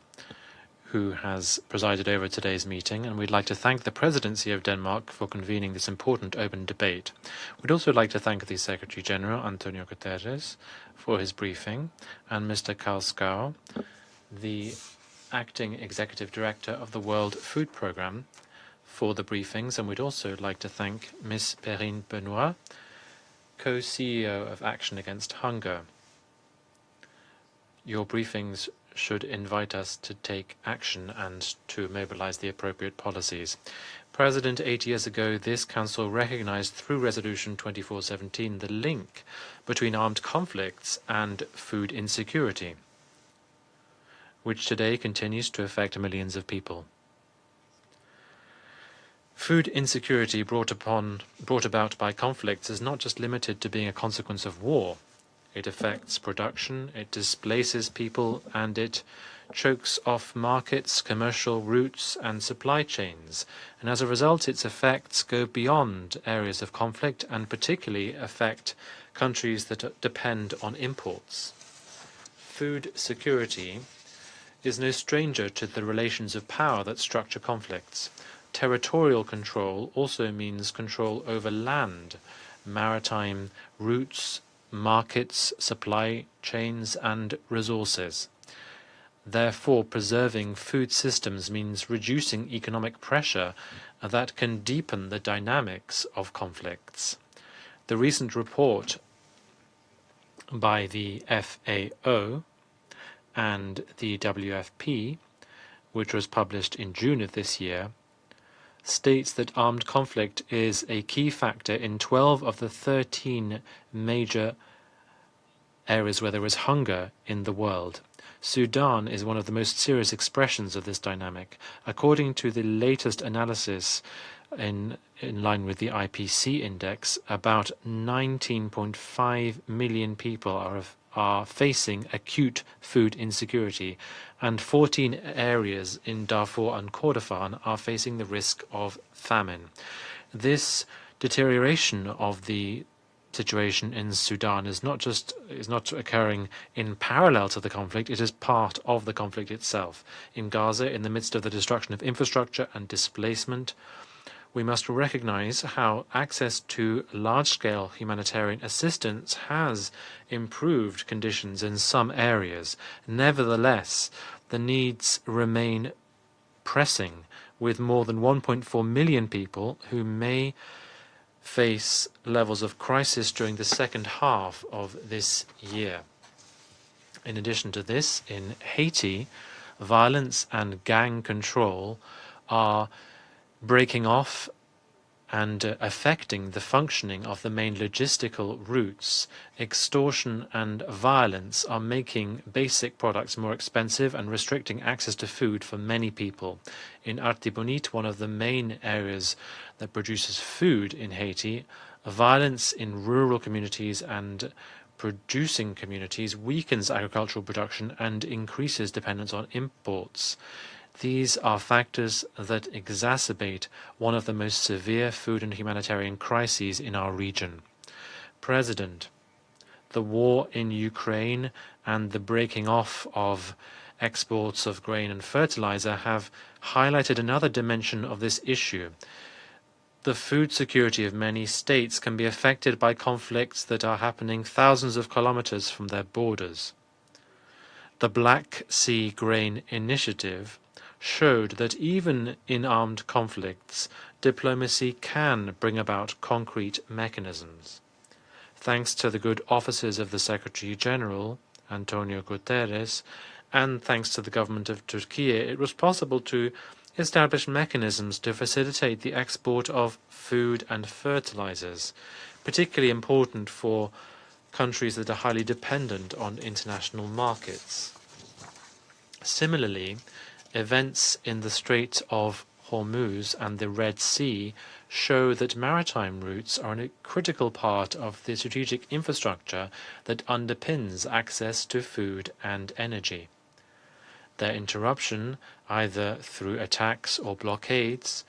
who has presided over today's meeting, and we'd like to thank the Presidency of Denmark for convening this important open debate. We'd also like to thank the Secretary General, Antonio Guterres, for his briefing, and Mr. Karl Skau, the Acting Executive Director of the World Food Programme, for the briefings, and we'd also like to thank Ms. Perrine Benoit, co-CEO of Action Against Hunger. Your briefings should invite us to take action and to mobilize the appropriate policies. President, 8 years ago, this Council recognized through Resolution 2417 the link between armed conflicts and food insecurity, which today continues to affect millions of people. Food insecurity brought about by conflicts is not just limited to being a consequence of war. It affects production, it displaces people, and it chokes off markets, commercial routes, and supply chains. And as a result, its effects go beyond areas of conflict and particularly affect countries that depend on imports. Food security is no stranger to the relations of power that structure conflicts. Territorial control also means control over land, maritime routes, markets, supply chains, and resources. Therefore, preserving food systems means reducing economic pressure that can deepen the dynamics of conflicts. The recent report by the FAO and the WFP, which was published in June of this year, states that armed conflict is a key factor in 12 of the 13 major areas where there is hunger in the world. Sudan is one of the most serious expressions of this dynamic. According to the latest analysis in line with the IPC index, about 19.5 million people are facing acute food insecurity, and 14 areas in Darfur and Kordofan are facing the risk of famine. This deterioration of the situation in Sudan is not occurring in parallel to the conflict, it is part of the conflict itself. In Gaza, in the midst of the destruction of infrastructure and displacement, we must recognize how access to large-scale humanitarian assistance has improved conditions in some areas. Nevertheless, the needs remain pressing. with more than 1.4 million people who may face levels of crisis during the second half of this year. In addition to this, in Haiti, violence and gang control are breaking off and affecting the functioning of the main logistical routes. Extortion and violence are making basic products more expensive and restricting access to food for many people. In Artibonite, one of the main areas that produces food in Haiti, violence in rural communities and producing communities weakens agricultural production and increases dependence on imports. These are factors that exacerbate one of the most severe food and humanitarian crises in our region. President, the war in Ukraine and the breaking off of exports of grain and fertilizer have highlighted another dimension of this issue. The food security of many states can be affected by conflicts that are happening thousands of kilometers from their borders. The Black Sea Grain Initiative showed that even in armed conflicts, diplomacy can bring about concrete mechanisms. Thanks to the good offices of the Secretary General, Antonio Guterres, and thanks to the government of Turkey, it was possible to establish mechanisms to facilitate the export of food and fertilizers, particularly important for countries that are highly dependent on international markets. Similarly, events in the Strait of Hormuz and the Red Sea show that maritime routes are a critical part of the strategic infrastructure that underpins access to food and energy. Their interruption, either through attacks or blockades,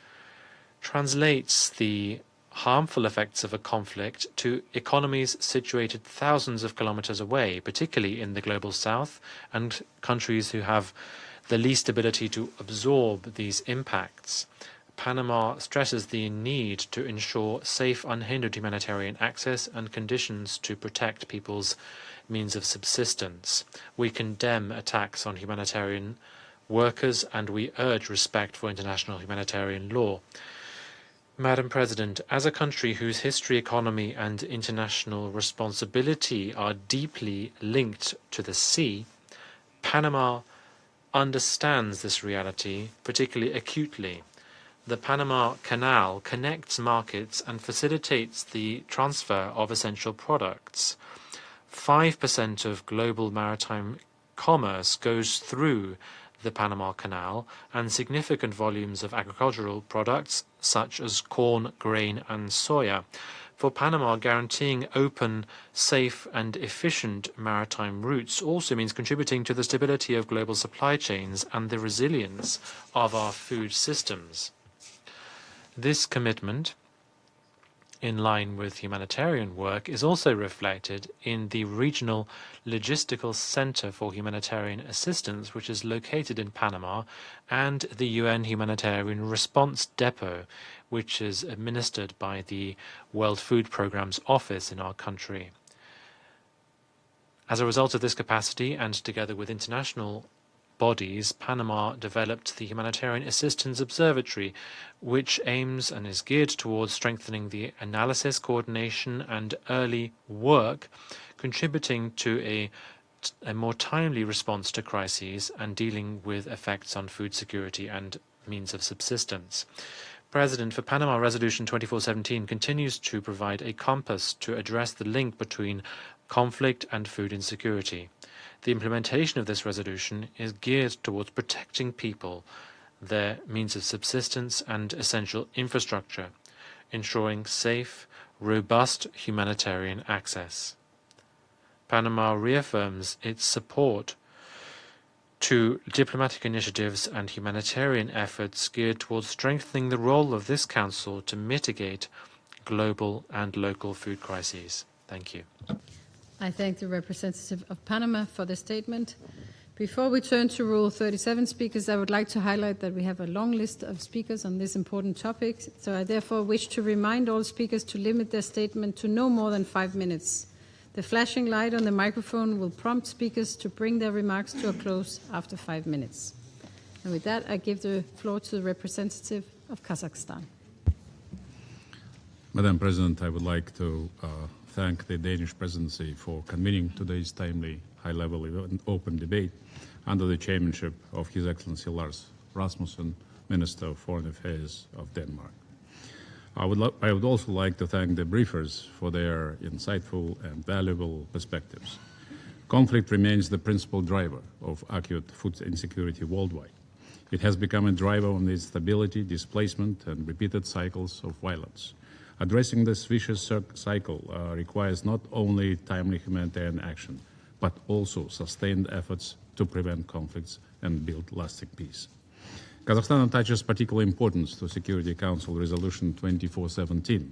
translates the harmful effects of a conflict to economies situated thousands of kilometers away, particularly in the global south, and countries who have the least ability to absorb these impacts. Panama stresses the need to ensure safe, unhindered humanitarian access and conditions to protect people's means of subsistence. We condemn attacks on humanitarian workers and we urge respect for international humanitarian law. Madam President, as a country whose history, economy and international responsibility are deeply linked to the sea, Panama understands this reality particularly acutely. The Panama Canal connects markets and facilitates the transfer of essential products. 5% of global maritime commerce goes through the Panama Canal, and significant volumes of agricultural products such as corn, grain and soya. For Panama, guaranteeing open, safe and efficient maritime routes also means contributing to the stability of global supply chains and the resilience of our food systems. This commitment, in line with humanitarian work, is also reflected in the Regional Logistical Center for Humanitarian Assistance, which is located in Panama, and the UN Humanitarian Response Depot, which is administered by the World Food Programme's office in our country. As a result of this capacity, and together with international bodies, Panama developed the Humanitarian Assistance Observatory, which aims and is geared towards strengthening the analysis, coordination and early work, contributing to a more timely response to crises and dealing with effects on food security and means of subsistence. President, for Panama, Resolution 2417 continues to provide a compass to address the link between conflict and food insecurity. The implementation of this resolution is geared towards protecting people, their means of subsistence and essential infrastructure, ensuring safe, robust humanitarian access. Panama reaffirms its support to diplomatic initiatives and humanitarian efforts geared towards strengthening the role of this Council to mitigate global and local food crises. Thank you. I thank the representative of Panama for the statement. Before we turn to Rule 37 speakers, I would like to highlight that we have a long list of speakers on this important topic, so I therefore wish to remind all speakers to limit their statement to no more than 5 minutes. The flashing light on the microphone will prompt speakers to bring their remarks to a close after 5 minutes. And with that, I give the floor to the representative of Kazakhstan. Madam President, I would like to thank the Danish presidency for convening today's timely, high-level, and open debate under the chairmanship of His Excellency Lars Rasmussen, Minister of Foreign Affairs of Denmark. I would also like to thank the briefers for their insightful and valuable perspectives. Conflict remains the principal driver of acute food insecurity worldwide. It has become a driver of instability, displacement, and repeated cycles of violence. Addressing this vicious cycle requires not only timely humanitarian action, but also sustained efforts to prevent conflicts and build lasting peace. Kazakhstan attaches particular importance to Security Council Resolution 2417.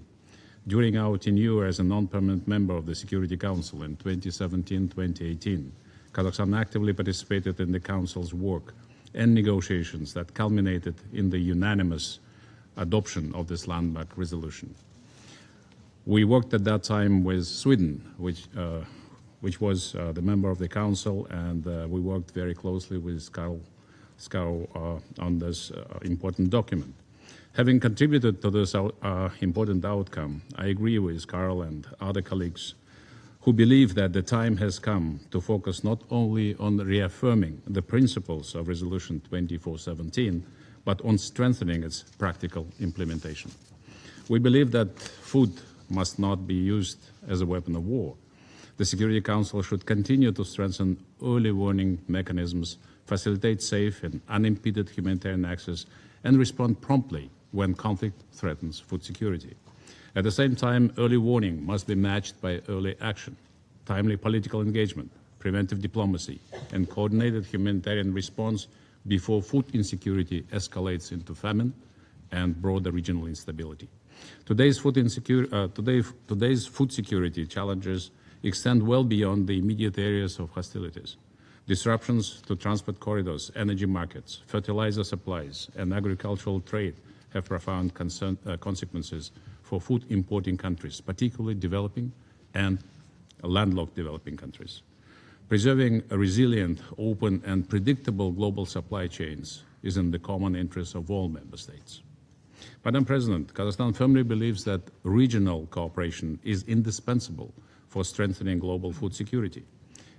During our tenure as a non-permanent member of the Security Council in 2017-2018, Kazakhstan actively participated in the Council's work and negotiations that culminated in the unanimous adoption of this landmark resolution. We worked at that time with Sweden, which was the member of the Council, and we worked very closely with Carl on this important document. Having contributed to this important outcome, I agree with Carl and other colleagues who believe that the time has come to focus not only on reaffirming the principles of Resolution 2417, but on strengthening its practical implementation. We believe that food must not be used as a weapon of war. The Security Council should continue to strengthen early warning mechanisms, facilitate safe and unimpeded humanitarian access, and respond promptly when conflict threatens food security. At the same time, early warning must be matched by early action, timely political engagement, preventive diplomacy, and coordinated humanitarian response before food insecurity escalates into famine and broader regional instability. Today's food security challenges extend well beyond the immediate areas of hostilities. Disruptions to transport corridors, energy markets, fertilizer supplies, and agricultural trade have profound consequences for food importing countries, particularly developing and landlocked developing countries. Preserving a resilient, open, and predictable global supply chains is in the common interest of all member states. Madam President, Kazakhstan firmly believes that regional cooperation is indispensable for strengthening global food security.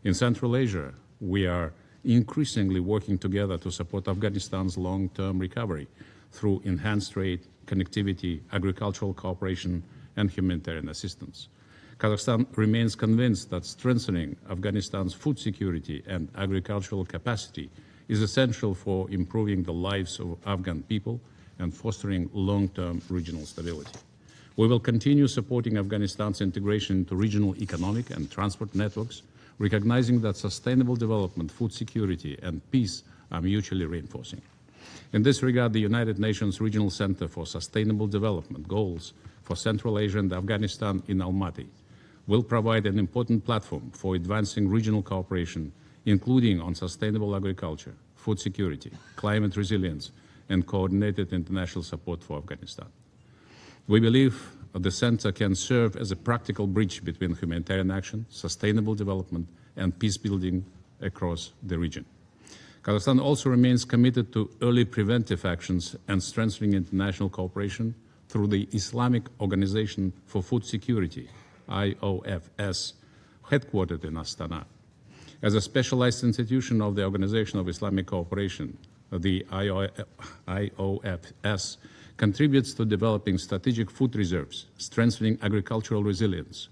In Central Asia, we are increasingly working together to support Afghanistan's long-term recovery through enhanced trade, connectivity, agricultural cooperation, and humanitarian assistance. Kazakhstan remains convinced that strengthening Afghanistan's food security and agricultural capacity is essential for improving the lives of Afghan people and fostering long-term regional stability. We will continue supporting Afghanistan's integration into regional economic and transport networks, recognizing that sustainable development, food security, and peace are mutually reinforcing. In this regard, the United Nations Regional Center for Sustainable Development Goals for Central Asia and Afghanistan in Almaty will provide an important platform for advancing regional cooperation, including on sustainable agriculture, food security, climate resilience, and coordinated international support for Afghanistan. We believe the center can serve as a practical bridge between humanitarian action, sustainable development, and peace building across the region. Kazakhstan also remains committed to early preventive actions and strengthening international cooperation through the Islamic Organization for Food Security, IOFS, headquartered in Astana. As a specialized institution of the Organization of Islamic Cooperation, the IOFS contributes to developing strategic food reserves, strengthening agricultural resilience,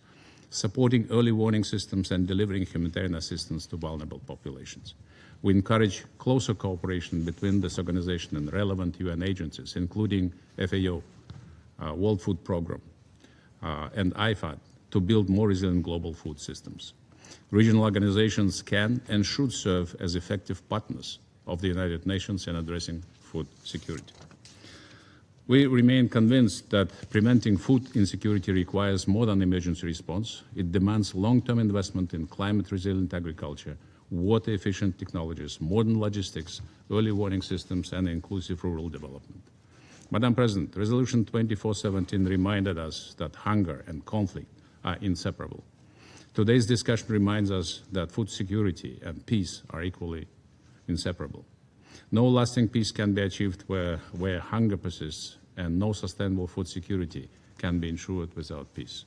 supporting early warning systems, and delivering humanitarian assistance to vulnerable populations. We encourage closer cooperation between this organization and relevant UN agencies, including FAO, World Food Programme, and IFAD, to build more resilient global food systems. Regional organizations can and should serve as effective partners of the United Nations in addressing food security. We remain convinced that preventing food insecurity requires more than emergency response. It demands long-term investment in climate-resilient agriculture, water-efficient technologies, modern logistics, early warning systems, and inclusive rural development. Madam President, Resolution 2417 reminded us that hunger and conflict are inseparable. Today's discussion reminds us that food security and peace are equally inseparable. No lasting peace can be achieved where hunger persists, and no sustainable food security can be ensured without peace.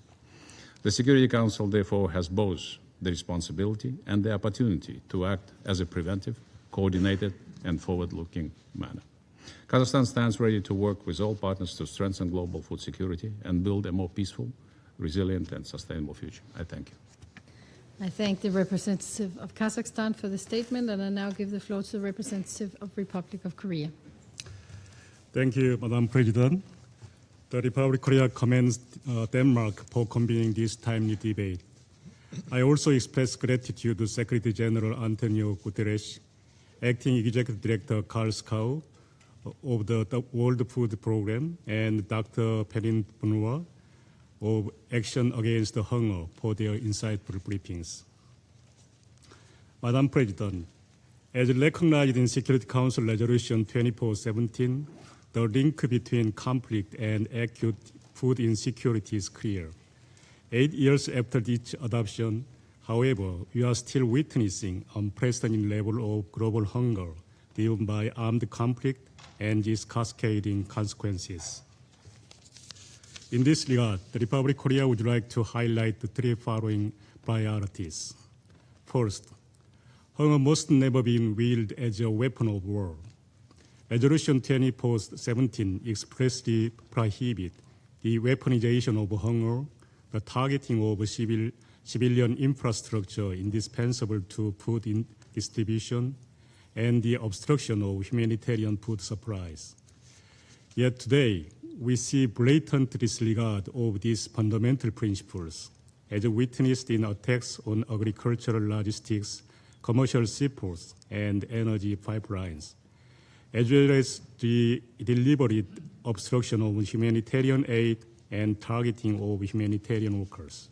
The Security Council, therefore, has both the responsibility and the opportunity to act as a preventive, coordinated, and forward-looking manner. Kazakhstan stands ready to work with all partners to strengthen global food security and build a more peaceful, resilient, and sustainable future. I thank you. I thank the representative of Kazakhstan for the statement, and I now give the floor to the representative of Republic of Korea. Thank you, Madam President. The Republic of Korea commends Denmark for convening this timely debate. I also express gratitude to Secretary General Antonio Guterres, Acting Executive Director Karl Skau of the World Food Programme, and Dr. Perrin Benoit of Action Against Hunger for their insightful briefings. Madam President, as recognized in Security Council Resolution 2417, the link between conflict and acute food insecurity is clear. 8 years after its adoption, however, we are still witnessing unprecedented level of global hunger driven by armed conflict and its cascading consequences. In this regard, the Republic of Korea would like to highlight the three following priorities. First, hunger must never be wielded as a weapon of war. Resolution 2417 expressly prohibits the weaponization of hunger, the targeting of civilian infrastructure indispensable to food distribution, and the obstruction of humanitarian food supplies. Yet today, we see blatant disregard of these fundamental principles, as witnessed in attacks on agricultural logistics, commercial seaports, and energy pipelines, as well as the deliberate obstruction of humanitarian aid and targeting of humanitarian workers.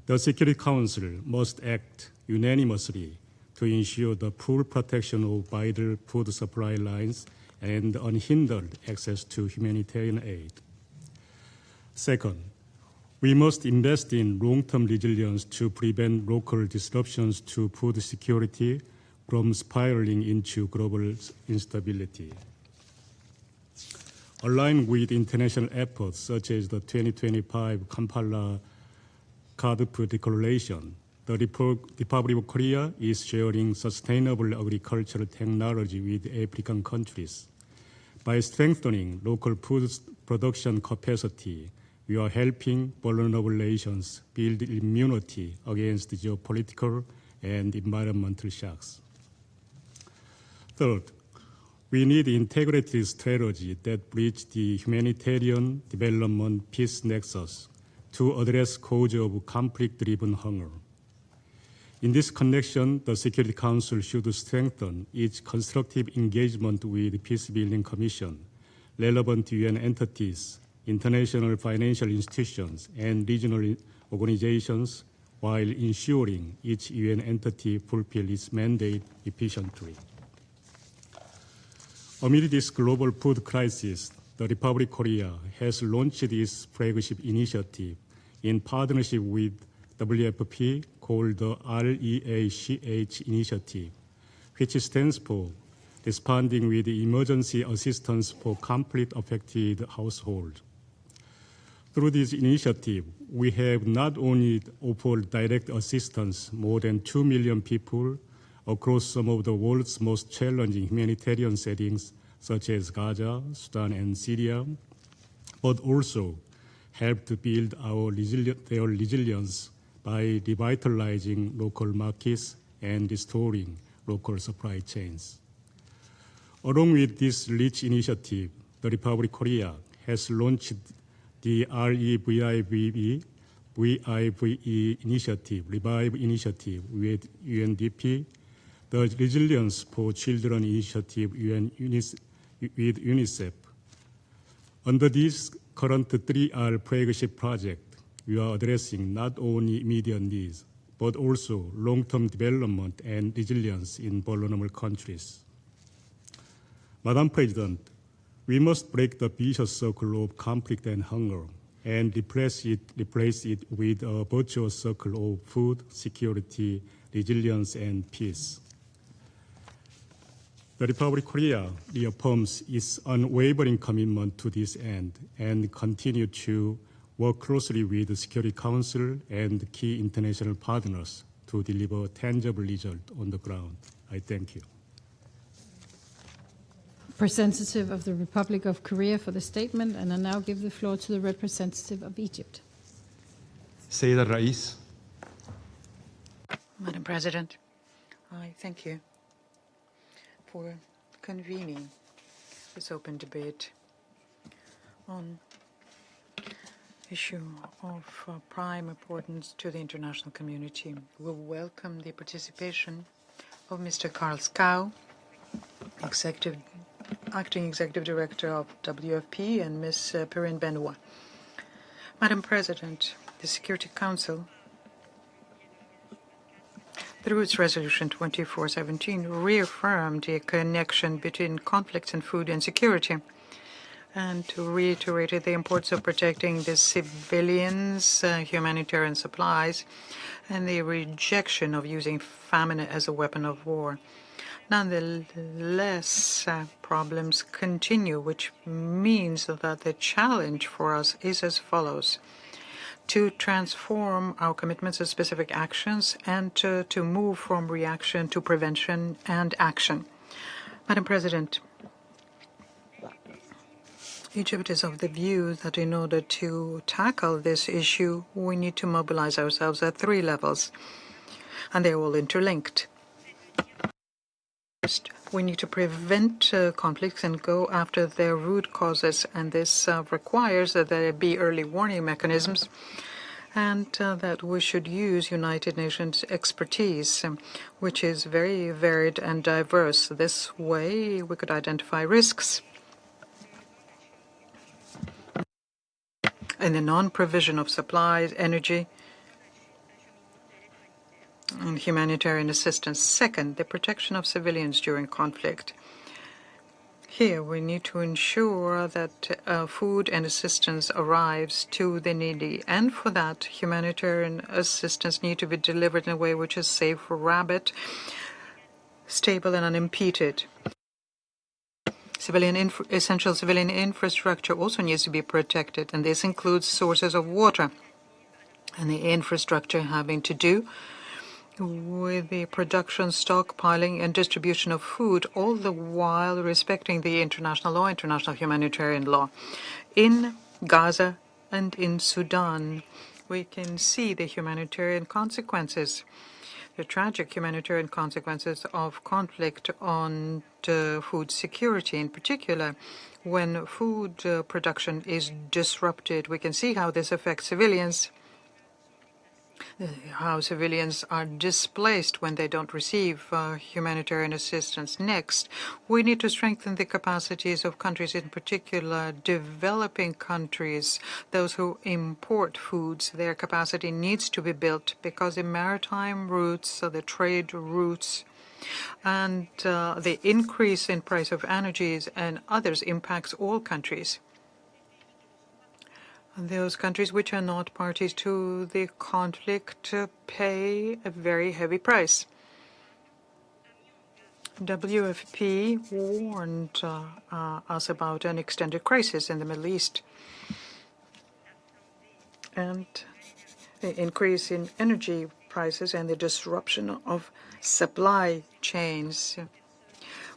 The Security Council must act unanimously to ensure the full protection of vital food supply lines and unhindered access to humanitarian aid. Second, we must invest in long-term resilience to prevent local disruptions to food security from spiraling into global instability. Aligned with international efforts such as the 2025 Kampala Cardip Declaration, the Republic of Korea is sharing sustainable agricultural technology with African countries. By strengthening local food production capacity, we are helping vulnerable nations build immunity against geopolitical and environmental shocks. Third, we need integrated strategy that bridges the humanitarian development peace nexus to address cause of conflict-driven hunger. In this connection, the Security Council should strengthen its constructive engagement with the Peacebuilding Commission, relevant UN entities, international financial institutions, and regional organizations, while ensuring each UN entity fulfills its mandate efficiently. Amid this global food crisis, the Republic of Korea has launched its flagship initiative in partnership with WFP called the REACH Initiative, which stands for Responding with Emergency Assistance for Conflict-Affected Households. Through this initiative, we have not only offered direct assistance more than 2 million people across some of the world's most challenging humanitarian settings, such as Gaza, Sudan, and Syria, but also helped to build their resilience by revitalizing local markets and restoring local supply chains. Along with this rich initiative, the Republic of Korea has launched the REVIVE initiative, Revive initiative with UNDP, the Resilience for Children initiative with UNICEF. Under this current 3R flagship project, we are addressing not only immediate needs, but also long-term development and resilience in vulnerable countries. Madam President, we must break the vicious circle of conflict and hunger and replace it with a virtuous circle of food, security, resilience, and peace. The Republic of Korea reaffirms its unwavering commitment to this end and continue to work closely with the Security Council and key international partners to deliver tangible results on the ground. I thank you. Representative of the Republic of Korea for the statement, and I now give the floor to the representative of Egypt. Sayyid al-Rais. Madam President, I thank you for convening this open debate on issue of prime importance to the international community. We welcome the participation of Mr. Karl Skau, Acting Executive Director of WFP, and Ms. Perrine Benoit. Madam President, the Security Council, through its resolution 2417, reaffirmed the connection between conflicts and food insecurity, and reiterated the importance of protecting the civilians' humanitarian supplies and the rejection of using famine as a weapon of war. Nonetheless, problems continue, which means that the challenge for us is as follows: to transform our commitments to specific actions and to move from reaction to prevention and action. Madam President, Egypt is of the view that in order to tackle this issue, we need to mobilize ourselves at three levels, and they're all interlinked. First, we need to prevent conflicts and go after their root causes, and this requires that there be early warning mechanisms, and that we should use United Nations expertise, which is very varied and diverse. This way, we could identify risks in the non-provision of supplies, energy, and humanitarian assistance. Second, the protection of civilians during conflict. Here, we need to ensure that food and assistance arrives to the needy, and for that, humanitarian assistance need to be delivered in a way which is safe, rapid, stable, and unimpeded. Essential civilian infrastructure also needs to be protected, and this includes sources of water and the infrastructure having to do with the production, stockpiling, and distribution of food, all the while respecting the international law, international humanitarian law. In Gaza and in Sudan, we can see the humanitarian consequences, the tragic humanitarian consequences of conflict on food security. In particular, when food production is disrupted, we can see how this affects civilians, how civilians are displaced when they don't receive humanitarian assistance. Next, we need to strengthen the capacities of countries, in particular developing countries, those who import foods. Their capacity needs to be built because the maritime routes, the trade routes, and the increase in price of energies and others impacts all countries. Those countries which are not parties to the conflict pay a very heavy price. WFP warned us about an extended crisis in the Middle East and the increase in energy prices and the disruption of supply chains,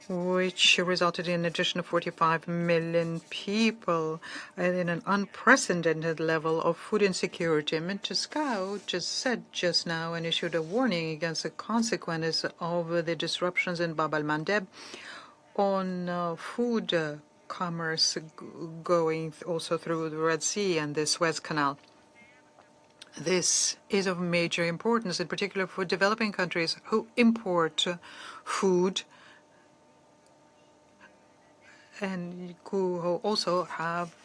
which resulted in an addition of 45 million people and in an unprecedented level of food insecurity. Mr. Skau just said just now and issued a warning against the consequences of the disruptions in Bab el-Mandeb on food commerce going also through the Red Sea and the Suez Canal. This is of major importance, in particular for developing countries who import food and who also have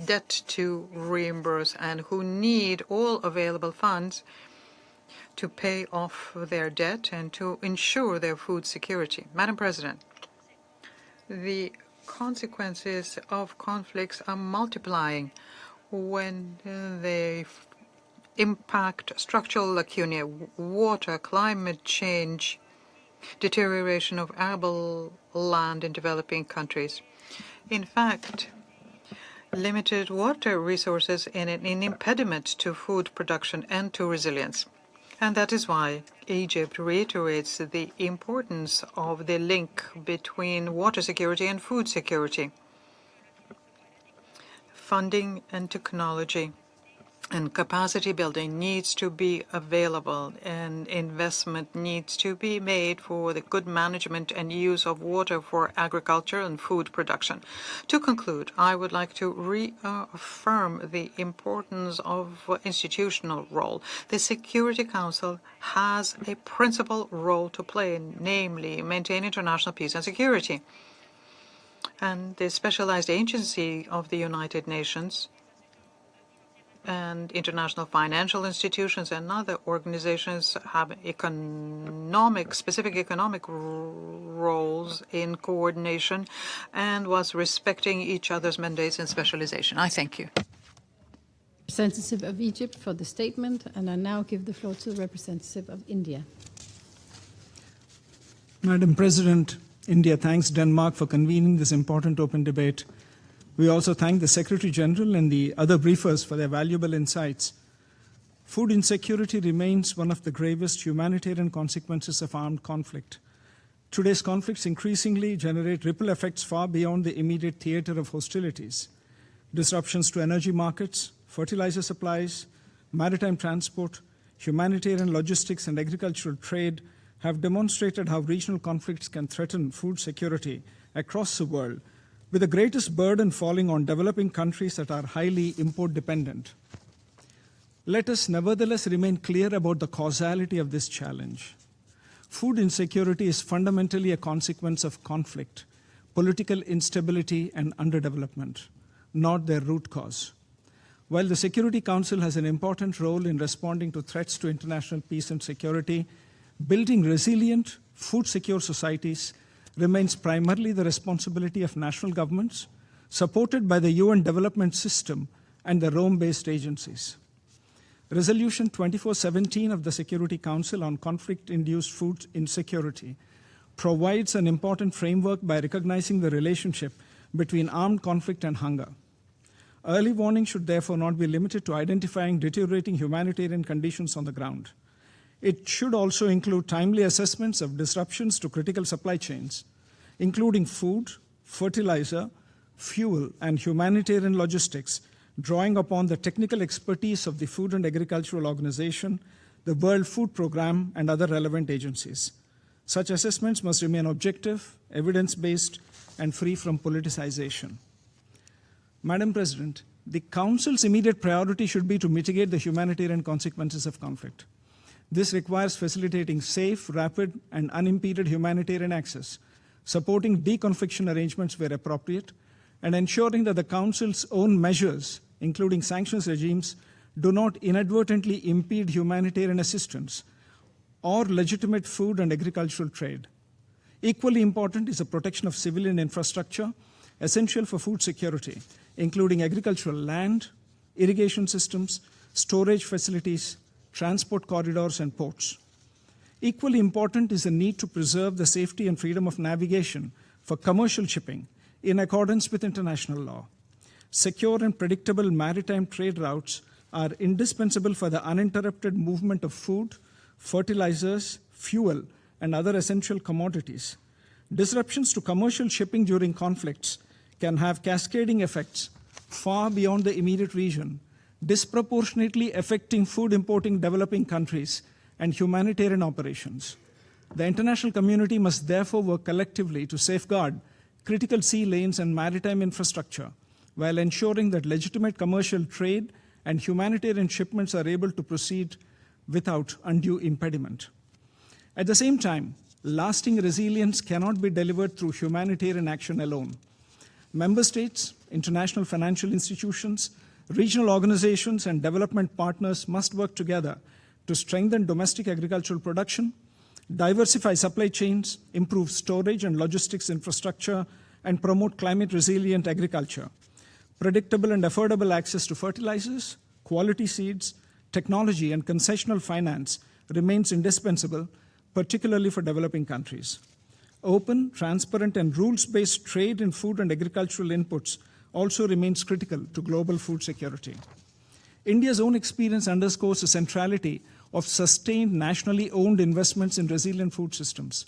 debt to reimburse and who need all available funds to pay off their debt and to ensure their food security. Madam President, the consequences of conflicts are multiplying when they impact structural lacunae, water, climate change, deterioration of arable land in developing countries. In fact, limited water resources are an impediment to food production and to resilience. And that is why Egypt reiterates the importance of the link between water security and food security. Funding and technology and capacity building needs to be available, and investment needs to be made for the good management and use of water for agriculture and food production. To conclude, I would like to reaffirm the importance of institutional role. The Security Council has a principal role to play, namely maintain international peace and security. And the specialized agency of the United Nations and international financial institutions and other organizations have specific economic roles in coordination and was respecting each other's mandates and specialization. I thank you. Representative of Egypt for the statement, and I now give the floor to the representative of India. Madam President, India thanks Denmark for convening this important open debate. We also thank the Secretary General and the other briefers for their valuable insights. Food insecurity remains one of the gravest humanitarian consequences of armed conflict. Today's conflicts increasingly generate ripple effects far beyond the immediate theater of hostilities. Disruptions to energy markets, fertilizer supplies, maritime transport, humanitarian logistics, and agricultural trade have demonstrated how regional conflicts can threaten food security across the world, with the greatest burden falling on developing countries that are highly import dependent. Let us nevertheless remain clear about the causality of this challenge. Food insecurity is fundamentally a consequence of conflict, political instability, and underdevelopment, not their root cause. While the Security Council has an important role in responding to threats to international peace and security, building resilient, food-secure societies remains primarily the responsibility of national governments, supported by the UN Development System and the Rome-based agencies. Resolution 2417 of the Security Council on conflict-induced food insecurity provides an important framework by recognizing the relationship between armed conflict and hunger. Early warning should therefore not be limited to identifying deteriorating humanitarian conditions on the ground. It should also include timely assessments of disruptions to critical supply chains, including food, fertilizer, fuel, and humanitarian logistics, drawing upon the technical expertise of the Food and Agricultural Organization, the World Food Programme, and other relevant agencies. Such assessments must remain objective, evidence-based, and free from politicization. Madam President, the Council's immediate priority should be to mitigate the humanitarian consequences of conflict. This requires facilitating safe, rapid, and unimpeded humanitarian access, supporting deconfliction arrangements where appropriate, and ensuring that the Council's own measures, including sanctions regimes, do not inadvertently impede humanitarian assistance or legitimate food and agricultural trade. Equally important is the protection of civilian infrastructure, essential for food security, including agricultural land, irrigation systems, storage facilities, transport corridors, and ports. Equally important is the need to preserve the safety and freedom of navigation for commercial shipping in accordance with international law. Secure and predictable maritime trade routes are indispensable for the uninterrupted movement of food, fertilizers, fuel, and other essential commodities. Disruptions to commercial shipping during conflicts can have cascading effects far beyond the immediate region, disproportionately affecting food importing developing countries and humanitarian operations. The international community must therefore work collectively to safeguard critical sea lanes and maritime infrastructure while ensuring that legitimate commercial trade and humanitarian shipments are able to proceed without undue impediment. At the same time, lasting resilience cannot be delivered through humanitarian action alone. Member states, international financial institutions, regional organizations, and development partners must work together to strengthen domestic agricultural production, diversify supply chains, improve storage and logistics infrastructure, and promote climate-resilient agriculture. Predictable and affordable access to fertilizers, quality seeds, technology, and concessional finance remains indispensable, particularly for developing countries. Open, transparent, and rules-based trade in food and agricultural inputs also remains critical to global food security. India's own experience underscores the centrality of sustained nationally owned investments in resilient food systems.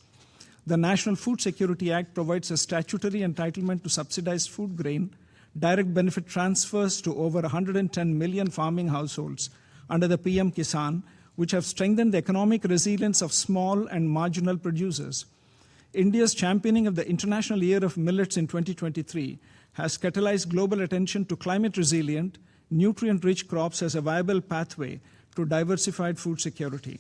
The National Food Security Act provides a statutory entitlement to subsidized food grain, direct benefit transfers to over 110 million farming households under the PM Kisan, which have strengthened the economic resilience of small and marginal producers. India's championing of the International Year of Millets in 2023 has catalyzed global attention to climate-resilient, nutrient-rich crops as a viable pathway to diversified food security.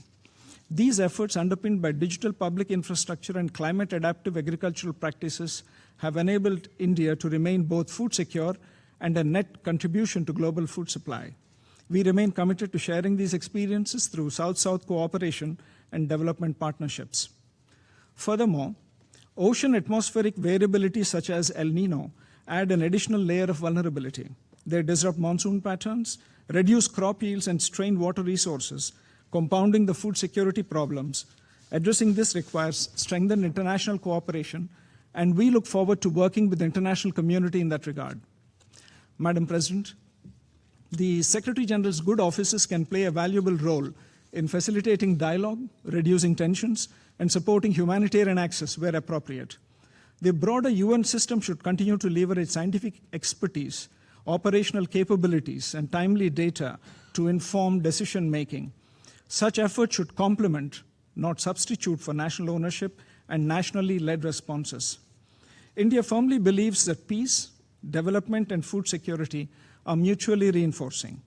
These efforts, underpinned by digital public infrastructure and climate-adaptive agricultural practices, have enabled India to remain both food secure and a net contribution to global food supply. We remain committed to sharing these experiences through South-South cooperation and development partnerships. Furthermore, ocean atmospheric variability such as El Nino add an additional layer of vulnerability. They disrupt monsoon patterns, reduce crop yields, and strain water resources, compounding the food security problems. Addressing this requires strengthened international cooperation, and we look forward to working with the international community in that regard. Madam President, the Secretary General's good offices can play a valuable role in facilitating dialogue, reducing tensions, and supporting humanitarian access where appropriate. The broader UN system should continue to leverage scientific expertise, operational capabilities, and timely data to inform decision-making. Such efforts should complement, not substitute, for national ownership and nationally led responses. India firmly believes that peace, development, and food security are mutually reinforcing.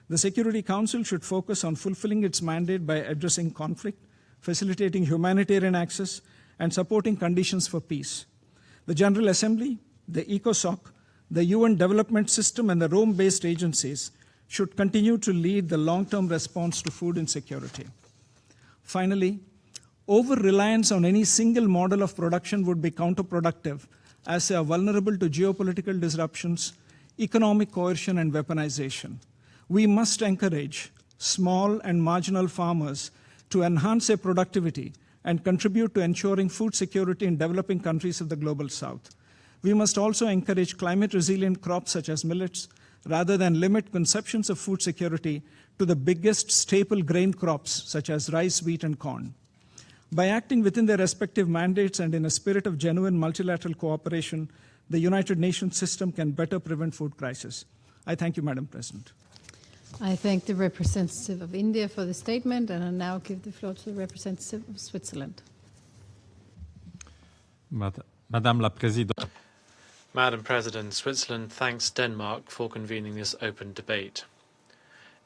The Security Council should focus on fulfilling its mandate by addressing conflict, facilitating humanitarian access, and supporting conditions for peace. The General Assembly, the ECOSOC, the UN Development System, and the Rome-based agencies should continue to lead the long-term response to food insecurity. Finally, over-reliance on any single model of production would be counterproductive, as they are vulnerable to geopolitical disruptions, economic coercion, and weaponization. We must encourage small and marginal farmers to enhance their productivity and contribute to ensuring food security in developing countries of the Global South. We must also encourage climate-resilient crops such as millets, rather than limit conceptions of food security to the biggest staple grain crops such as rice, wheat, and corn. By acting within their respective mandates and in a spirit of genuine multilateral cooperation, the United Nations system can better prevent food crisis. I thank you, Madam President. I thank the representative of India for the statement, and I now give the floor to the representative of Switzerland. Madame la Présidente. Madam President, Switzerland thanks Denmark for convening this open debate.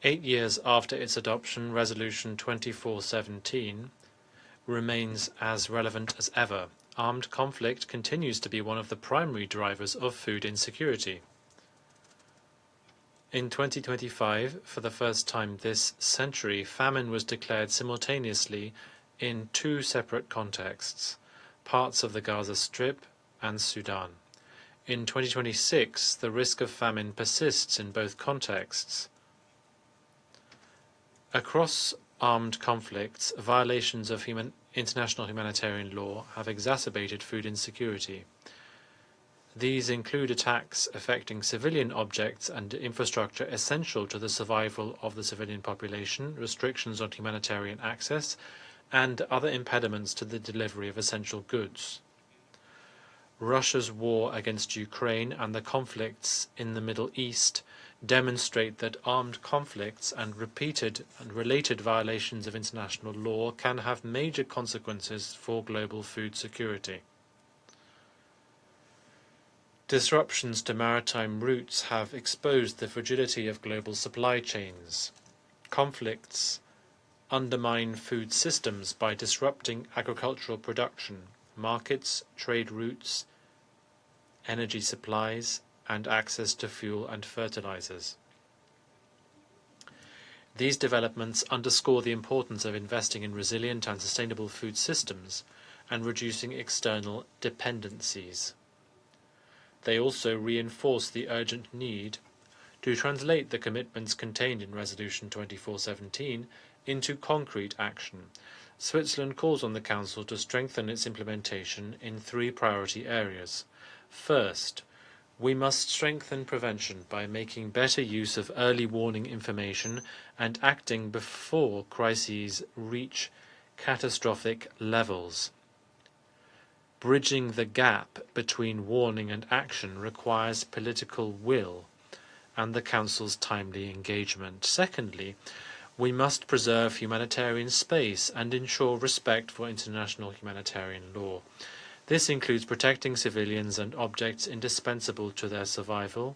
8 years after its adoption, Resolution 2417 remains as relevant as ever. Armed conflict continues to be one of the primary drivers of food insecurity. In 2025, for the first time this century, famine was declared simultaneously in 2 separate contexts, parts of the Gaza Strip and Sudan. In 2026, the risk of famine persists in both contexts. Across armed conflicts, violations of international humanitarian law have exacerbated food insecurity. These include attacks affecting civilian objects and infrastructure essential to the survival of the civilian population, restrictions on humanitarian access, and other impediments to the delivery of essential goods. Russia's war against Ukraine and the conflicts in the Middle East demonstrate that armed conflicts and repeated and related violations of international law can have major consequences for global food security. Disruptions to maritime routes have exposed the fragility of global supply chains. Conflicts undermine food systems by disrupting agricultural production, markets, trade routes, energy supplies, and access to fuel and fertilizers. These developments underscore the importance of investing in resilient and sustainable food systems and reducing external dependencies. They also reinforce the urgent need to translate the commitments contained in Resolution 2417 into concrete action, Switzerland calls on the Council to strengthen its implementation in 3 priority areas. First, we must strengthen prevention by making better use of early warning information and acting before crises reach catastrophic levels. Bridging the gap between warning and action requires political will and the Council's timely engagement. Secondly, we must preserve humanitarian space and ensure respect for international humanitarian law. This includes protecting civilians and objects indispensable to their survival,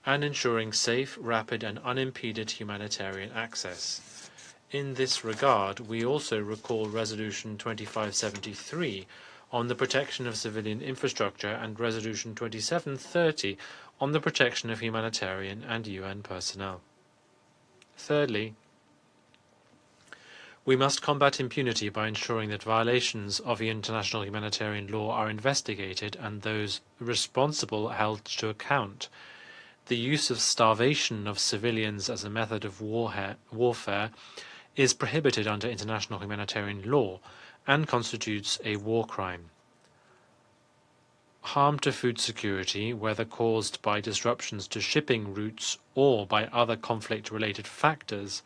and ensuring safe, rapid and unimpeded humanitarian access. In this regard, we also recall Resolution 2573 on the protection of civilian infrastructure and Resolution 2730 on the protection of humanitarian and UN personnel. Thirdly, we must combat impunity by ensuring that violations of international humanitarian law are investigated and those responsible held to account. The use of starvation of civilians as a method of warfare is prohibited under international humanitarian law and constitutes a war crime. Harm to food security, whether caused by disruptions to shipping routes or by other conflict-related factors,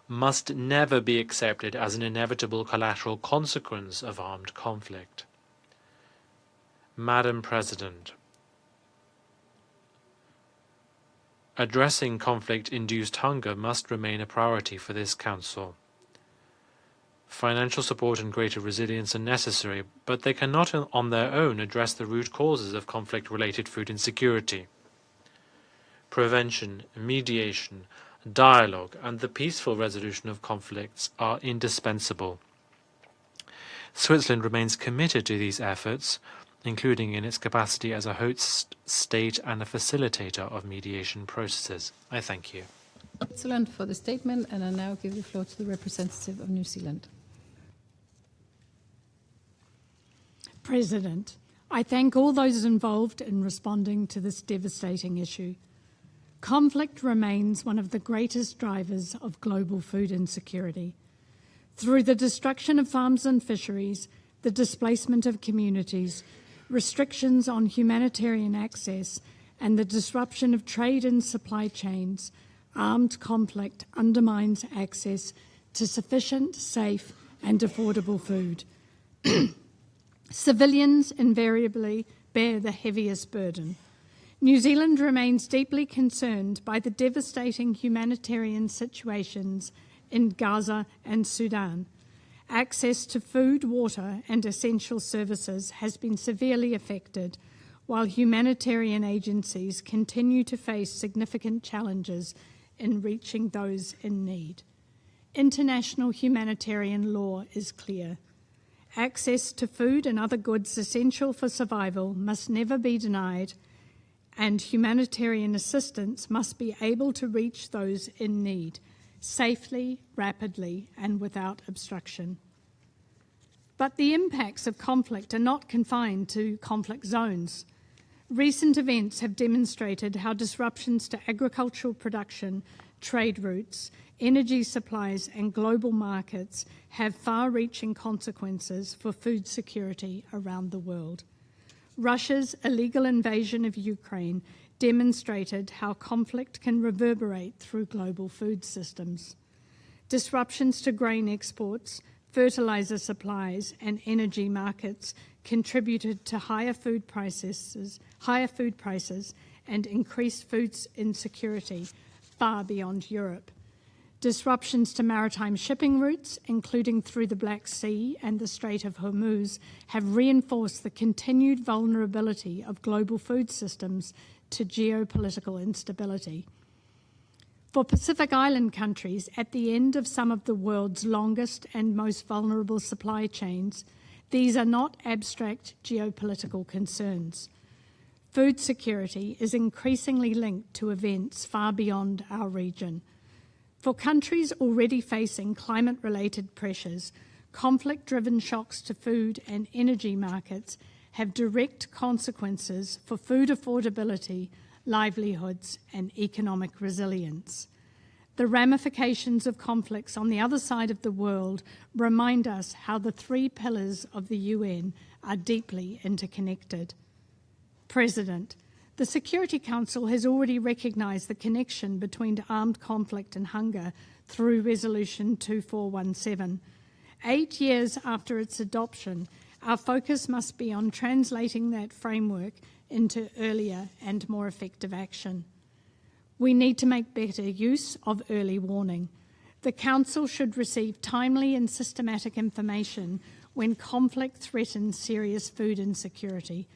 must never be accepted as an inevitable collateral consequence of armed conflict. Madam President, addressing conflict-induced hunger must remain a priority for this Council. Financial support and greater resilience are necessary, but they cannot on their own address the root causes of conflict-related food insecurity. Prevention, mediation, dialogue, and the peaceful resolution of conflicts are indispensable. Switzerland remains committed to these efforts, including in its capacity as a host state and a facilitator of mediation processes. I thank you. Excellent for the statement, and I now give the floor to the representative of New Zealand. President, I thank all those involved in responding to this devastating issue. Conflict remains one of the greatest drivers of global food insecurity. Through the destruction of farms and fisheries, the displacement of communities, restrictions on humanitarian access, and the disruption of trade and supply chains, armed conflict undermines access to sufficient, safe, and affordable food. Civilians invariably bear the heaviest burden. New Zealand remains deeply concerned by the devastating humanitarian situations in Gaza and Sudan. Access to food, water, and essential services has been severely affected, while humanitarian agencies continue to face significant challenges in reaching those in need. International humanitarian law is clear. Access to food and other goods essential for survival must never be denied, and humanitarian assistance must be able to reach those in need safely, rapidly, and without obstruction. But the impacts of conflict are not confined to conflict zones. Recent events have demonstrated how disruptions to agricultural production, trade routes, energy supplies, and global markets have far-reaching consequences for food security around the world. Russia's illegal invasion of Ukraine demonstrated how conflict can reverberate through global food systems. Disruptions to grain exports, fertilizer supplies, and energy markets contributed to higher food prices and increased food insecurity far beyond Europe. Disruptions to maritime shipping routes, including through the Black Sea and the Strait of Hormuz, have reinforced the continued vulnerability of global food systems to geopolitical instability. For Pacific Island countries, at the end of some of the world's longest and most vulnerable supply chains, these are not abstract geopolitical concerns. Food security is increasingly linked to events far beyond our region. For countries already facing climate-related pressures, conflict-driven shocks to food and energy markets have direct consequences for food affordability, livelihoods, and economic resilience. The ramifications of conflicts on the other side of the world remind us how the three pillars of the UN are deeply interconnected. President, the Security Council has already recognised the connection between armed conflict and hunger through Resolution 2417. 8 years after its adoption, our focus must be on translating that framework into earlier and more effective action. We need to make better use of early warning. The Council should receive timely and systematic information when conflict threatens serious food insecurity,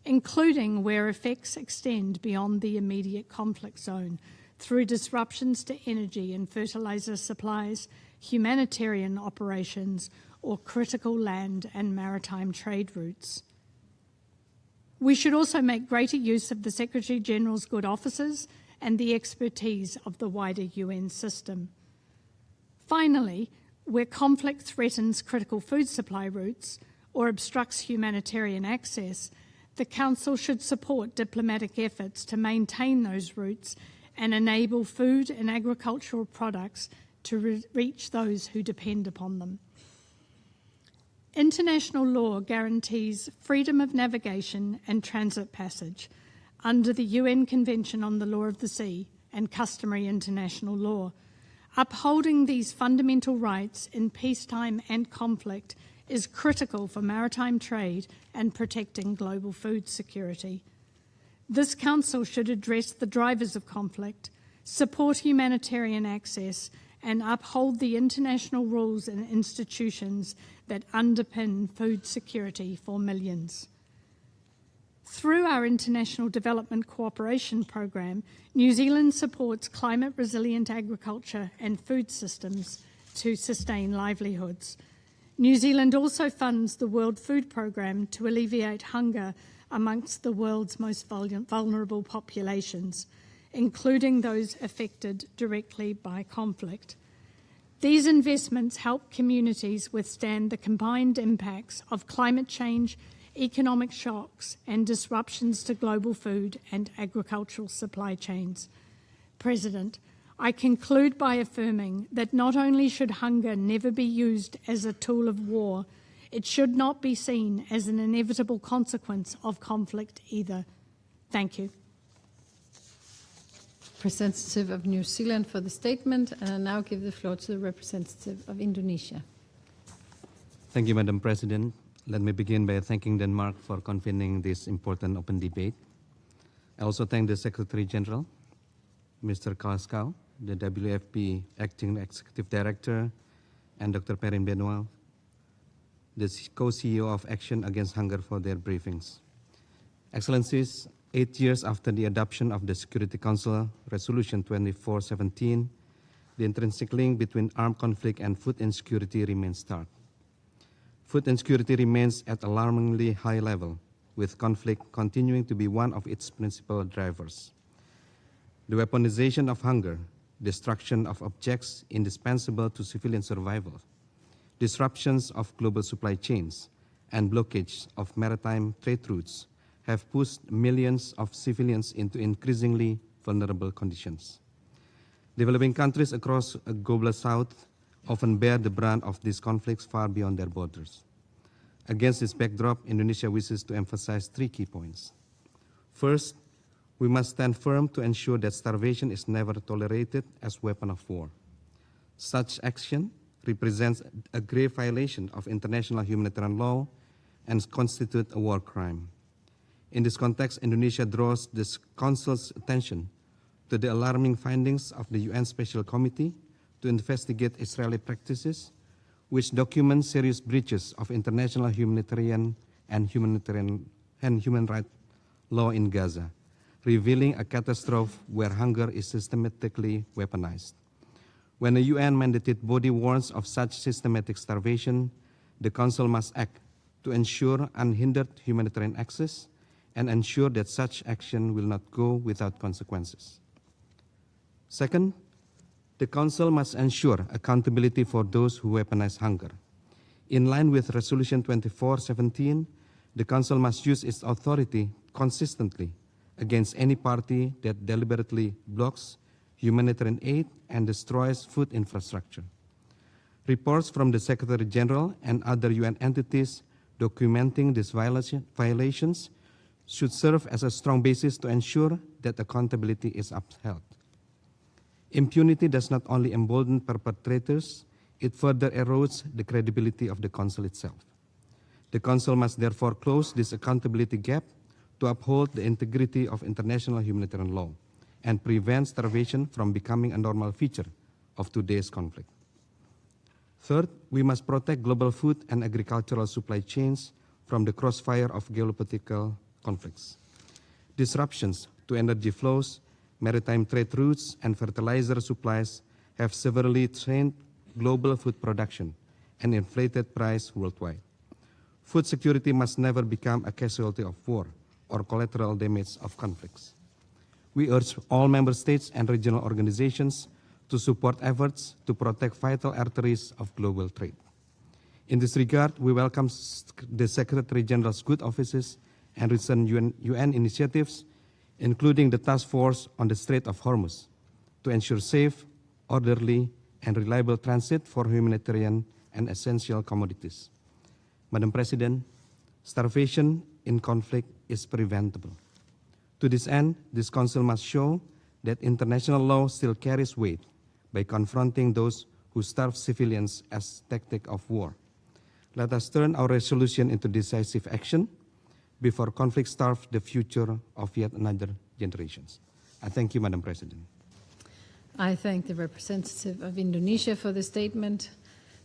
including where effects extend beyond the immediate conflict zone through disruptions to energy and fertiliser supplies, humanitarian operations, or critical land and maritime trade routes. We should also make greater use of the Secretary-General's good offices and the expertise of the wider UN system. Finally, where conflict threatens critical food supply routes or obstructs humanitarian access, the Council should support diplomatic efforts to maintain those routes and enable food and agricultural products to reach those who depend upon them. International law guarantees freedom of navigation and transit passage under the UN Convention on the Law of the Sea and customary international law. Upholding these fundamental rights in peacetime and conflict is critical for maritime trade and protecting global food security. This Council should address the drivers of conflict, support humanitarian access, and uphold the international rules and institutions that underpin food security for millions. Through our International Development Cooperation Programme, New Zealand supports climate-resilient agriculture and food systems to sustain livelihoods. New Zealand also funds the World Food Programme to alleviate hunger amongst the world's most vulnerable populations, including those affected directly by conflict. These investments help communities withstand the combined impacts of climate change, economic shocks, and disruptions to global food and agricultural supply chains. President, I conclude by affirming that not only should hunger never be used as a tool of war, it should not be seen as an inevitable consequence of conflict either. Thank you. Representative of New Zealand for the statement, and I now give the floor to the representative of Indonesia. Thank you, Madam President. Let me begin by thanking Denmark for convening this important open debate. I also thank the Secretary General, Mr. Kaskau, the WFP Acting Executive Director, and Dr. Perrine Benoit, the co-CEO of Action Against Hunger, for their briefings. Excellencies, 8 years after the adoption of the Security Council Resolution 2417, the intrinsic link between armed conflict and food insecurity remains stark. Food insecurity remains at alarmingly high level, with conflict continuing to be one of its principal drivers. The weaponization of hunger, destruction of objects indispensable to civilian survival, disruptions of global supply chains, and blockage of maritime trade routes have pushed millions of civilians into increasingly vulnerable conditions. Developing countries across a global south often bear the brunt of these conflicts far beyond their borders. Against this backdrop, Indonesia wishes to emphasize 3 key points. First, we must stand firm to ensure that starvation is never tolerated as a weapon of war. Such action represents a grave violation of international humanitarian law and constitutes a war crime. In this context, Indonesia draws the Council's attention to the alarming findings of the UN Special Committee to investigate Israeli practices, which document serious breaches of international humanitarian and human rights law in Gaza, revealing a catastrophe where hunger is systematically weaponized. When a UN-mandated body warns of such systematic starvation, the Council must act to ensure unhindered humanitarian access and ensure that such action will not go without consequences. Second, the Council must ensure accountability for those who weaponize hunger. In line with Resolution 2417, the Council must use its authority consistently against any party that deliberately blocks, humanitarian aid, and destroys food infrastructure. Reports from the Secretary General and other UN entities documenting these violations should serve as a strong basis to ensure that accountability is upheld. Impunity does not only embolden perpetrators, it further erodes the credibility of the Council itself. The Council must therefore close this accountability gap to uphold the integrity of international humanitarian law and prevent starvation from becoming a normal feature of today's conflict. Third, we must protect global food and agricultural supply chains from the crossfire of geopolitical conflicts. Disruptions to energy flows, maritime trade routes, and fertilizer supplies have severely strained global food production and inflated price worldwide. Food security must never become a casualty of war or collateral damage of conflicts. We urge all member states and regional organizations to support efforts to protect vital arteries of global trade. In this regard, we welcome the Secretary General's good offices and recent UN initiatives, including the Task Force on the Strait of Hormuz, to ensure safe, orderly, and reliable transit for humanitarian and essential commodities. Madam President, starvation in conflict is preventable. To this end, this Council must show that international law still carries weight by confronting those who starve civilians as tactic of war. Let us turn our resolution into decisive action before conflict starves the future of yet another generations. I thank you, Madam President. I thank the representative of Indonesia for the statement.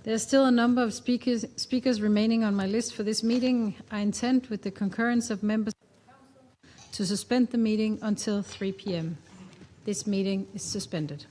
There are still a number of speakers remaining on my list for this meeting. I intend, with the concurrence of members of the Council, to suspend the meeting until 3 p.m. This meeting is suspended.